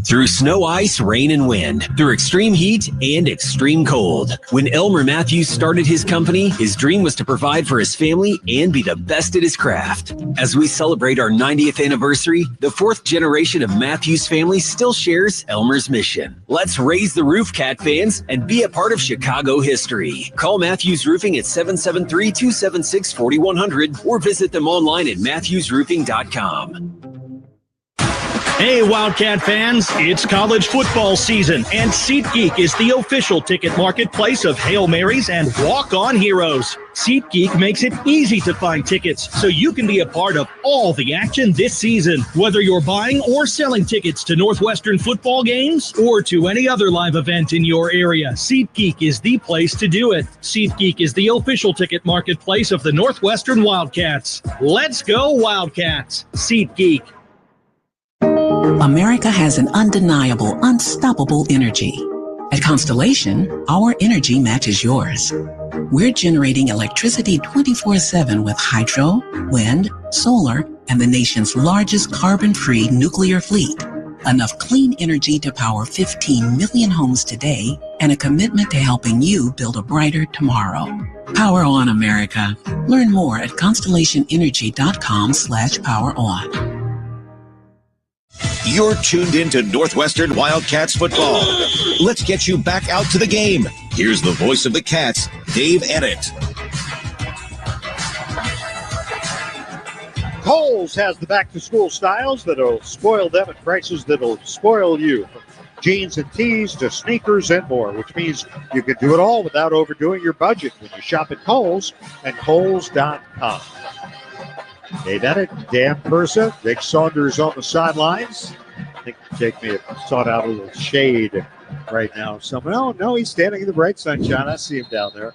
Through snow, ice, rain, and wind. Through extreme heat and extreme cold. When Elmer Matthews started his company, his dream was to provide for his family and be the best at his craft. As we celebrate our 90th anniversary, the fourth generation of Matthews family still shares Elmer's mission. Let's raise the roof, Cat fans, and be a part of Chicago history. Call Matthews Roofing at 773-276-4100 or visit them online at matthewsroofing.com. Hey, Wildcat fans, it's college football season, and SeatGeek is the official ticket marketplace of Hail Marys and walk-on heroes. SeatGeek makes it easy to find tickets so you can be a part of all the action this season. Whether you're buying or selling tickets to Northwestern football games or to any other live event in your area, SeatGeek is the place to do it. SeatGeek is the official ticket marketplace of the Northwestern Wildcats. Let's go, Wildcats! SeatGeek. America has an undeniable, unstoppable energy. At Constellation, our energy matches yours. We're generating electricity 24/7 with hydro, wind, solar, and the nation's largest carbon-free nuclear fleet. Enough clean energy to power 15 million homes today, and a commitment to helping you build a brighter tomorrow. Power on, America. Learn more at constellationenergy.com/poweron. You're tuned into Northwestern Wildcats football. Let's get you back out to the game. Here's the voice of the Cats, Dave Edit. Kohl's has the back-to-school styles that'll spoil them at prices that'll spoil you. From jeans and tees to sneakers and more, which means you can do it all without overdoing your budget when you shop at Kohl's and Kohl's.com. Dave Edit, Dan Persa, Jake Saunders on the sidelines. I think Jake may have sought out a little shade right now. No, he's standing in the bright sunshine. I see him down there.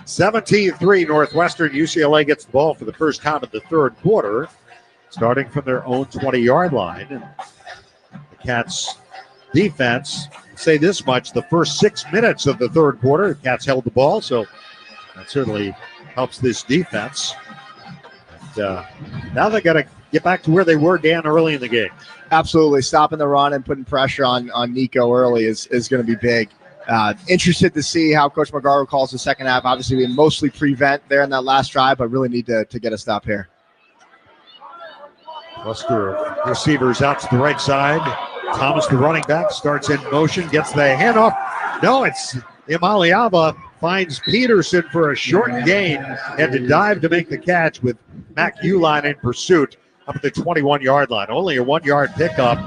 17-3 Northwestern. UCLA gets the ball for the first time in the third quarter, starting from their own 20-yard line. And the Cats defense, say this much, the first 6 minutes of the third quarter, the Cats held the ball, so that certainly helps this defense. Now they got to get back to where they were, Dan, early in the game. Absolutely. Stopping the run and putting pressure on Nico early is going to be big. Interested to see how Coach McGarvey calls the second half. Obviously, we mostly prevent there in that last drive, but really need to get a stop here. Cluster of receivers out to the right side. Thomas, the running back, starts in motion, gets the handoff. No, it's Imaliava. Finds Peterson for a short gain and to dive to make the catch with Mac Uline in pursuit up at the 21-yard line. Only a 1-yard pickup.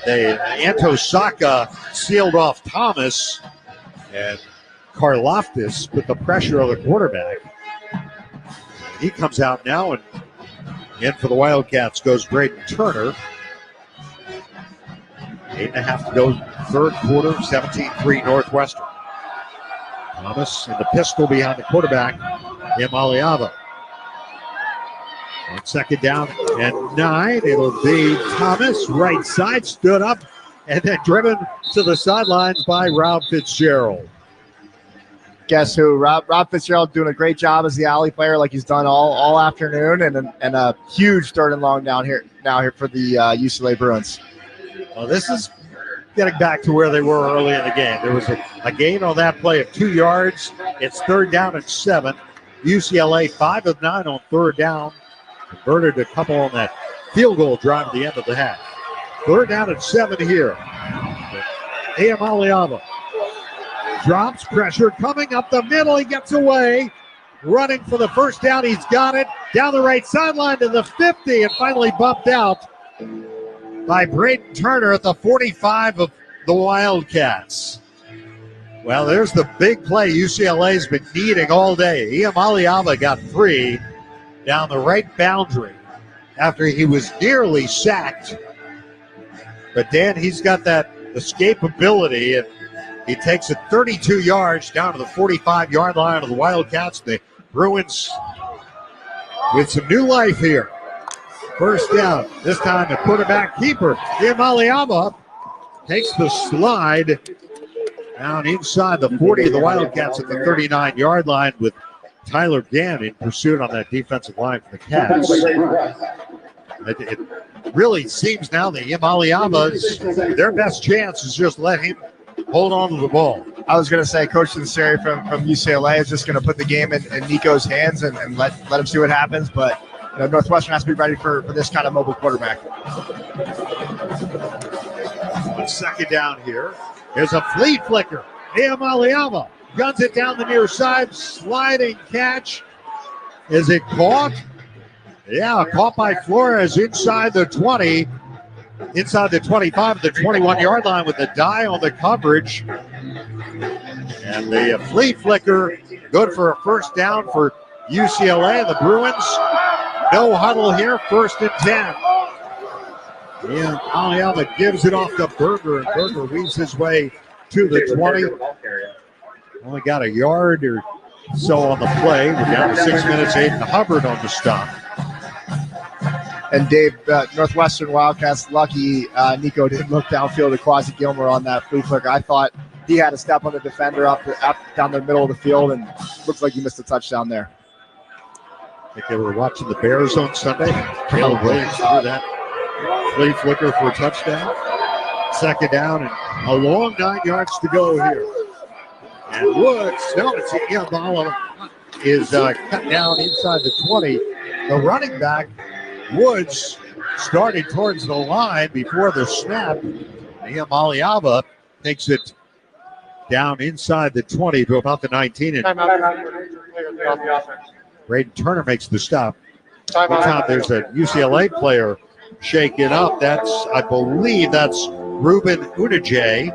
Antosaka sealed off Thomas, and Karloftis put the pressure on the quarterback. He comes out now, and in for the Wildcats goes Braden Turner. 8.5 to go, third quarter, 17-3 Northwestern. Thomas and the pistol behind the quarterback, Imaliava. On second down and 9, it'll be Thomas, right side, stood up, and then driven to the sidelines by Rob Fitzgerald. guess who? Rob Fitzgerald doing a great job as the alley player, like he's done all afternoon, and a huge 3rd and long down here for the UCLA Bruins. Well, this is getting back to where they were early in the game. There was a gain on that play of 2 yards. It's 3rd down and 7. UCLA 5 of 9 on 3rd down. Converted a couple on that field goal drive at the end of the half. 3rd down and 7 here. Iamaleava drops pressure coming up the middle. He gets away. Running for the first down. He's got it. Down the right sideline to the 50 and finally bumped out by Braden Turner at the 45 of the Wildcats. Well, there's the big play UCLA's been needing all day. Iamaleava got 3 down the right boundary after he was nearly sacked. But Dan, he's got that escapability, and he takes it 32 yards down to the 45-yard line of the Wildcats. The Bruins with some new life here. First down, this time the quarterback keeper, Iamaleava, takes the slide down inside the 40 of the Wildcats at the 39-yard line with Tyler Gann in pursuit on that defensive line for the Cats. It really seems now that Iamaleava, their best chance is just let him hold on to the ball. I was going to say, Coach Sinceri from UCLA is just going to put the game in Nico's hands and let him see what happens. But Northwestern has to be ready for this kind of mobile quarterback. On 2nd down here, there's a flea flicker. Iamaleava guns it down the near side, sliding catch. Is it caught? Yeah, caught by Flores inside the 20, inside the 25, the 21-yard line with the die on the coverage. And the flea flicker, good for a first down for UCLA. The Bruins, no huddle here, 1st and 10. And Iamaleava gives it off to Berger, and Berger weaves his way to the 20. Only got a yard or so on the play. We're down to 6 minutes. Aiden Hubbard on the stop. And Dave, Northwestern Wildcats lucky Nico didn't look downfield to Quasi Gilmore on that flea flicker. I thought he had a step on the defender up down the middle of the field, and looks like he missed a touchdown there. I think they were watching the Bears on Sunday. Caleb Williams threw that flea flicker for a touchdown. 2nd down and a long 9 yards to go here. And Woods, Iamaleava is cut down inside the 20. The running back, Woods, started towards the line before the snap. Iamaleava takes it down inside the 20 to about the 19. And Braden Turner makes the stop. There's a UCLA player shaken up. I believe that's Ruben Unajay,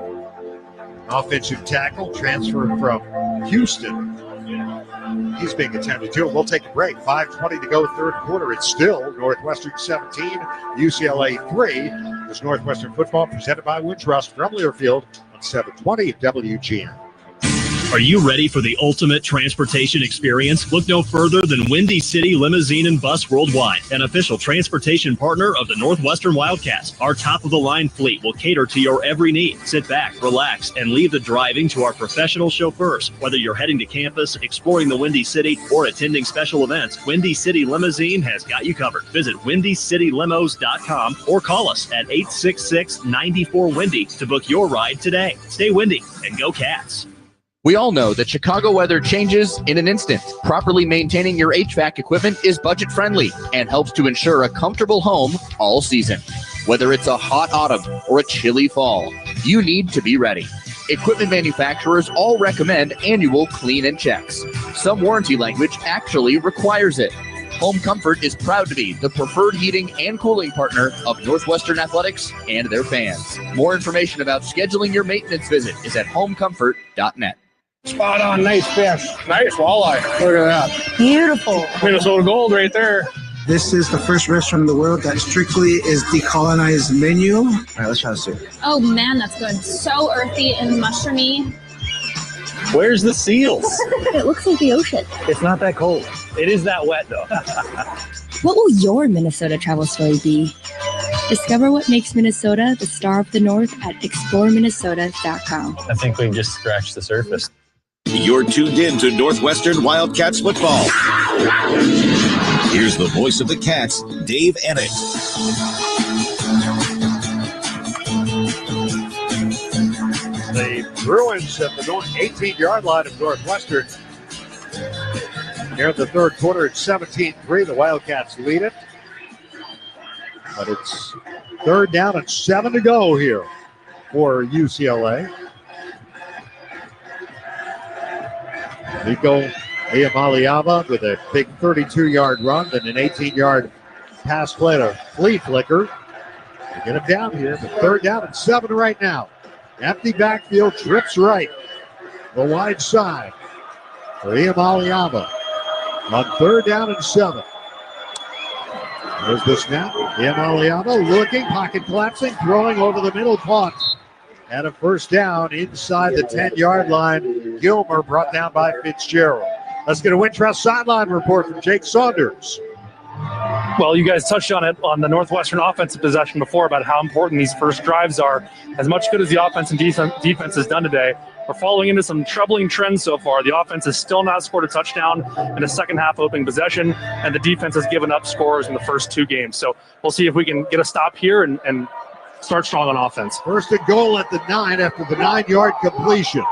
offensive tackle, transfer from Houston. He's being attended to. We'll take a break. 5:20 to go, 3rd quarter. It's still Northwestern 17, UCLA 3. This Northwestern football presented by Wintrust from Learfield on 720 WGN. Are you ready for the ultimate transportation experience? Look no further than Windy City Limousine and Bus Worldwide, an official transportation partner of the Northwestern Wildcats. Our top-of-the-line fleet will cater to your every need. Sit back, relax, and leave the driving to our professional chauffeurs. Whether you're heading to campus, exploring the Windy City, or attending special events, Windy City Limousine has got you covered. Visit WindyCityLimos.com or call us at 866-94-WINDY to book your ride today. Stay windy and go Cats. We all know that Chicago weather changes in an instant. Properly maintaining your HVAC equipment is budget friendly and helps to ensure a comfortable home all season. Whether it's a hot autumn or a chilly fall, you need to be ready. Equipment manufacturers all recommend annual clean and checks. Some warranty language actually requires it. Home Comfort is proud to be the preferred heating and cooling partner of Northwestern Athletics and their fans. More information about scheduling your maintenance visit is at homecomfort.net. Spot on, nice fish. Nice walleye. Look at that. Beautiful. Minnesota Gold right there. This is the first restaurant in the world that strictly is decolonized menu. All right, let's try this soup. Oh man, that's good. So earthy and mushroomy. Where's the seals? It looks like the ocean. It's not that cold. It is that wet though. What will your Minnesota travel story be? Discover what makes Minnesota the star of the North at exploreminnesota.com. I think we've just scratched the surface. You're tuned in to Northwestern Wildcats football. Here's the voice of the Cats, Dave Ennett. The Bruins at the 18-yard line of Northwestern. Here in the third quarter, it's 17-3. The Wildcats lead it. But it's third down and 7 to go here for UCLA. Nico Iamaleava with a big 32-yard run and an 18-yard pass play to flea flicker. To get him down here, but third down and 7 right now. Empty backfield, trips right. The wide side for Iamaleava on third down and 7. There's the snap. Iamaleava looking, pocket collapsing, throwing over the middle, caught. And a first down inside the 10-yard line. Gilmer brought down by Fitzgerald. Let's get a Wintrust sideline report from Jake Saunders. Well, you guys touched on it on the Northwestern offensive possession before about how important these first drives are. As much good as the offense and defense has done today, we're following into some troubling trends so far. The offense has still not scored a touchdown in a second half opening possession, and the defense has given up scores in the first 2 games. So we'll see if we can get a stop here and start strong on offense. First and goal at the 9 after the 9-yard completion.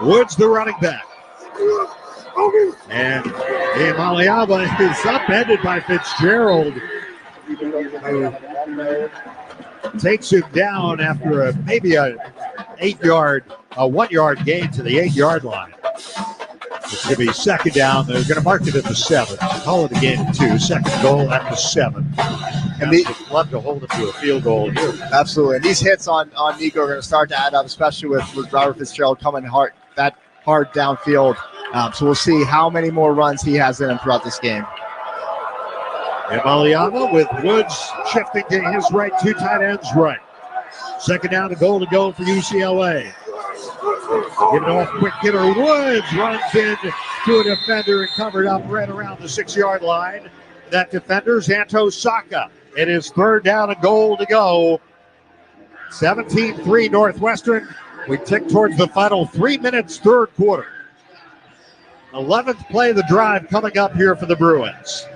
Woods, the running back. And Iamaleava is upended by Fitzgerald, who takes him down after maybe a 1-yard gain to the 8-yard line. It's going to be second down. They're going to mark it at the 7. Call it a gain of 2. Second goal at the 7. And they'd love to hold it to a field goal here. Absolutely. And these hits on Nico are going to start to add up, especially with Robert Fitzgerald coming hard downfield. So we'll see how many more runs he has in him throughout this game. Iamaleava with Woods shifting to his right, 2 tight ends right. Second down and goal to go for UCLA. Getting off quick hitter. Woods runs in to a defender and covered up right around the 6-yard line. That defender's Anto Saka. It is third down and goal to go. 17-3 Northwestern. We tick towards the final 3 minutes, third quarter. 11th play of the drive coming up here for the Bruins.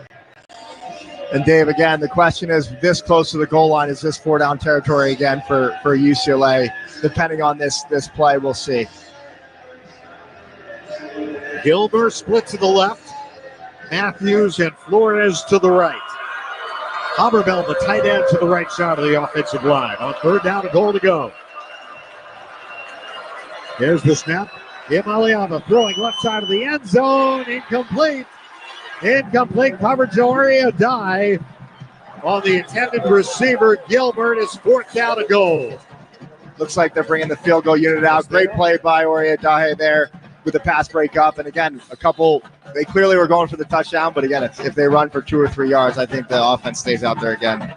And Dave, again, the question is, this close to the goal line, is this 4-down territory again for UCLA? Depending on this play, we'll see. Gilmer split to the left. Matthews and Flores to the right. Haberbell, the tight end, to the right side of the offensive line. On third down, a goal to go. There's the snap. Iamaleava throwing left side of the end zone. Incomplete. Incomplete coverage. Oria die on the intended receiver. Gilbert is fourth down, a goal. Looks like they're bringing the field goal unit out. Great play by Oria Dahe there with the pass break up. And again, they clearly were going for the touchdown. But again, if they run for 2 or 3 yards, I think the offense stays out there again.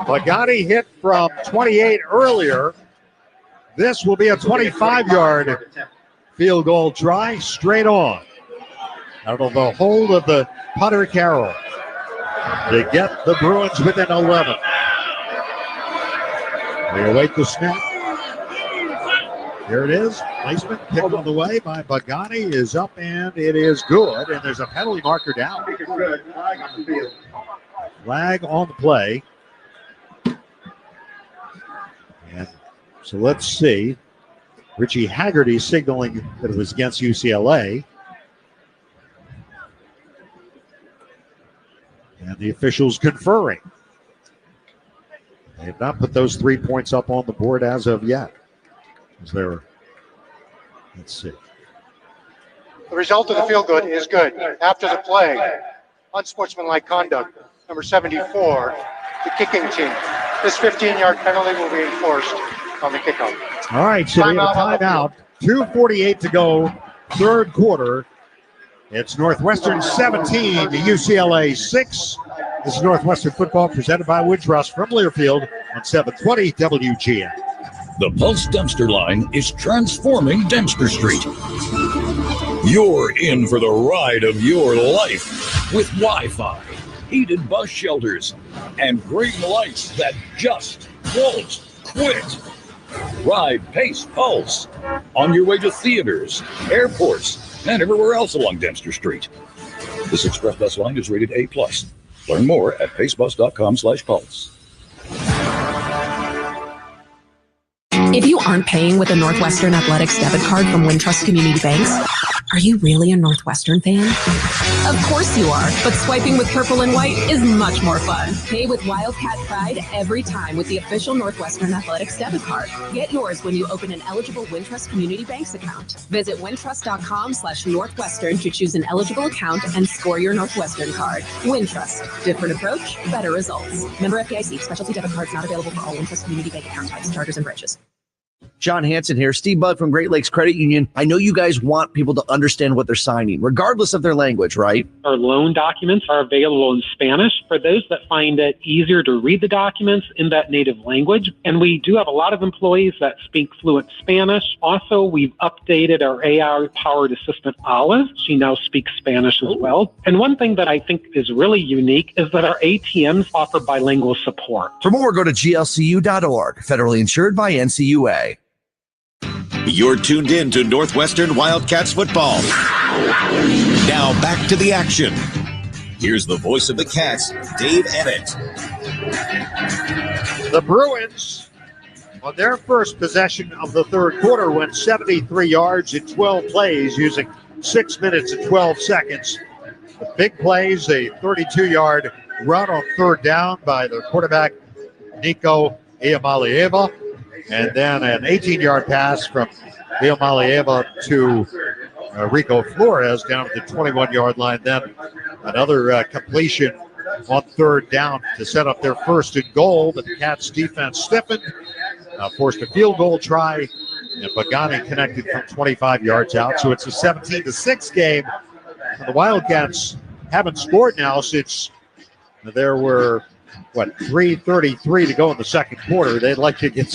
Pagani hit from 28 earlier. This will be a 25-yard field goal try, straight on. Out of the hold of the punter Carroll to get the Bruins within 11. They await the snap. Here it is. Placement kicked on the way by Pagani is up, and it is good. And there's a penalty marker down. Flag on the play. And so let's see. Richie Haggerty signaling that it was against UCLA. And the officials conferring. They have not put those 3 points up on the board as of yet. Let's see. The result of the field goal is good. After the play, unsportsmanlike conduct, number 74, the kicking team. This 15-yard penalty will be enforced on the kickoff. All right, so we have a timeout. 2:48 to go, third quarter. It's Northwestern 17 to UCLA 6. This is Northwestern football presented by Wintrust from Learfield on 720 WGN. The Pulse Dumpster line is transforming Dempster Street. You're in for the ride of your life with Wi-Fi, heated bus shelters, and green lights that just won't quit. Ride, pace, pulse on your way to theaters, airports, and everywhere else along Dempster Street. This express bus line is rated A+. Learn more at pacebus.com/pulse. If you aren't paying with a Northwestern Athletics debit card from Wintrust Community Banks, are you really a Northwestern fan? Of course you are, but swiping with purple and white is much more fun. Pay with Wildcat Pride every time with the official Northwestern Athletics debit card. Get yours when you open an eligible Wintrust Community Banks account. Visit wintrust.com/Northwestern to choose an eligible account and score your Northwestern card. Wintrust. Different approach, better results. Member FDIC. Specialty debit cards not available for all Wintrust Community Bank account types, charters, and branches. John Hansen here, Steve Budd from Great Lakes Credit Union. I know you guys want people to understand what they're signing, regardless of their language, right? Our loan documents are available in Spanish for those that find it easier to read the documents in that native language. And we do have a lot of employees that speak fluent Spanish. Also, we've updated our AI-powered assistant, Olive. She now speaks Spanish as well. And one thing that I think is really unique is that our ATMs offer bilingual support. For more, go to glcu.org, federally insured by NCUA. You're tuned in to Northwestern Wildcats football. Now back to the action. Here's the voice of the Cats, Dave Emmett. The Bruins, on their first possession of the third quarter, went 73 yards in 12 plays using 6 minutes and 12 seconds. The big plays, a 32-yard run on third down by the quarterback, Nico Iamalieva. And then an 18-yard pass from Iamalieva to Rico Flores down at the 21-yard line. Then another completion on third down to set up their first and goal. But the Cats defense stiffened, forced a field goal try, and Pagani connected from 25 yards out. So it's a 17-6 game. And the Wildcats haven't scored now since there were 3:33 to go in the second quarter. They'd like to get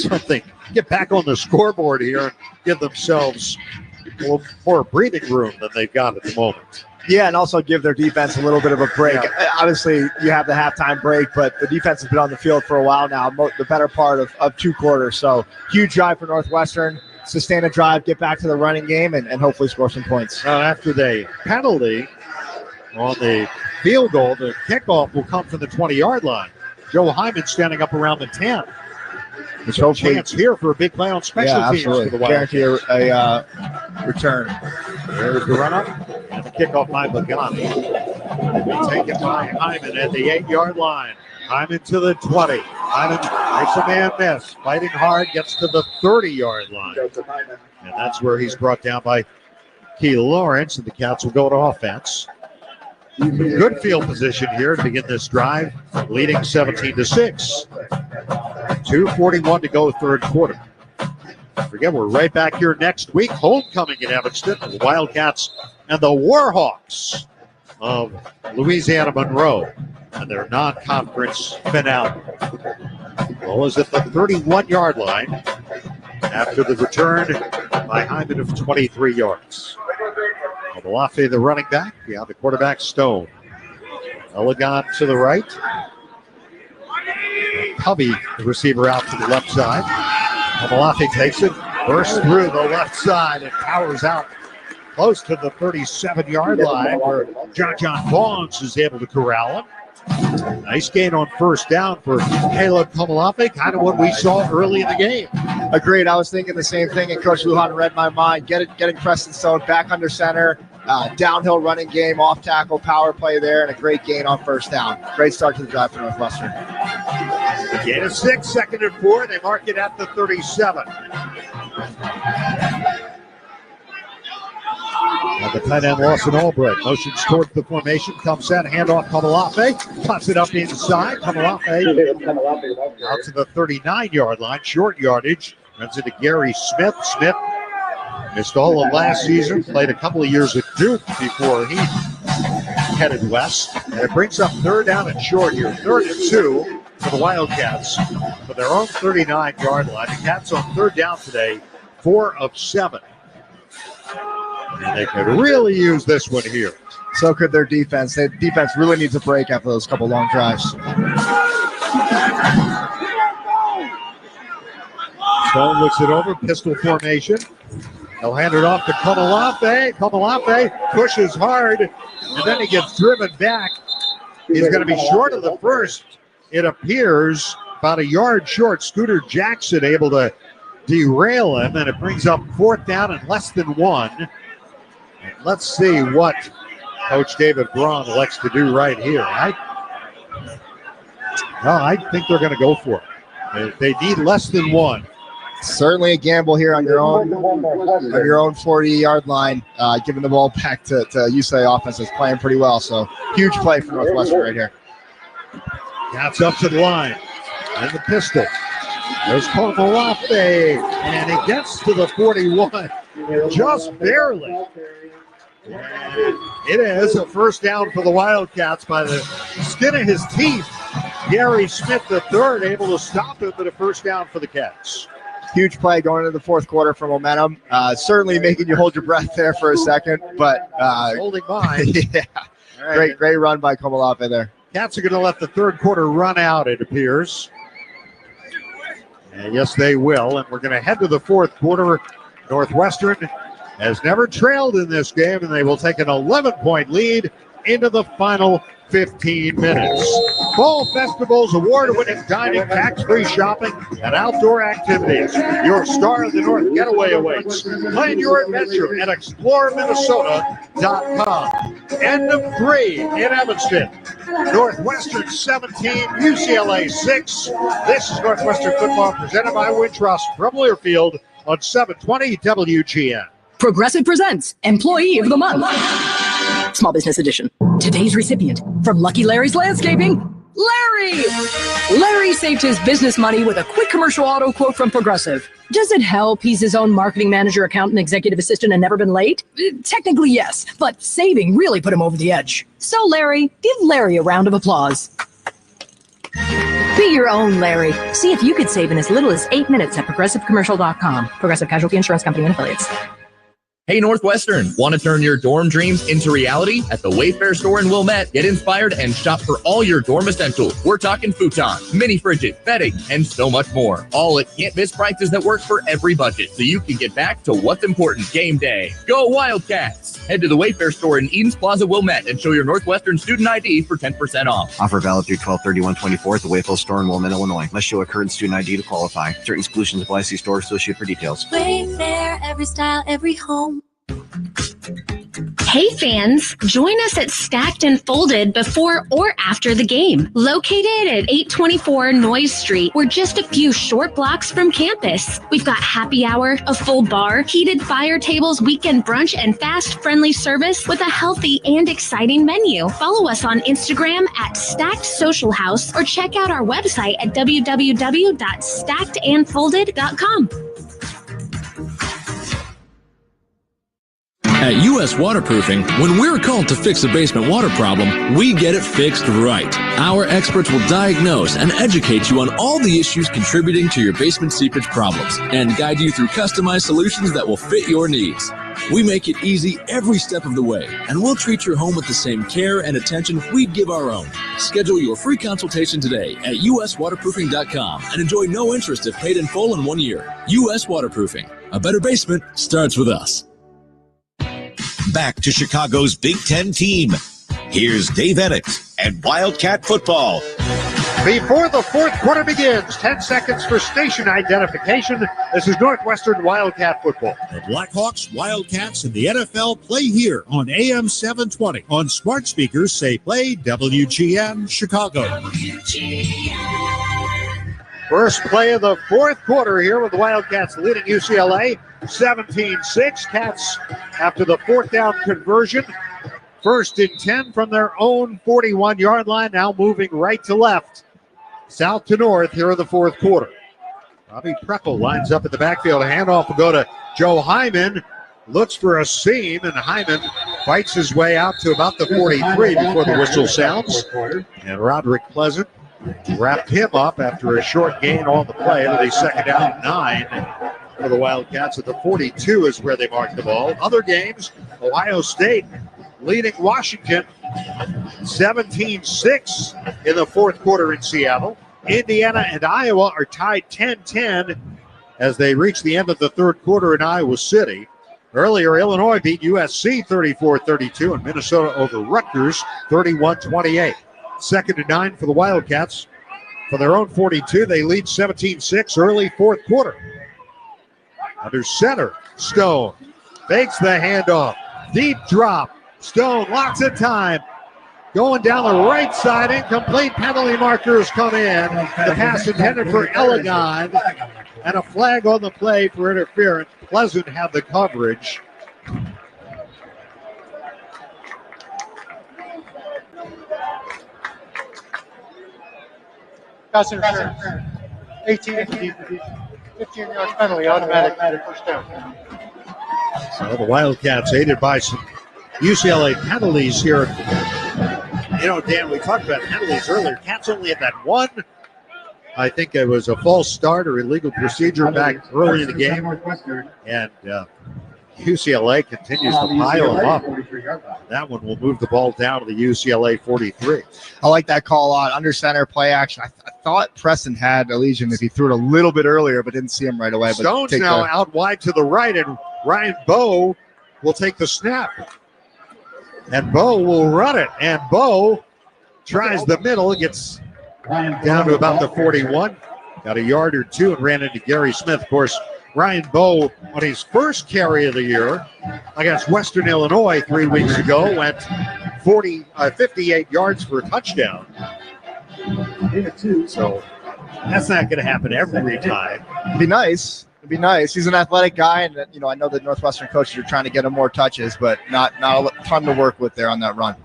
back on the scoreboard here and give themselves a little more breathing room than they've got at the moment. Yeah, and also give their defense a little bit of a break. Yeah. Obviously, you have the halftime break, but the defense has been on the field for a while now, the better part of 2 quarters. So huge drive for Northwestern. Sustain a drive, get back to the running game, and hopefully score some points. After the penalty on the field goal, the kickoff will come from the 20-yard line. Joe Hyman standing up around the 10. There's no chance here for a big play on special teams for the Wildcats. Guarantee a return. There's the run-up and the kickoff by Pagani. Taken by Hyman at the 8-yard line. Hyman to the 20. Hyman makes a man miss. Fighting hard, gets to the 30-yard line. And that's where he's brought down by Key Lawrence, and the Cats will go to offense. Good field position here to begin this drive, leading 17-6. 2:41 to go, third quarter. Forget, we're right back here next week. Homecoming in Evanston. The Wildcats and the Warhawks of Louisiana Monroe and their non-conference finale. Ball is at the 31-yard line after the return by Hyman of 23 yards. Malafi, the running back, behind the quarterback, Stone. Elegant to the right. Covey, the receiver, out to the left side. Malafi takes it, bursts through the left side, and powers out close to the 37-yard line where John Bonds is able to corral him. Nice gain on first down for Caleb Kamalafi, kind of what we saw early in the game. Agreed. I was thinking the same thing, and Coach Lujan read my mind. Getting Preston Stone back under center, downhill running game, off tackle, power play there, and a great gain on first down. Great start to the drive for Northwestern. Gain of 6, 2nd and 4. They mark it at the 37. And the tight end, Lawson Albright, motions toward the formation, comes set, handoff Kamalafe, pops it up inside. Kamalafe out to the 39-yard line, short yardage, runs into Gary Smith. Smith missed all of last season, played a couple of years at Duke before he headed west. And it brings up third down and short here, 3rd and 2 for the Wildcats for their own 39-yard line. The Cats on third down today, 4 of 7. And they could really use this one here. So could their defense. Their defense really needs a break after those couple long drives. Ball looks it over, pistol formation. He'll hand it off to Komalafe. Komalafe pushes hard, and then he gets driven back. He's going to be short of the first. It appears about a yard short. Scooter Jackson able to derail him, and it brings up 4th down and less than 1. And let's see what Coach David Braun elects to do right here. I think they're going to go for it. They need less than 1. Certainly a gamble here on your own 40-yard line, giving the ball back to UCLA offense is playing pretty well. So huge play for Northwestern right here. That's up to the line. And the pistol. There's Komalafe. And he gets to the 41. Just barely. And it is a first down for the Wildcats by the skin of his teeth. Gary Smith III able to stop it, but a first down for the Cats. Huge play going into the fourth quarter for momentum. Certainly making you hold your breath there for a second, but holding mine. Yeah, right. Great run by Komalafe there. Cats are going to let the third quarter run out, it appears. And yes, they will. And we're going to head to the fourth quarter. Northwestern has never trailed in this game, and they will take an 11-point lead into the final 15 minutes. Fall Festival's award-winning dining, tax-free shopping, and outdoor activities. Your Star of the North getaway awaits. Plan your adventure at exploreminnesota.com. End of 3 in Evanston. Northwestern 17, UCLA 6. This is Northwestern football presented by Wintrust from Learfield on 720 WGN. Progressive presents Employee of the Month. Small Business Edition. Today's recipient from Lucky Larry's Landscaping, Larry! Larry saved his business money with a quick commercial auto quote from Progressive. Does it help he's his own marketing manager, accountant, executive assistant, and never been late? Technically, yes, but saving really put him over the edge. So, Larry, give Larry a round of applause. Be your own Larry. See if you could save in as little as 8 minutes at ProgressiveCommercial.com. Progressive Casualty Insurance Company and Affiliates. Hey Northwestern, want to turn your dorm dreams into reality? At the Wayfair store in Wilmette, get inspired and shop for all your dorm essentials. We're talking futon, mini fridges, bedding, and so much more. All at can't-miss prices that work for every budget, so you can get back to what's important game day. Go Wildcats! Head to the Wayfair store in Edens Plaza, Wilmette, and show your Northwestern student ID for 10% off. Offer valid through 12/31/24 at the Wayfield store in Wilmette, Illinois. Must show a current student ID to qualify. Certain exclusions apply. See store associate for details. Wayfair, every style, every home. Hey fans, join us at Stacked and Folded before or after the game. Located at 824 Noyes Street, we're just a few short blocks from campus. We've got happy hour, a full bar, heated fire tables, weekend brunch, and fast, friendly service with a healthy and exciting menu. Follow us on Instagram at Stacked Social House or check out our website at www.stackedandfolded.com. At U.S. Waterproofing, when we're called to fix a basement water problem, we get it fixed right. Our experts will diagnose and educate you on all the issues contributing to your basement seepage problems and guide you through customized solutions that will fit your needs. We make it easy every step of the way, and we'll treat your home with the same care and attention we'd give our own. Schedule your free consultation today at uswaterproofing.com and enjoy no interest if paid in full in 1 year. U.S. Waterproofing. A better basement starts with us. Back to Chicago's Big Ten team. Here's Dave Ennett and Wildcat football. Before the fourth quarter begins, 10 seconds for station identification. This is Northwestern Wildcat football. The Blackhawks, Wildcats, and the NFL play here on AM 720. On smart speakers, say play WGN Chicago. First play of the fourth quarter here with the Wildcats leading UCLA 17-6. Cats after the fourth down conversion. First and 10 from their own 41-yard line. Now moving right to left, south to north here in the fourth quarter. Robbie Preckle lines up in the backfield. A handoff will go to Joe Hyman. Looks for a seam, and Hyman fights his way out to about the 43 before the whistle sounds. And Roderick Pleasant wrapped him up after a short gain on the play to the second down and 9 for the Wildcats. At the 42 is where they marked the ball. Other games, Ohio State leading Washington 17-6 in the fourth quarter in Seattle. Indiana and Iowa are tied 10-10 as they reach the end of the third quarter in Iowa City. Earlier, Illinois beat USC 34-32 and Minnesota over Rutgers 31-28. 2nd and 9 for the Wildcats. For their own 42, they lead 17-6 early fourth quarter. Under center, Stone fakes the handoff. Deep drop. Stone, lots of time. Going down the right side, incomplete. Penalty markers come in. The pass intended for Elegant. And a flag on the play for interference. Pleasant had the coverage. Pass interference. 18, 15-yard penalty, automatic first down. So the Wildcats aided by some UCLA penalties here. You know, Dan, we talked about penalties earlier. Cats only had that one. I think it was a false start or illegal procedure back early in the game. And UCLA continues to pile them up. That one will move the ball down to the UCLA 43. I like that call on under center play action. I thought Preston had a lesion if he threw it a little bit earlier, but didn't see him right away. Stone's now out wide to the right, and Ryan Bowe will take the snap. And Bowe will run it. And Bowe tries the middle, gets down to about the 41. Got a yard or two and ran into Gary Smith. Of course, Ryan Bowe, on his first carry of the year against Western Illinois 3 weeks ago, went 58 yards for a touchdown. So that's not going to happen every time. It'd be nice. It'd be nice. He's an athletic guy, and I know the Northwestern coaches are trying to get him more touches, but not a ton to work with there on that run.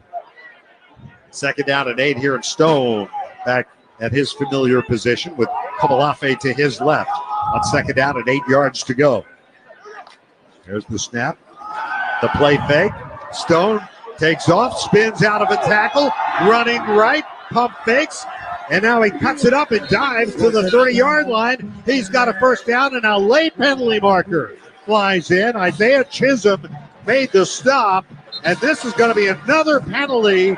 2nd down and 8 here in Stone, back at his familiar position with Kamalafe to his left. On 2nd down and 8 yards to go. There's the snap. The play fake. Stone takes off, spins out of a tackle, running right, pump fakes, and now he cuts it up and dives to the 30-yard line. He's got a first down, and a late penalty marker flies in. Isaiah Chisholm made the stop, and this is going to be another penalty,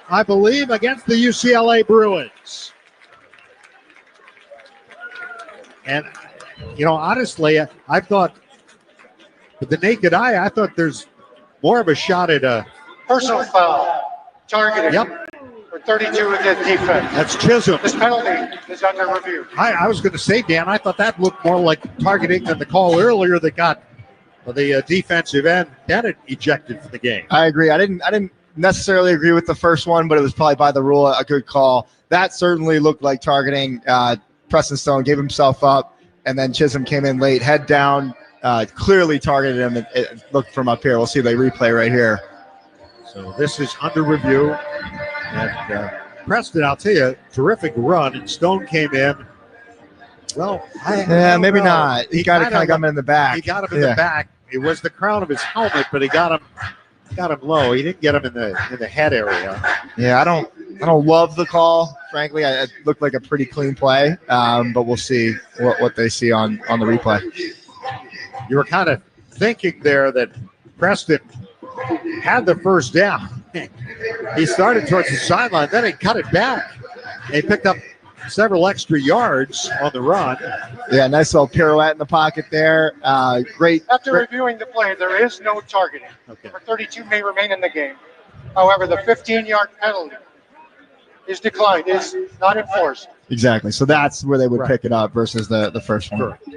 I believe, against the UCLA Bruins. And, honestly, I thought, with the naked eye, I thought there's more of a shot at a personal foul. Targeted. Yep. For 32 against defense. That's Chisholm. This penalty is under review. I was going to say, Dan, I thought that looked more like targeting than the call earlier that got the defensive end Bennett ejected for the game. I agree. I didn't necessarily agree with the first one, but it was probably by the rule a good call. That certainly looked like targeting. Preston Stone gave himself up, and then Chisholm came in late, head down, clearly targeted him. It looked from up here. We'll see the replay right here. So this is under review. And Preston, I'll tell you, terrific run. And Stone came in. Well, maybe not. He kind of got him in the back. He got him in the back. It was the crown of his helmet, but he got him low. He didn't get him in the head area. Yeah, I don't love the call. Frankly, it looked like a pretty clean play, but we'll see what they see on the replay. You were kind of thinking there that Preston had the first down. He started towards the sideline, then he cut it back. He picked up several extra yards on the run. Yeah, nice little pirouette in the pocket there. Great. After reviewing the play, there is no targeting. Okay. Number 32 may remain in the game. However, the 15-yard penalty is declined, is not enforced. Exactly. So that's where they would pick it up versus the first one. Correct.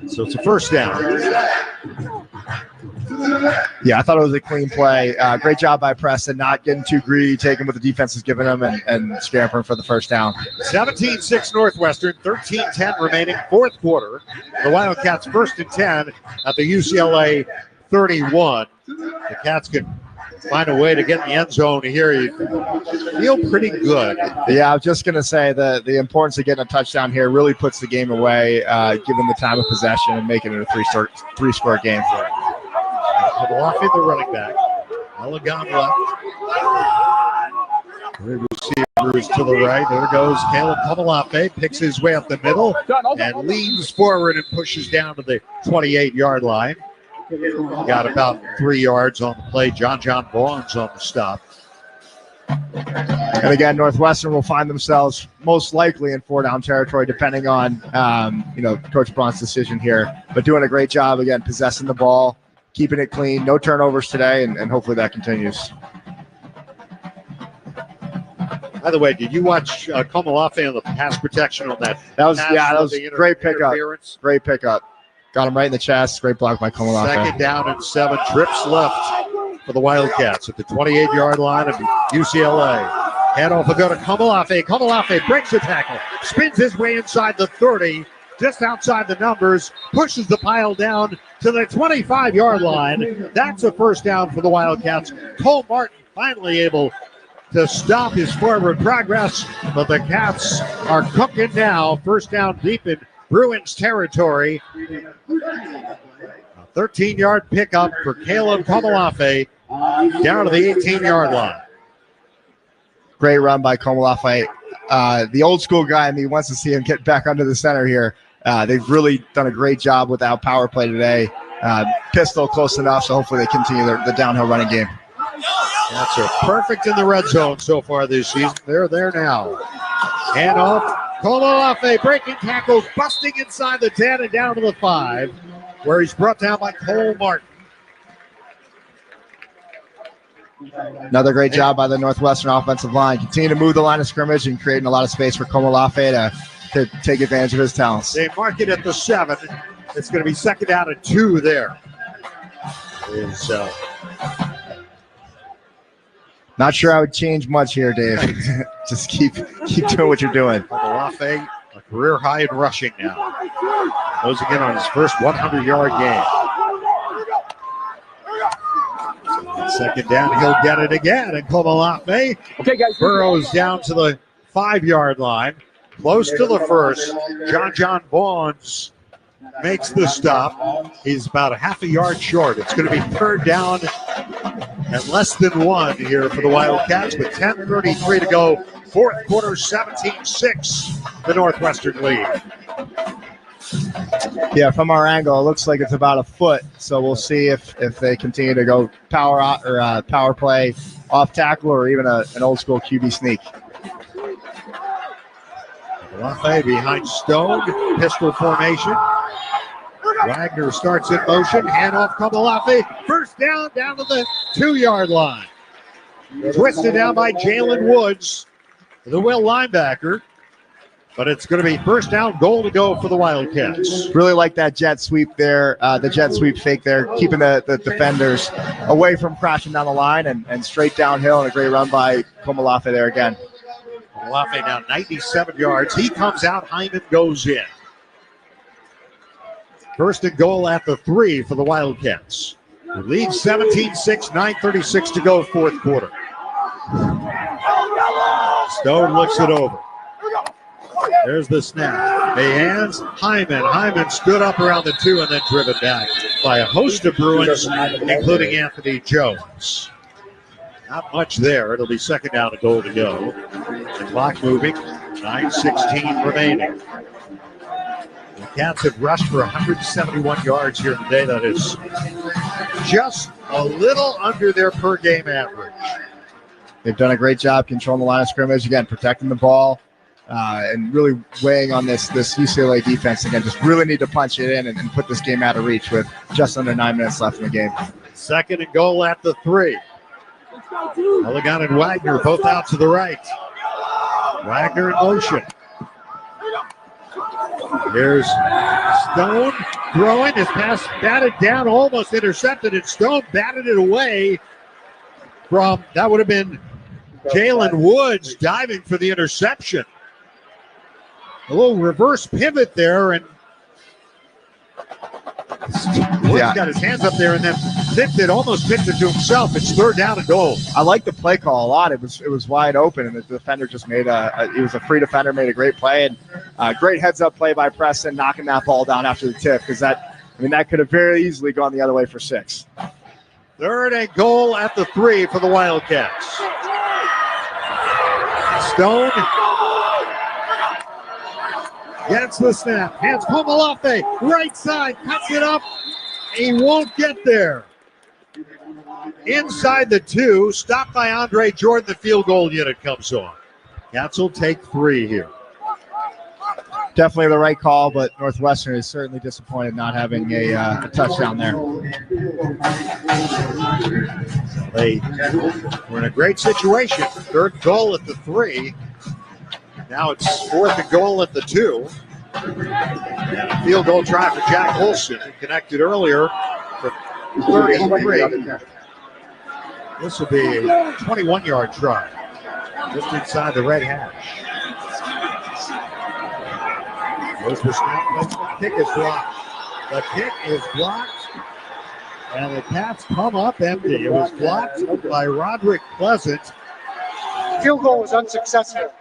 So it's a first down. Yeah, I thought it was a clean play. Great job by Preston, not getting too greedy, taking what the defense is giving them and scampering for the first down. 17-6 Northwestern, 13-10 remaining, fourth quarter. The Wildcats 1st and 10 at the UCLA 31. The Cats can find a way to get in the end zone here. You feel pretty good. Yeah, I was just going to say the importance of getting a touchdown here really puts the game away, given the time of possession and making it a three-score game. Kamalafe, the running back. Elegant left. The receiver is to the right. There goes Caleb Kamalafe. Picks his way up the middle and leans forward and pushes down to the 28-yard line. Got about 3 yards on the play. John Vaughn's on the stop. And again, Northwestern will find themselves most likely in 4-down territory, depending on Coach Braun's decision here. But doing a great job again, possessing the ball, keeping it clean, no turnovers today, and hopefully that continues. By the way, did you watch Komalafe on the pass protection on that? That was great pickup. Great pickup. Got him right in the chest. Great block by Komalafe. Second down and 7 trips left for the Wildcats at the 28-yard line of UCLA. Handoff will go to Komalafe. Komalafe breaks the tackle, spins his way inside the 30, just outside the numbers, pushes the pile down to the 25-yard line. That's a first down for the Wildcats. Cole Martin finally able to stop his forward progress, but the Cats are cooking now. First down deep in Bruins territory. A 13-yard pickup for Caleb Komalafe down to the 18-yard line. Great run by Komalafe. The old school guy in me wants to see him get back under the center here. They've really done a great job without power play today. Pistol close enough, so hopefully they continue the downhill running game. That's a perfect in the red zone so far this season. They're there now. Hand off. Komalafe breaking tackles, busting inside the 10 and down to the 5, where he's brought down by Cole Martin. Another great job by the Northwestern offensive line. Continue to move the line of scrimmage and creating a lot of space for Komalafe to take advantage of his talents. They mark it at the 7. It's going to be second down and 2 there. Not sure I would change much here, Dave. Just keep doing what you're doing. Komalafe, a career high in rushing now. Goes again on his first 100-yard game. Second down, he'll get it again. And Komalafe burrows down to the 5-yard line. Close to the first. John Vaughns makes the stop. He's about a half a yard short. It's going to be third down and less than 1 here for the Wildcats with 10:33 to go. Fourth quarter, 17-6, the Northwestern lead. Yeah, from our angle, it looks like it's about a foot. So we'll see if they continue to go power play, off tackle, or even an old school QB sneak. Komalafe behind Stone, pistol formation. Wagner starts in motion, handoff Komalafe. First down to the 2-yard line. Twisted down by Jalen Woods, the Will linebacker. But it's going to be first down, goal to go for the Wildcats. Really like that jet sweep there, the jet sweep fake there, keeping the defenders away from crashing down the line and straight downhill, and a great run by Komalafe there again. Komalafe now 97 yards. He comes out, Hyman goes in. First and goal at the 3 for the Wildcats. The lead 17-6, 9:36 to go, fourth quarter. Stone looks it over. There's the snap. The hands, Hyman. Hyman stood up around the 2 and then driven back by a host of Bruins, including Anthony Jones. Not much there. It'll be second down and goal to go. The clock moving. 9:16 remaining. The Cats have rushed for 171 yards here today. That is just a little under their per game average. They've done a great job controlling the line of scrimmage, again, protecting the ball, and really weighing on this UCLA defense. Again, just really need to punch it in and put this game out of reach with just under 9 minutes left in the game. Second and goal at the 3. Elegant and Wagner both out to the right. Wagner in motion. Here's Stone throwing. His pass batted down, almost intercepted, and Stone batted it away from, that would have been Jalen Woods diving for the interception. A little reverse pivot there, and Woods got his hands up there and then almost picked it to himself. It's third down and goal. I like the play call a lot. It was wide open, and the defender just made he was a free defender, made a great play, and great heads up play by Preston, knocking that ball down after the tip, because that could have very easily gone the other way for 6. Third and goal at the 3 for the Wildcats. Stone gets the snap. Hands Komalafe, right side, cuts it up. He won't get there. inside the 2, stopped by Andre Jordan. The field goal unit comes on. Cats will take 3 here. Definitely the right call, but Northwestern is certainly disappointed not having a touchdown there. They were in a great situation. 3rd goal at the 3. Now it's 4th and goal at the 2. And a field goal try for Jack Olson, who connected earlier from 33. This will be a 21-yard try, just inside the red hash. Goes for snap. The kick is blocked. The kick is blocked. And the Cats come up empty. It was blocked by Roderick Pleasant. Field goal was unsuccessful.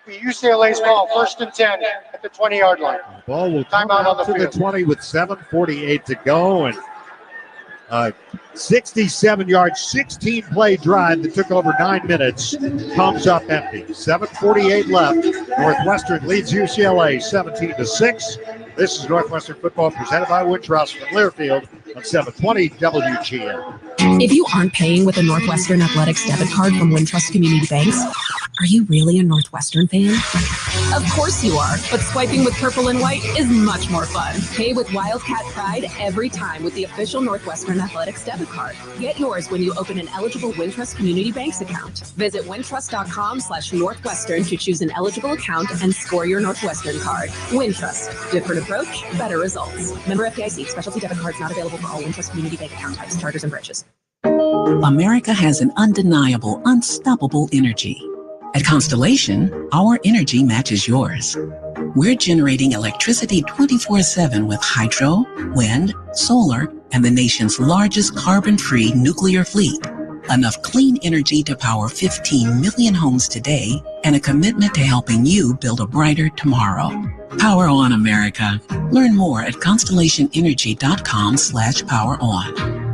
The UCLA's ball, 1st and 10 at the 20-yard line. The ball will come out to the 20 with 7:48 to go. And 67-yard, 16-play drive that took over 9 minutes comes up empty. 7:48 left. Northwestern leads UCLA 17-6. This is Northwestern football presented by Wintrust from Learfield on 720 WGN. If you aren't paying with a Northwestern Athletics debit card from Wintrust Community Banks, are you really a Northwestern fan? Of course you are, but swiping with purple and white is much more fun. Pay with Wildcat Pride every time with the official Northwestern Athletics debit card. Get yours when you open an eligible Wintrust Community Banks account. Visit wintrust.com/Northwestern to choose an eligible account and score your Northwestern card. Wintrust. Different approach, better results. Member FDIC. Specialty debit cards not available for all Wintrust Community Bank account types, charters, and branches. America has an undeniable, unstoppable energy. At Constellation, our energy matches yours. We're generating electricity 24/7 with hydro, wind, solar, and the nation's largest carbon-free nuclear fleet. Enough clean energy to power 15 million homes today, and a commitment to helping you build a brighter tomorrow. Power on, America. Learn more at constellationenergy.com/poweron.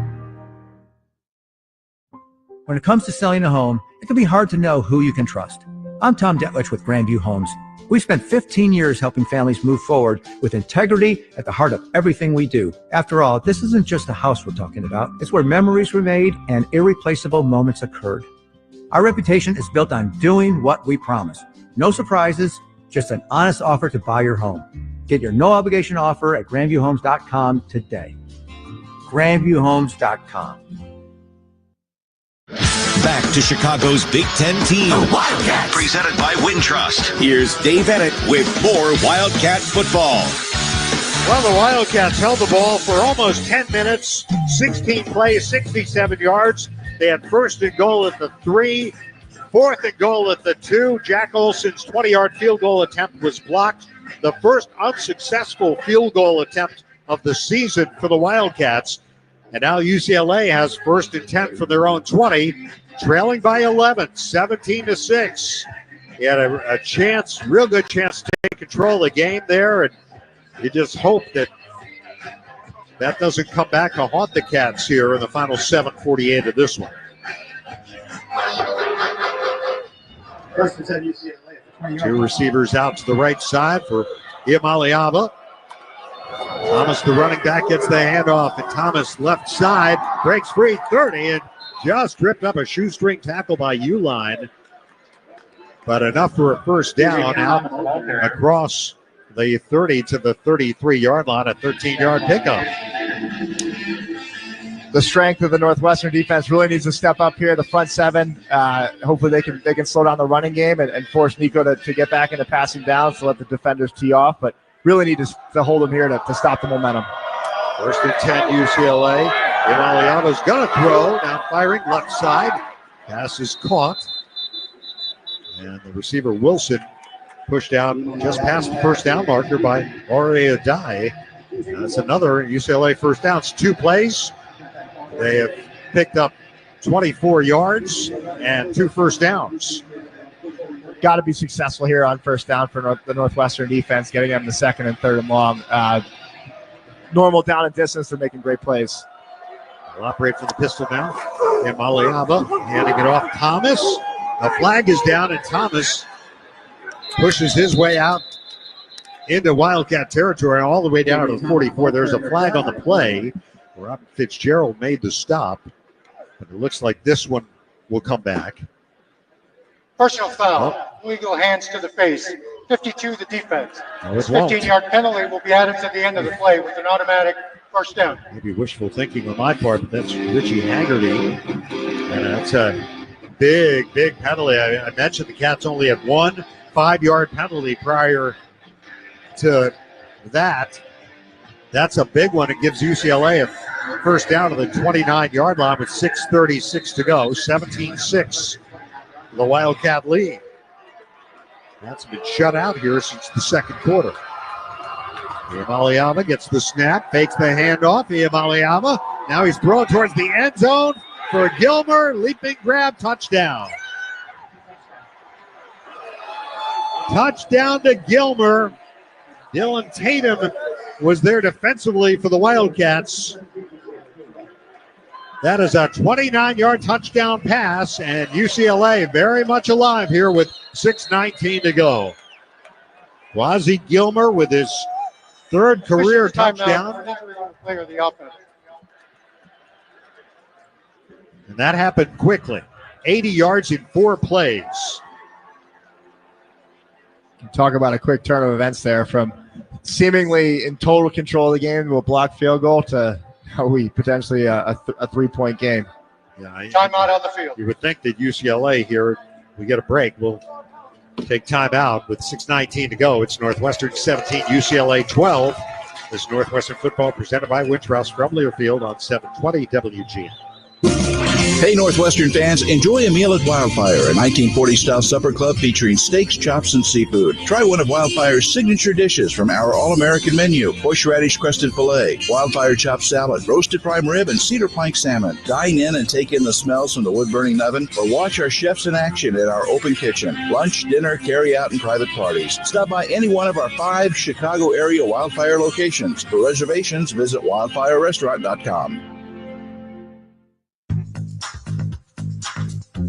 When it comes to selling a home, it can be hard to know who you can trust. I'm Tom Detlich with Grandview Homes. We've spent 15 years helping families move forward with integrity at the heart of everything we do. After all, this isn't just a house we're talking about. It's where memories were made and irreplaceable moments occurred. Our reputation is built on doing what we promise. No surprises, just an honest offer to buy your home. Get your no-obligation offer at grandviewhomes.com today. grandviewhomes.com. Back to Chicago's Big Ten team. The Wildcats. Presented by Wintrust. Here's Dave Ennett with more Wildcat football. Well, the Wildcats held the ball for almost 10 minutes, 16 plays, 67 yards. They had 1st and goal at the 3, 4th and goal at the 2. Jack Olson's 20-yard field goal attempt was blocked. The first unsuccessful field goal attempt of the season for the Wildcats. And now UCLA has 1st and 10 from their own 20, trailing by 11, 17-6. He had a chance, real good chance to take control of the game there, and you just hope that that doesn't come back to haunt the Cats here in the final 7:48 of this one. 1st and 10 UCLA. 2 receivers out to the right side for Iamaleava. Thomas, the running back, gets the handoff, and Thomas left side breaks free, 30, and just tripped up a shoestring tackle by Uline. But enough for a first down out across the 30 to the 33-yard line, a 13-yard pickup. The strength of the Northwestern defense really needs to step up here. The front 7, hopefully they can slow down the running game and force Nico to get back into passing downs to let the defenders tee off. But really need to hold them here to stop the momentum. 1st and 10 UCLA. Iamaleava's going to throw. Now firing left side. Pass is caught. And the receiver Wilson pushed out just past the first down marker by Aurea Dye. That's another UCLA first down. It's 2 plays. They have picked up 24 yards and 2 first downs. Got to be successful here on first down for the Northwestern defense, getting them the 2nd and 3rd and long. Normal down and distance, they're making great plays. They'll operate from the pistol now. Iamaleava handing it off Thomas. A flag is down, and Thomas pushes his way out into Wildcat territory all the way down to the 44. There's a flag on the play. Robert Fitzgerald made the stop. But it looks like this one will come back. Personal foul. Illegal hands to the face. 52, the defense. This won't. 15-yard penalty will be added to the end of the play with an automatic first down. Maybe wishful thinking on my part, but that's Richie Haggerty. And that's a big penalty. I mentioned the Cats only had one 5-yard penalty prior to that. That's a big one. It gives UCLA a first down to the 29-yard line with 6:36 to go. 17-6, the Wildcat lead. That's been shut out here since the second quarter. Iamaleava gets the snap, fakes the handoff. Iamaleava, now he's thrown towards the end zone for Gilmer. Leaping grab, touchdown. Touchdown to Gilmer. Dylan Tatum was there defensively for the Wildcats. That is a 29-yard touchdown pass, and UCLA very much alive here with 6:19 to go. Quasi Gilmer with his third career touchdown. Player of the offense. And that happened quickly. 80 yards in 4 plays. Talk about a quick turn of events there from seemingly in total control of the game to a blocked field goal to potentially a 3-point game. Yeah, Timeout on the field. You would think that UCLA here, we get a break, we'll take timeout with 6:19 to go. It's Northwestern 17, UCLA 12. This Northwestern football presented by Wintrust from Learfield on 720 WGN. Hey, Northwestern fans, enjoy a meal at Wildfire, a 1940s-style supper club featuring steaks, chops, and seafood. Try one of Wildfire's signature dishes from our all-American menu: horseradish-crusted filet, Wildfire chopped salad, roasted prime rib, and cedar plank salmon. Dine in and take in the smells from the wood-burning oven, or watch our chefs in action at our open kitchen. Lunch, dinner, carry-out, and private parties. Stop by any one of our 5 Chicago-area Wildfire locations. For reservations, visit wildfirerestaurant.com.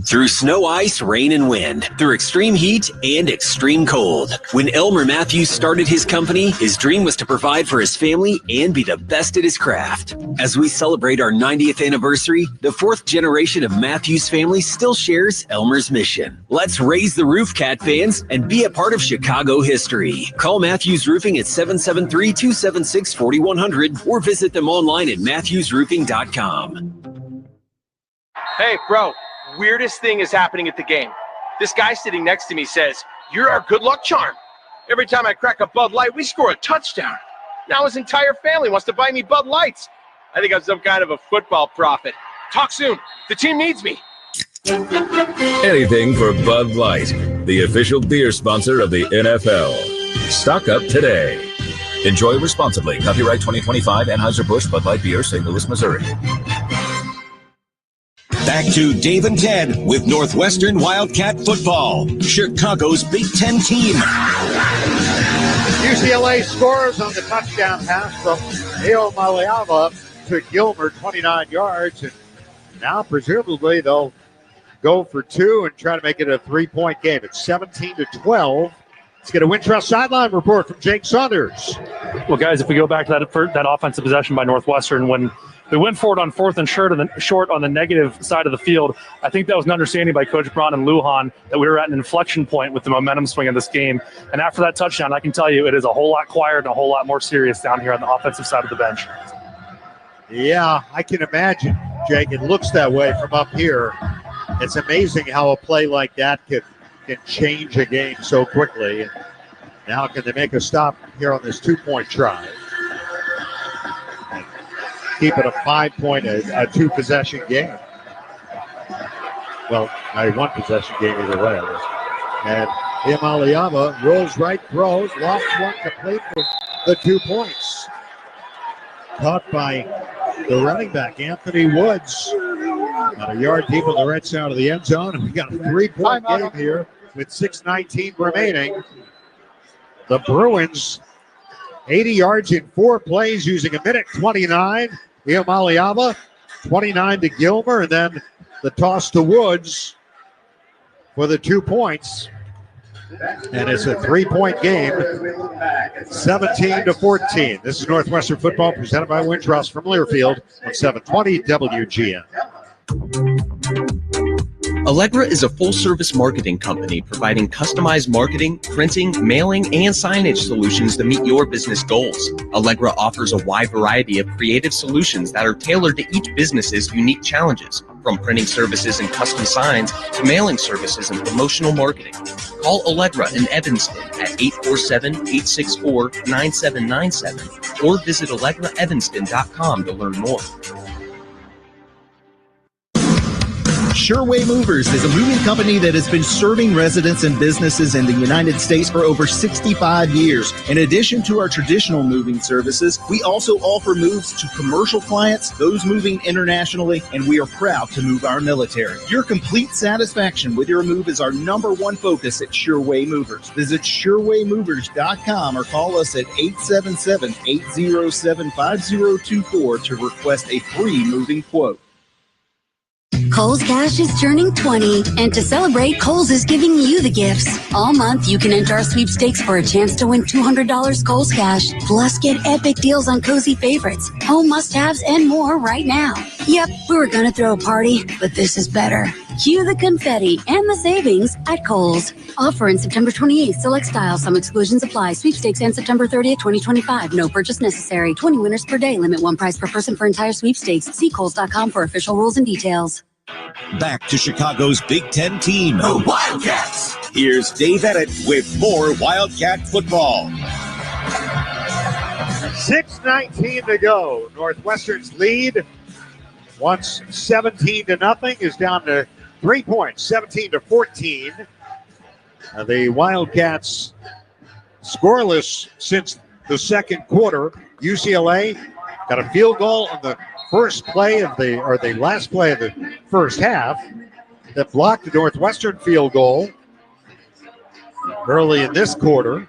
Through snow, ice, rain, and wind. Through extreme heat and extreme cold. When Elmer Matthews started his company, his dream was to provide for his family and be the best at his craft. As we celebrate our 90th anniversary, the 4th generation of Matthews family still shares Elmer's mission. Let's raise the roof, Cat fans, and be a part of Chicago history. Call Matthews Roofing at 773-276-4100 or visit them online at matthewsroofing.com. Hey, bro. Weirdest thing is happening at the game. This guy sitting next to me says, "You're our good luck charm. Every time I crack a Bud Light, we score a touchdown." Now his entire family wants to buy me Bud Lights. I think I'm some kind of a football prophet. Talk soon. The team needs me. Anything for Bud Light, the official beer sponsor of the NFL. Stock up today. Enjoy responsibly. Copyright 2025 Anheuser-Busch Bud Light Beer, St. Louis, Missouri. Back to Dave and Ted with Northwestern Wildcat football, Chicago's Big Ten team. UCLA scores on the touchdown pass from Iamaleava to Gilmer, 29 yards. And now presumably they'll go for 2 and try to make it a 3-point game. It's 17-12. Let's get a Wintrust sideline report from Jake Saunders. Well, guys, if we go back to that offensive possession by Northwestern, when they went forward on 4th and short on the negative side of the field, I think that was an understanding by Coach Braun and Lujan that we were at an inflection point with the momentum swing of this game. And after that touchdown, I can tell you it is a whole lot quieter and a whole lot more serious down here on the offensive side of the bench. Yeah, I can imagine, Jake. It looks that way from up here. It's amazing how a play like that can change a game so quickly. And now can they make a stop here on this 2-point try? Keep it a 5-point, a 2-possession game. Well, a 1-possession game either way. And Iamaleava rolls right, throws, lost one, complete for the 2 points. Caught by the running back, Anthony Woods. About a yard deep on the right side of the end zone. And we got a 3-point game here with 6:19 remaining. The Bruins, 80 yards in 4 plays using 1:29. Iamaleava, 29 to Gilmer, and then the toss to Woods for the 2 points. And it's a 3-point game, 17-14. This is Northwestern football presented by Wintrust from Learfield on 720 WGN. Allegra is a full-service marketing company providing customized marketing, printing, mailing, and signage solutions to meet your business goals. Allegra offers a wide variety of creative solutions that are tailored to each business's unique challenges, from printing services and custom signs to mailing services and promotional marketing. Call Allegra in Evanston at 847-864-9797 or visit AllegraEvanston.com to learn more. Sureway Movers is a moving company that has been serving residents and businesses in the United States for over 65 years. In addition to our traditional moving services, we also offer moves to commercial clients, those moving internationally, and we are proud to move our military. Your complete satisfaction with your move is our #1 focus at Sureway Movers. Visit SurewayMovers.com or call us at 877-807-5024 to request a free moving quote. Kohl's Cash is turning 20, and to celebrate, Kohl's is giving you the gifts. All month, you can enter our sweepstakes for a chance to win $200 Kohl's Cash. Plus, get epic deals on cozy favorites, home must-haves, and more right now. Yep, we were gonna throw a party, but this is better. Cue the confetti and the savings at Kohl's. Offer in September 28th. Select styles. Some exclusions apply. Sweepstakes ends September 30th, 2025. No purchase necessary. 20 winners per day. Limit 1 prize per person for entire sweepstakes. See Kohls.com for official rules and details. Back to Chicago's Big Ten team, the Wildcats. Here's Dave Edit with more Wildcat football. 6:19 to go. Northwestern's lead, once 17-0, is down to 3 points, 17-14. The Wildcats scoreless since the second quarter. UCLA got a field goal on the last play of the first half that blocked the Northwestern field goal early in this quarter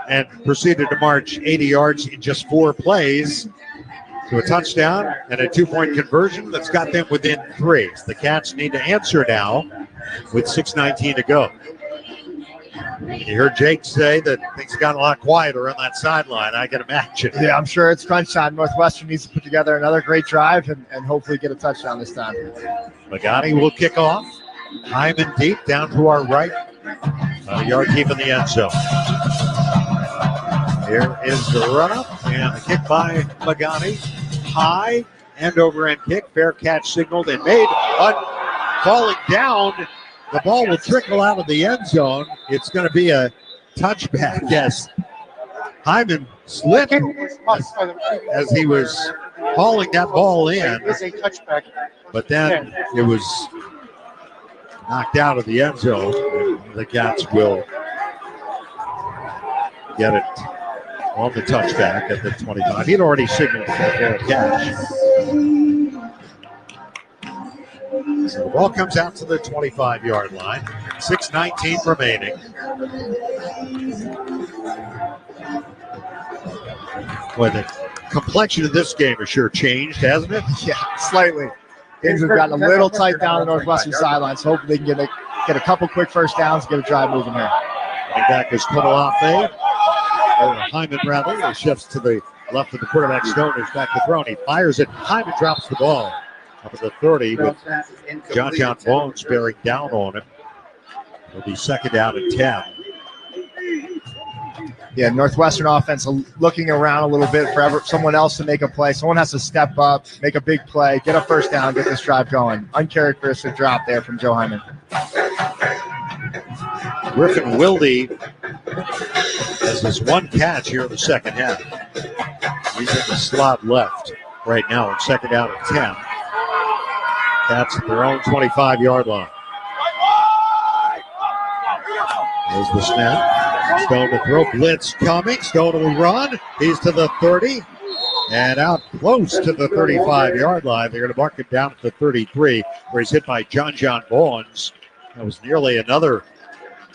and proceeded to march 80 yards in just 4 plays to a touchdown and a 2-point conversion that's got them within 3. The Cats need to answer now with 6:19 to go. You heard Jake say that things got a lot quieter on that sideline, I can imagine. Yeah, I'm sure it's crunch time. Northwestern needs to put together another great drive and hopefully get a touchdown this time. Magani will kick off. Hyman deep down to our right. A yard deep in the end zone. Here is the run-up and the kick by Magani. High end over end kick. Fair catch signaled and made. Falling down. The ball will trickle out of the end zone. It's going to be a touchback. Yes. Hyman slipped as he was hauling that ball in. It's a touchback. But then it was knocked out of the end zone. The Cats will get it on the touchback at the 25. He'd already signaled for the catch. So the ball comes out to the 25-yard line. 6:19 remaining. Boy, the complexion of this game has sure changed, hasn't it? Yeah, slightly. Things have gotten a little tight down the Northwestern sideline, so hopefully they can get a couple quick first downs, get a drive moving here. Running back is Komalafe. Hyman, rather. He shifts to the left of the quarterback. Stone is back to throw. He fires it. Hyman drops the ball up at the 30 with John Bones bearing down on him. It'll be second down and 10. Yeah, Northwestern offense looking around a little bit for someone else to make a play. Someone has to step up, make a big play, get a first down, get this drive going. Uncharacteristic drop there from Joe Hyman. Griffin Wilde has his one catch here in the second half. He's in the slot left right now on second down and 10. Cats at their own 25-yard line. There's the snap. Stone to throw. Blitz coming. Stone will run. He's to the 30 and out close to the 35-yard line. They're going to mark him down at the 33 where he's hit by John Bones. That was nearly another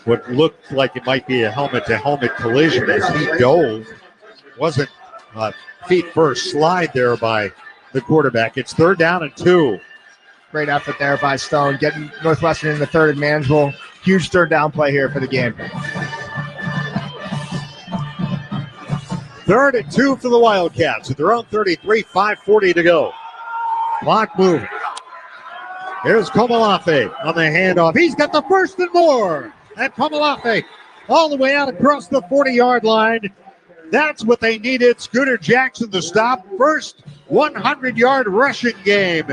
what looked like it might be a helmet-to-helmet collision as he dove. Wasn't a feet-first slide there by the quarterback. It's third down and 2. Great effort there by Stone, getting Northwestern in the third and manageable. Huge third down play here for the game. 3rd and 2 for the Wildcats at their own 33, 5:40 to go. Clock moving. Here's Komalafe on the handoff. He's got the first and more. And Komalafe all the way out across the 40-yard line. That's what they needed. Scooter Jackson to stop. First 100-yard rushing game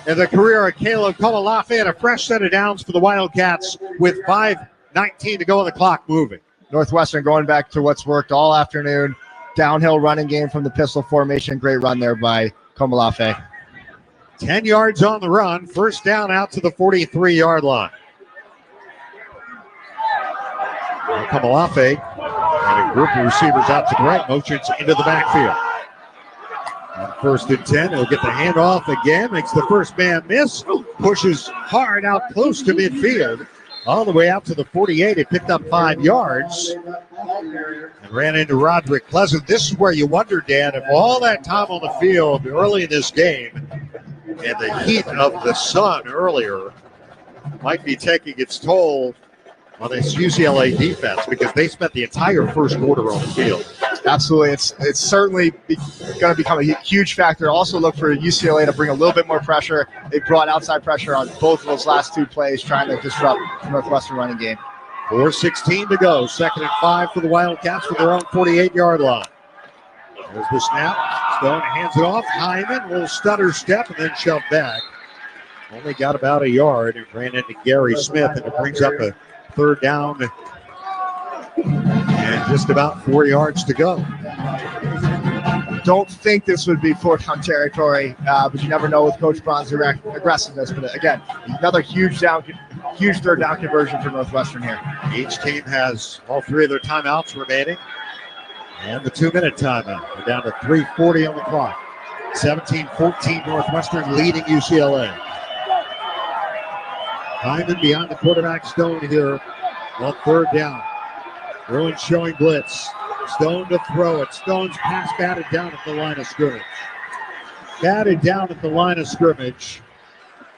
in the career of Caleb Komalafe, and a fresh set of downs for the Wildcats with 5:19 to go on the clock moving. Northwestern going back to what's worked all afternoon. Downhill running game from the pistol formation. Great run there by Komalafe. 10 yards on the run. First down out to the 43-yard line. Komalafe and a group of receivers out to the right, motions into the backfield. On first and 10, he'll get the handoff again, makes the first man miss, pushes hard out close to midfield, all the way out to the 48. It picked up 5 yards and ran into Roderick Pleasant. This is where you wonder, Dan, if all that time on the field early in this game and the heat of the sun earlier might be taking its toll on this UCLA defense, because they spent the entire first quarter on the field. Absolutely. It's certainly going to become a huge factor. Also look for UCLA to bring a little bit more pressure. They brought outside pressure on both of those last 2 plays, trying to disrupt the Northwestern running game. 4:16 to go. 2nd and 5 for the Wildcats from their own 48-yard line. There's the snap. Stone hands it off. Hyman, a little stutter step, and then shoved back. Only got about a yard and ran into Gary Smith, and it brings up a 3rd down and just about 4 yards to go. Don't think this would be 4th down territory, but you never know with Coach Braun's aggressiveness. But again, another huge 3rd down conversion for Northwestern here. Each team has all 3 of their timeouts remaining and the 2-minute timeout. We're down to 3:40 on the clock. 17-14 Northwestern leading UCLA. Hyman behind the quarterback, Stone here on 3rd down. Bruins showing blitz. Stone to throw it. Stone's pass batted down at the line of scrimmage.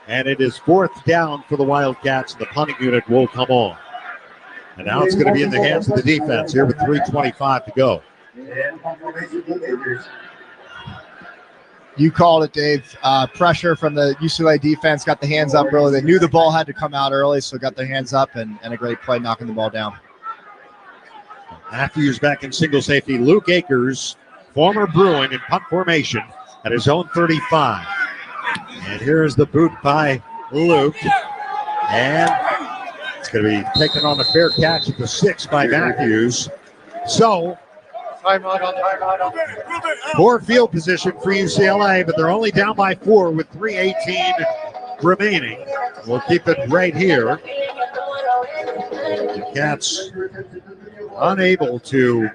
And it is 4th down for the Wildcats. The punting unit will come on. And now it's going to be in the hands of the defense here with 3:25 to go. You called it, Dave. Pressure from the UCLA defense, got the hands up early. They knew the ball had to come out early, so got their hands up and a great play knocking the ball down. Matthews back in single safety. Luke Akers, former Bruin in punt formation at his own 35. And here's the boot by Luke. And it's going to be taken on a fair catch at the 6 by Matthews. So, poor field position for UCLA, but they're only down by 4 with 3:18 remaining. We'll keep it right here. The Cats unable to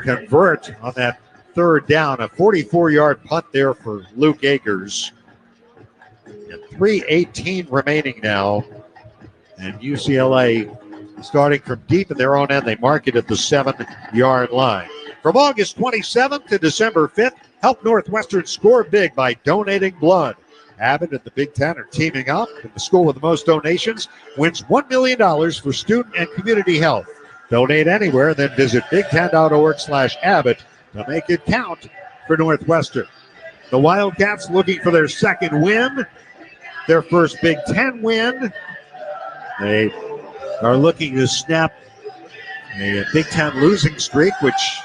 convert on that 3rd down. A 44-yard punt there for Luke Akers. And 3:18 remaining now. And UCLA starting from deep in their own end. They mark it at the 7-yard line. From August 27th to December 5th, help Northwestern score big by donating blood. Abbott and the Big Ten are teaming up, and the school with the most donations wins $1 million for student and community health. Donate anywhere, then visit big10.org/Abbott to make it count for Northwestern. The Wildcats looking for their 2nd win, their first Big Ten win. They are looking to snap a Big Ten losing streak, which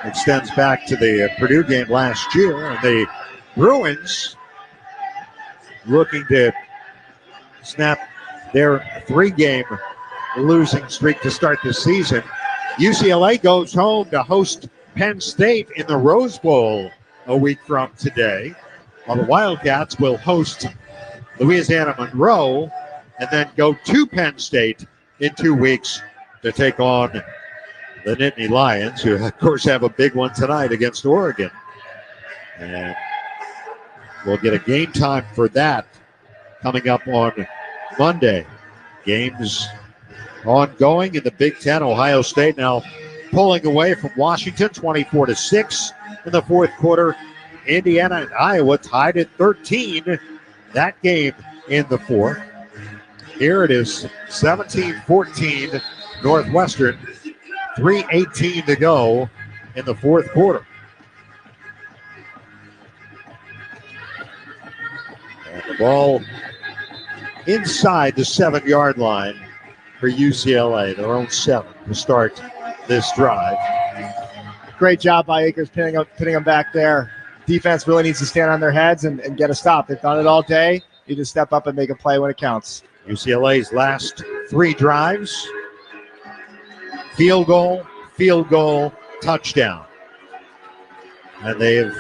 extends back to the Purdue game last year. And the Bruins looking to snap their 3-game losing streak to start the season. UCLA goes home to host Penn State in the Rose Bowl a week from today, while the Wildcats will host Louisiana Monroe and then go to Penn State in 2 weeks to take on the Nittany Lions, who, of course, have a big one tonight against Oregon. And we'll get a game time for that coming up on Monday. Games ongoing in the Big Ten. Ohio State now pulling away from Washington 24-6 in the 4th quarter. Indiana and Iowa tied at 13. That game in the 4th. Here it is, 17-14 Northwestern. 3:18 to go in the 4th quarter. The ball inside the 7-yard line for UCLA, their own 7 to start this drive. Great job by Akers pinning them back there. Defense really needs to stand on their heads and get a stop. They've done it all day. You just step up and make a play when it counts. UCLA's last 3 drives, field goal, touchdown. And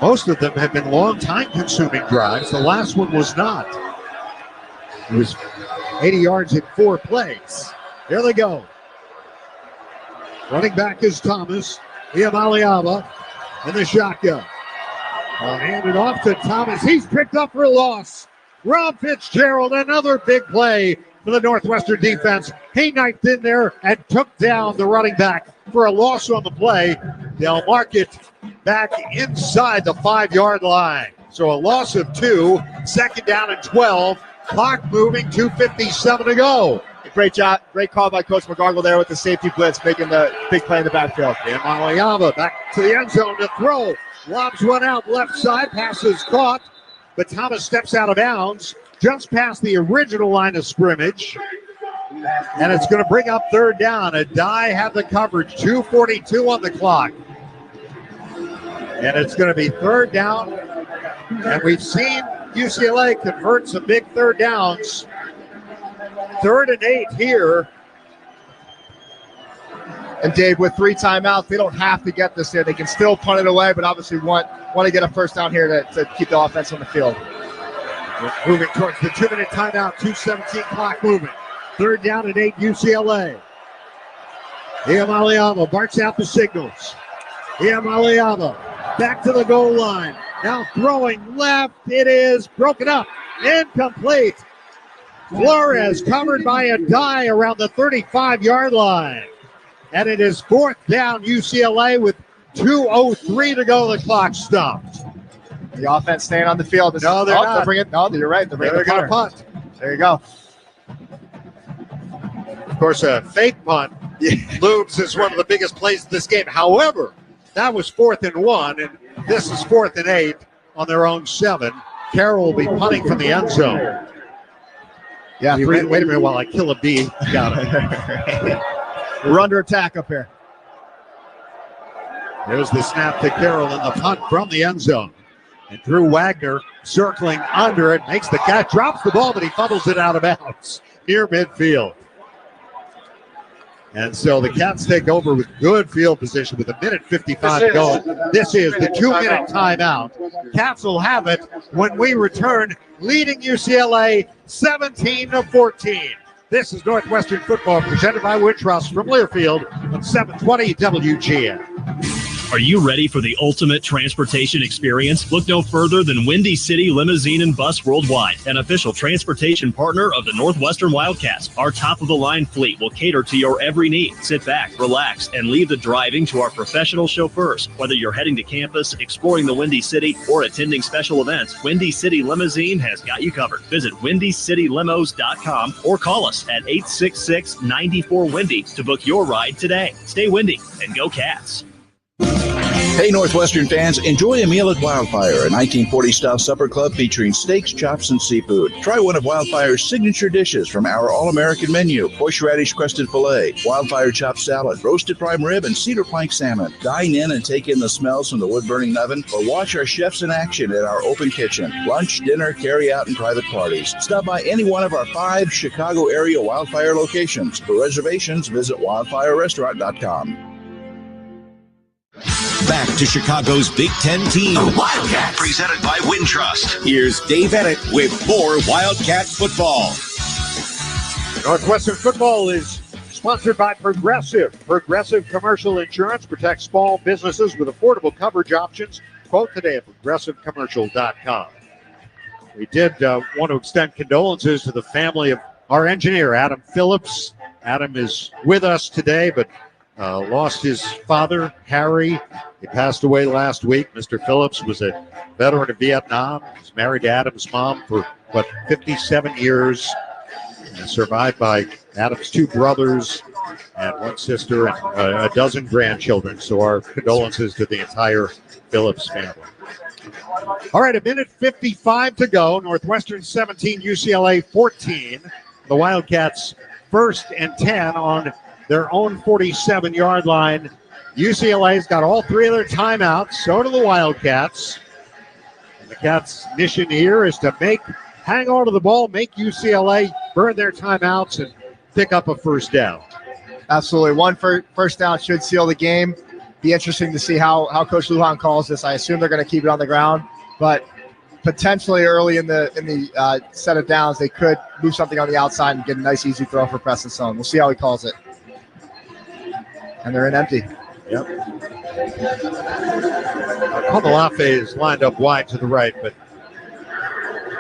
most of them have been long time consuming drives. The last one was not. It was 80 yards in 4 plays. Here they go. Running back is Thomas. Iamaleava in the shotgun. Handed off to Thomas. He's picked up for a loss. Rob Fitzgerald, another big play for the Northwestern defense. He knifed in there and took down the running back for a loss on the play. They'll mark it back inside the 5-yard line. So a loss of 2, 2nd down and 12. Clock moving, 2:57 to go. Great job. Great call by Coach McGargle there with the safety blitz, making the big play in the backfield. Iamaleava back to the end zone to throw. Lobs one out left side. Pass is caught, but Thomas steps out of bounds just past the original line of scrimmage. And it's going to bring up 3rd down. Adai have the coverage. 2:42 on the clock. And it's going to be 3rd down. And we've seen UCLA convert some big 3rd downs. 3rd and 8 here. And Dave, with 3 timeouts, they don't have to get this there. They can still punt it away, but obviously want to get a 1st down here to keep the offense on the field. We're moving towards the 2-minute timeout, 2:17 clock moving. 3rd down and 8 UCLA. Iamaleava barks out the signals. Iamaleava back to the goal line. Now throwing left. It is broken up. Incomplete. Flores covered by Adai around the 35-yard line. And it is 4th down UCLA with 2:03 to go. The clock stopped. The offense staying on the field. They're not. You're right. They're going to punt. There you go. Of course, a fake punt looms is one of the biggest plays in this game. However, that was 4th and 1, and this is 4th and 8 on their own 7. Carroll will be punting from the end zone. Yeah, wait a minute while I kill a bee. Got it. We're under attack up here. There's the snap to Carroll and the punt from the end zone. And Drew Wagner circling under it, makes the catch, drops the ball, but he fumbles it out of bounds near midfield. And so the Cats take over with good field position with 1:55 to go. This is the 2-minute timeout. Cats will have it when we return, leading UCLA 17-14. This is Northwestern football presented by Wintrust from Learfield on 720 WGN. Are you ready for the ultimate transportation experience? Look no further than Windy City Limousine and Bus Worldwide, an official transportation partner of the Northwestern Wildcats. Our top-of-the-line fleet will cater to your every need. Sit back, relax, and leave the driving to our professional chauffeurs. Whether you're heading to campus, exploring the Windy City, or attending special events, Windy City Limousine has got you covered. Visit WindyCityLimos.com or call us at 866-94-WINDY to book your ride today. Stay windy and go Cats. Hey, Northwestern fans, enjoy a meal at Wildfire, a 1940-style supper club featuring steaks, chops, and seafood. Try one of Wildfire's signature dishes from our all-American menu: horseradish-crusted filet, Wildfire chopped salad, roasted prime rib, and cedar plank salmon. Dine in and take in the smells from the wood-burning oven, or watch our chefs in action at our open kitchen. Lunch, dinner, carry-out, and private parties. Stop by any one of our 5 Chicago-area Wildfire locations. For reservations, visit wildfirerestaurant.com. Back to Chicago's Big Ten team, the Wildcats, presented by Wintrust. Here's Dave Ennett with more Wildcat football. Northwestern football is sponsored by Progressive. Progressive Commercial Insurance protects small businesses with affordable coverage options. Quote today at progressivecommercial.com. We did want to extend condolences to the family of our engineer, Adam Phillips. Adam is with us today, but lost his father, Harry. He passed away last week. Mr. Phillips was a veteran of Vietnam. He was married to Adam's mom for, 57 years. And survived by Adam's 2 brothers and 1 sister and a dozen grandchildren. So our condolences to the entire Phillips family. All right, 1:55 to go. Northwestern 17, UCLA 14. The Wildcats 1st and 10 on their own 47-yard line. UCLA's got all 3 of their timeouts. So do the Wildcats. And the Cats' mission here is to hang on to the ball, make UCLA burn their timeouts, and pick up a first down. Absolutely. One first down should seal the game. Be interesting to see how Coach Lujan calls this. I assume they're going to keep it on the ground, but potentially early in the set of downs, they could move something on the outside and get a nice, easy throw for Preston Sloan. We'll see how he calls it. And they're in empty. Yep. Komalafe is lined up wide to the right, but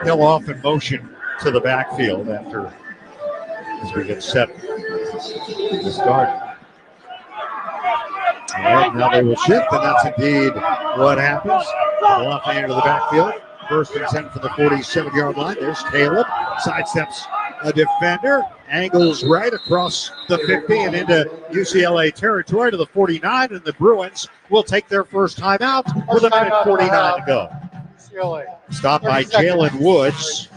he'll off in motion to the backfield as we get set to start. All right, now they will shift, and that's indeed what happens. Komalafe into the backfield. 1st and 10 for the 47-yard line. There's Caleb. Sidesteps a defender. Angles right across the 50 and into UCLA territory to the 49. And the Bruins will take their first timeout with 1:49 to go. UCLA. Stopped by Jalen Woods.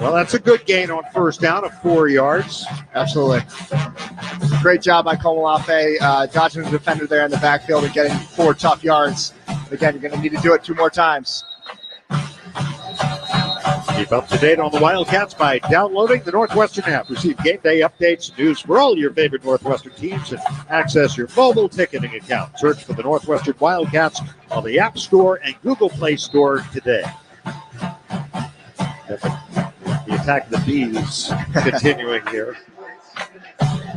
Well, that's a good gain on first down of 4 yards. Absolutely. Great job by Komalafe, dodging the defender there in the backfield and getting 4 tough yards. Again, you're going to need to do it 2 more times. Keep up to date on the Wildcats by downloading the Northwestern app. Receive game day updates, news for all your favorite Northwestern teams, and access your mobile ticketing account. Search for the Northwestern Wildcats on the App Store and Google Play Store today. The attack of the Bees continuing here.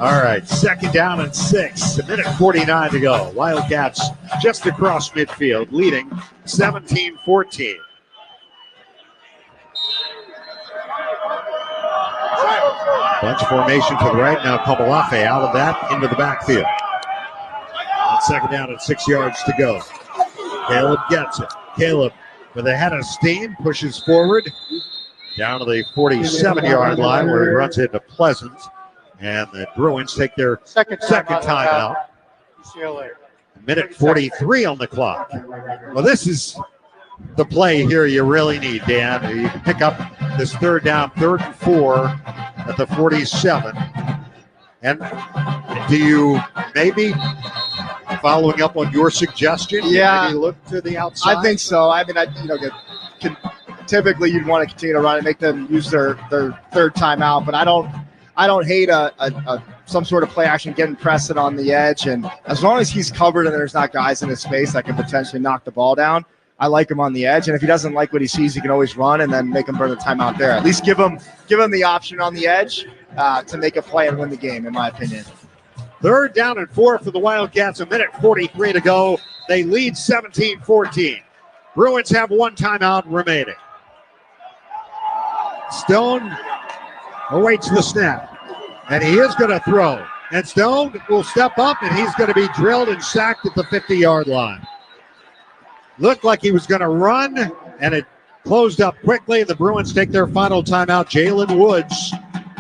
All right, 2nd down and 6. 1:49 to go. Wildcats just across midfield, leading 17-14. Bunch formation to the right now. Komalafe out of that into the backfield. And 2nd down and 6 yards to go. Caleb gets it. Caleb with a head of steam pushes forward down to the 47-yard line where he runs into Pleasant. And the Bruins take their second timeout. UCLA. 1:43 on the clock. Well, this is the play here you really need, Dan. You can pick up this 3rd down, 3rd and 4 at the 47. And do you maybe, following up on your suggestion, maybe look to the outside? I think so. I mean, typically you'd want to continue to run and make them use their 3rd timeout, but I don't hate some sort of play action getting Preston on the edge, and as long as he's covered and there's not guys in his face that can potentially knock the ball down, I like him on the edge. And if he doesn't like what he sees, he can always run and then make him burn the timeout there. At least give him the option on the edge to make a play and win the game, in my opinion. 3rd down and 4 for the Wildcats. 1:43 to go. They lead 17-14. Bruins have 1 timeout remaining. Stone awaits the snap, and he is going to throw. And Stone will step up, and he's going to be drilled and sacked at the 50-yard line. Looked like he was going to run, and it closed up quickly. The Bruins take their final timeout. Jalen Woods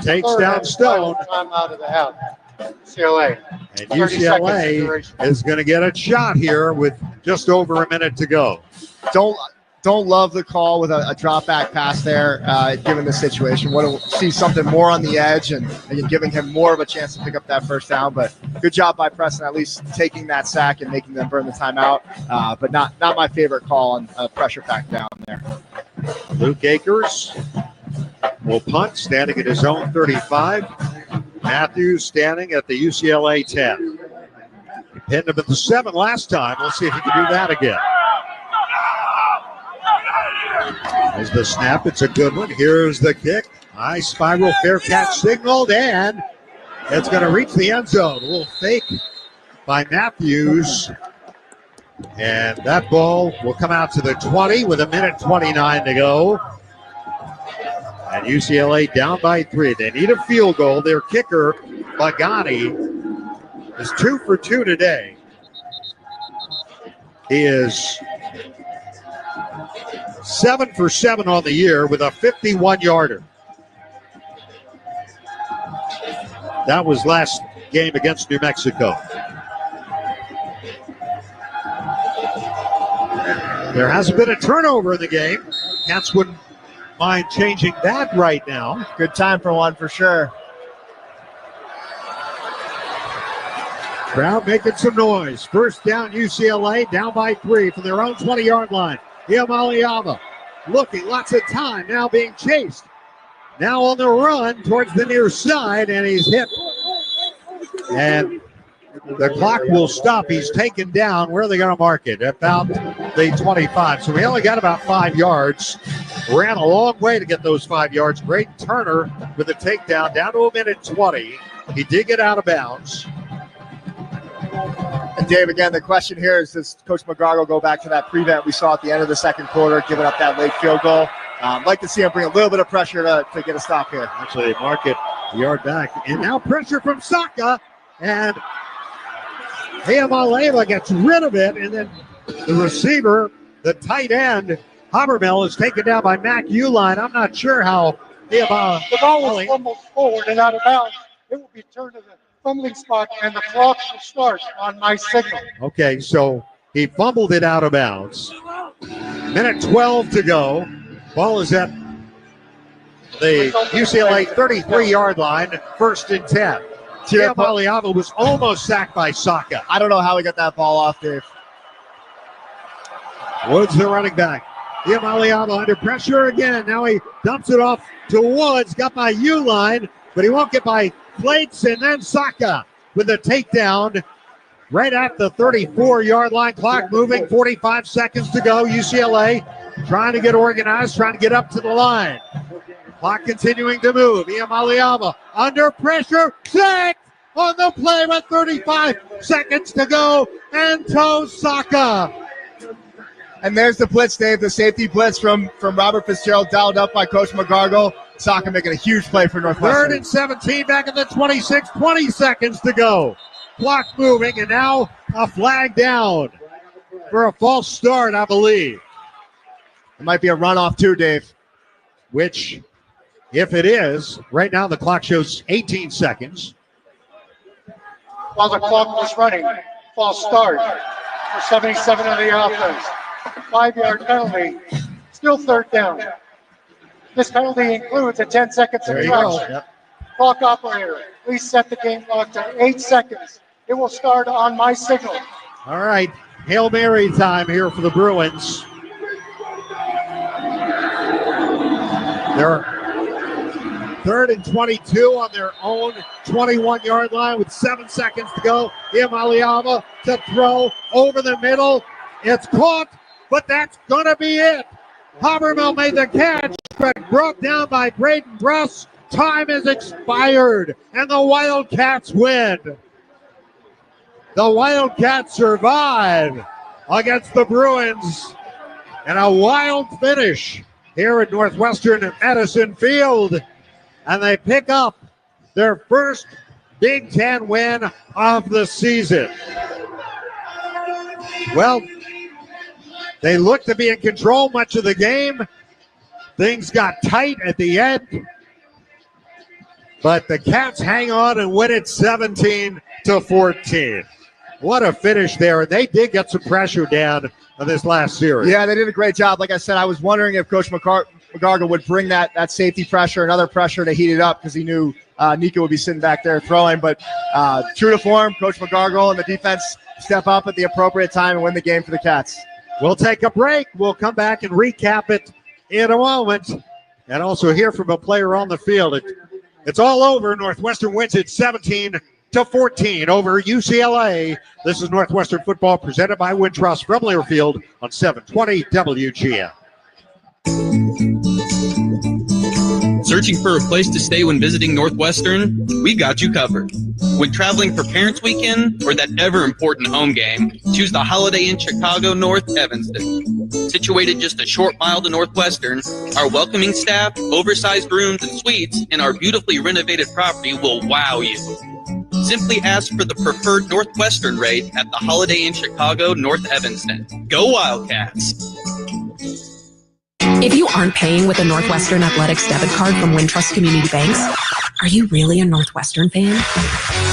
takes down Stone. Timeout of the half. UCLA. And UCLA is going to get a shot here with just over a minute to go. Don't love the call with a drop back pass there, given the situation. Want to see something more on the edge and giving him more of a chance to pick up that first down. But good job by Preston, at least taking that sack and making them burn the timeout. But not my favorite call on a pressure pack down there. Luke Akers will punt, standing at his own 35. Matthews standing at the UCLA 10. He pinned him at the 7 last time. Let's see if he can do that again. There's the snap. It's a good one. Here's the kick. High spiral, fair catch signaled, and it's going to reach the end zone. A little fake by Matthews. And that ball will come out to the 20 with 1:29 to go. And UCLA down by 3. They need a field goal. Their kicker, Bagani, is 2 for 2 today. He is 7 for 7 on the year with a 51-yarder. That was last game against New Mexico. There hasn't been a turnover in the game. Cats wouldn't mind changing that right now. Good time for one for sure. Crowd making some noise. First down, UCLA, down by 3 from their own 20-yard line. Iamaleava looking, lots of time, now being chased. Now on the run towards the near side, and he's hit. And the clock will stop. He's taken down. Where are they going to mark it? About the 25. So he only got about 5 yards. Ran a long way to get those 5 yards. Great Turner with a takedown down to a minute 20. He did get out of bounds. And Dave, again, the question here is, does Coach McGargle go back to that prevent we saw at the end of the second quarter, giving up that late field goal? I'd like to see him bring a little bit of pressure to get a stop here. Actually, they mark it a yard back. And now pressure from Saka. And Iamaleava gets rid of it. And then the receiver, the tight end, Habermel, is taken down by Mac Uline. I'm not sure how the ball was fumbled forward and out of bounds. It will be turned to the fumbling spot, and the clock will start on my signal. Okay, so he fumbled it out of bounds. Minute 12 to go. Ball is at the UCLA 33-yard line, 1st and 10. Iamaleava was almost sacked by Saka. I don't know how he got that ball off, Dave. Woods, the running back. Iamaleava under pressure again. Now he dumps it off to Woods. Got by Uline, but he won't get by Plates, and then Saka with a takedown right at the 34-yard line. Clock moving, 45 seconds to go. UCLA trying to get organized, trying to get up to the line. Clock continuing to move. Iamaleava under pressure, sacked on the play with 35 seconds to go, and toes Saka. And there's the blitz, Dave, the safety blitz from Robert Fitzgerald, dialed up by Coach McGargle. Saka making a huge play for Northwestern. 3rd and 17 back at the 26, 20 seconds to go. Clock moving, and now a flag down for a false start, I believe. It might be a runoff too, Dave. Which, if it is, right now the clock shows 18 seconds. While the clock was running, false start for 77 of the offense. 5-yard penalty, still 3rd down. This penalty includes a 10-second subtraction. Yep. Clock operator, please set the game clock to 8 seconds. It will start on my signal. All right, Hail Mary time here for the Bruins. They're 3rd and 22 on their own 21-yard line with 7 seconds to go. Iamaleava to throw over the middle. It's caught, but that's going to be it. Habermel made the catch, but brought down by Braden Bruss. Time has expired, and the Wildcats win. The Wildcats survive against the Bruins. And a wild finish here at Northwestern Edison Field. And they pick up their first Big Ten win of the season. Well, they looked to be in control much of the game. Things got tight at the end. But the Cats hang on and win it 17-14. What a finish there. And they did get some pressure down on this last series. Yeah, they did a great job. Like I said, I was wondering if Coach McGargle would bring that safety pressure, another pressure to heat it up, because he knew Nika would be sitting back there throwing. But true to form, Coach McGargle and the defense step up at the appropriate time and win the game for the Cats. We'll take a break. We'll come back and recap it in a moment and also hear from a player on the field. It's all over. Northwestern wins it 17-14 over UCLA. This is Northwestern football presented by Wintrust from Learfield on 720 WGN. Searching for a place to stay when visiting Northwestern? We got you covered. When traveling for Parents Weekend or that ever-important home game, choose the Holiday Inn Chicago North Evanston. Situated just a short mile to Northwestern, our welcoming staff, oversized rooms, and suites, and our beautifully renovated property will wow you. Simply ask for the preferred Northwestern rate at the Holiday Inn Chicago North Evanston. Go Wildcats! If you aren't paying with a Northwestern Athletics debit card from Wintrust Community Banks, Are you really a Northwestern fan?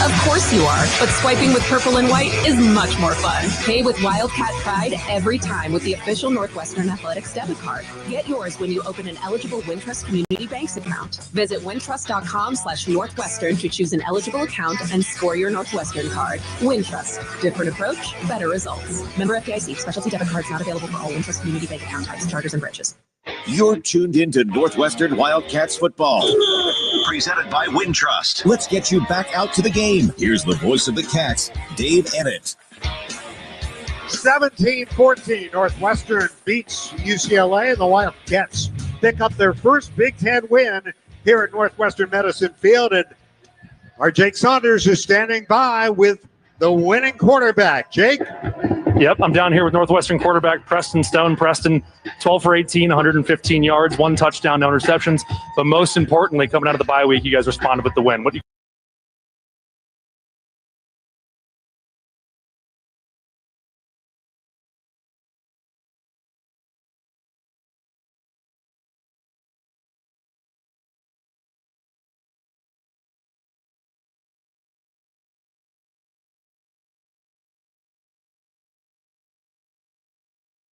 Of course you are, but swiping with purple and white is much more fun. Pay with Wildcat Pride every time with the official Northwestern Athletics debit card. Get yours when you open an eligible Wintrust Community Banks account. Visit wintrust.com/Northwestern to choose an eligible account and score your Northwestern card. Wintrust. Different approach, better results. Member FDIC. Specialty debit cards not available for all Wintrust Community Bank account types, charters, and branches. You're tuned into Northwestern Wildcats football. Presented by Wintrust. Let's get you back out to the game. Here's the voice of the Cats, Dave Ennett. 17-14, Northwestern beats UCLA, and the Wildcats pick up their first Big Ten win here at Northwestern Medicine Field. And our Jake Saunders is standing by with the winning quarterback. Jake? Yep, I'm down here with Northwestern quarterback Preston Stone. Preston, 12 for 18, 115 yards, 1 touchdown, no interceptions. But most importantly, coming out of the bye week, you guys responded with the win. What do you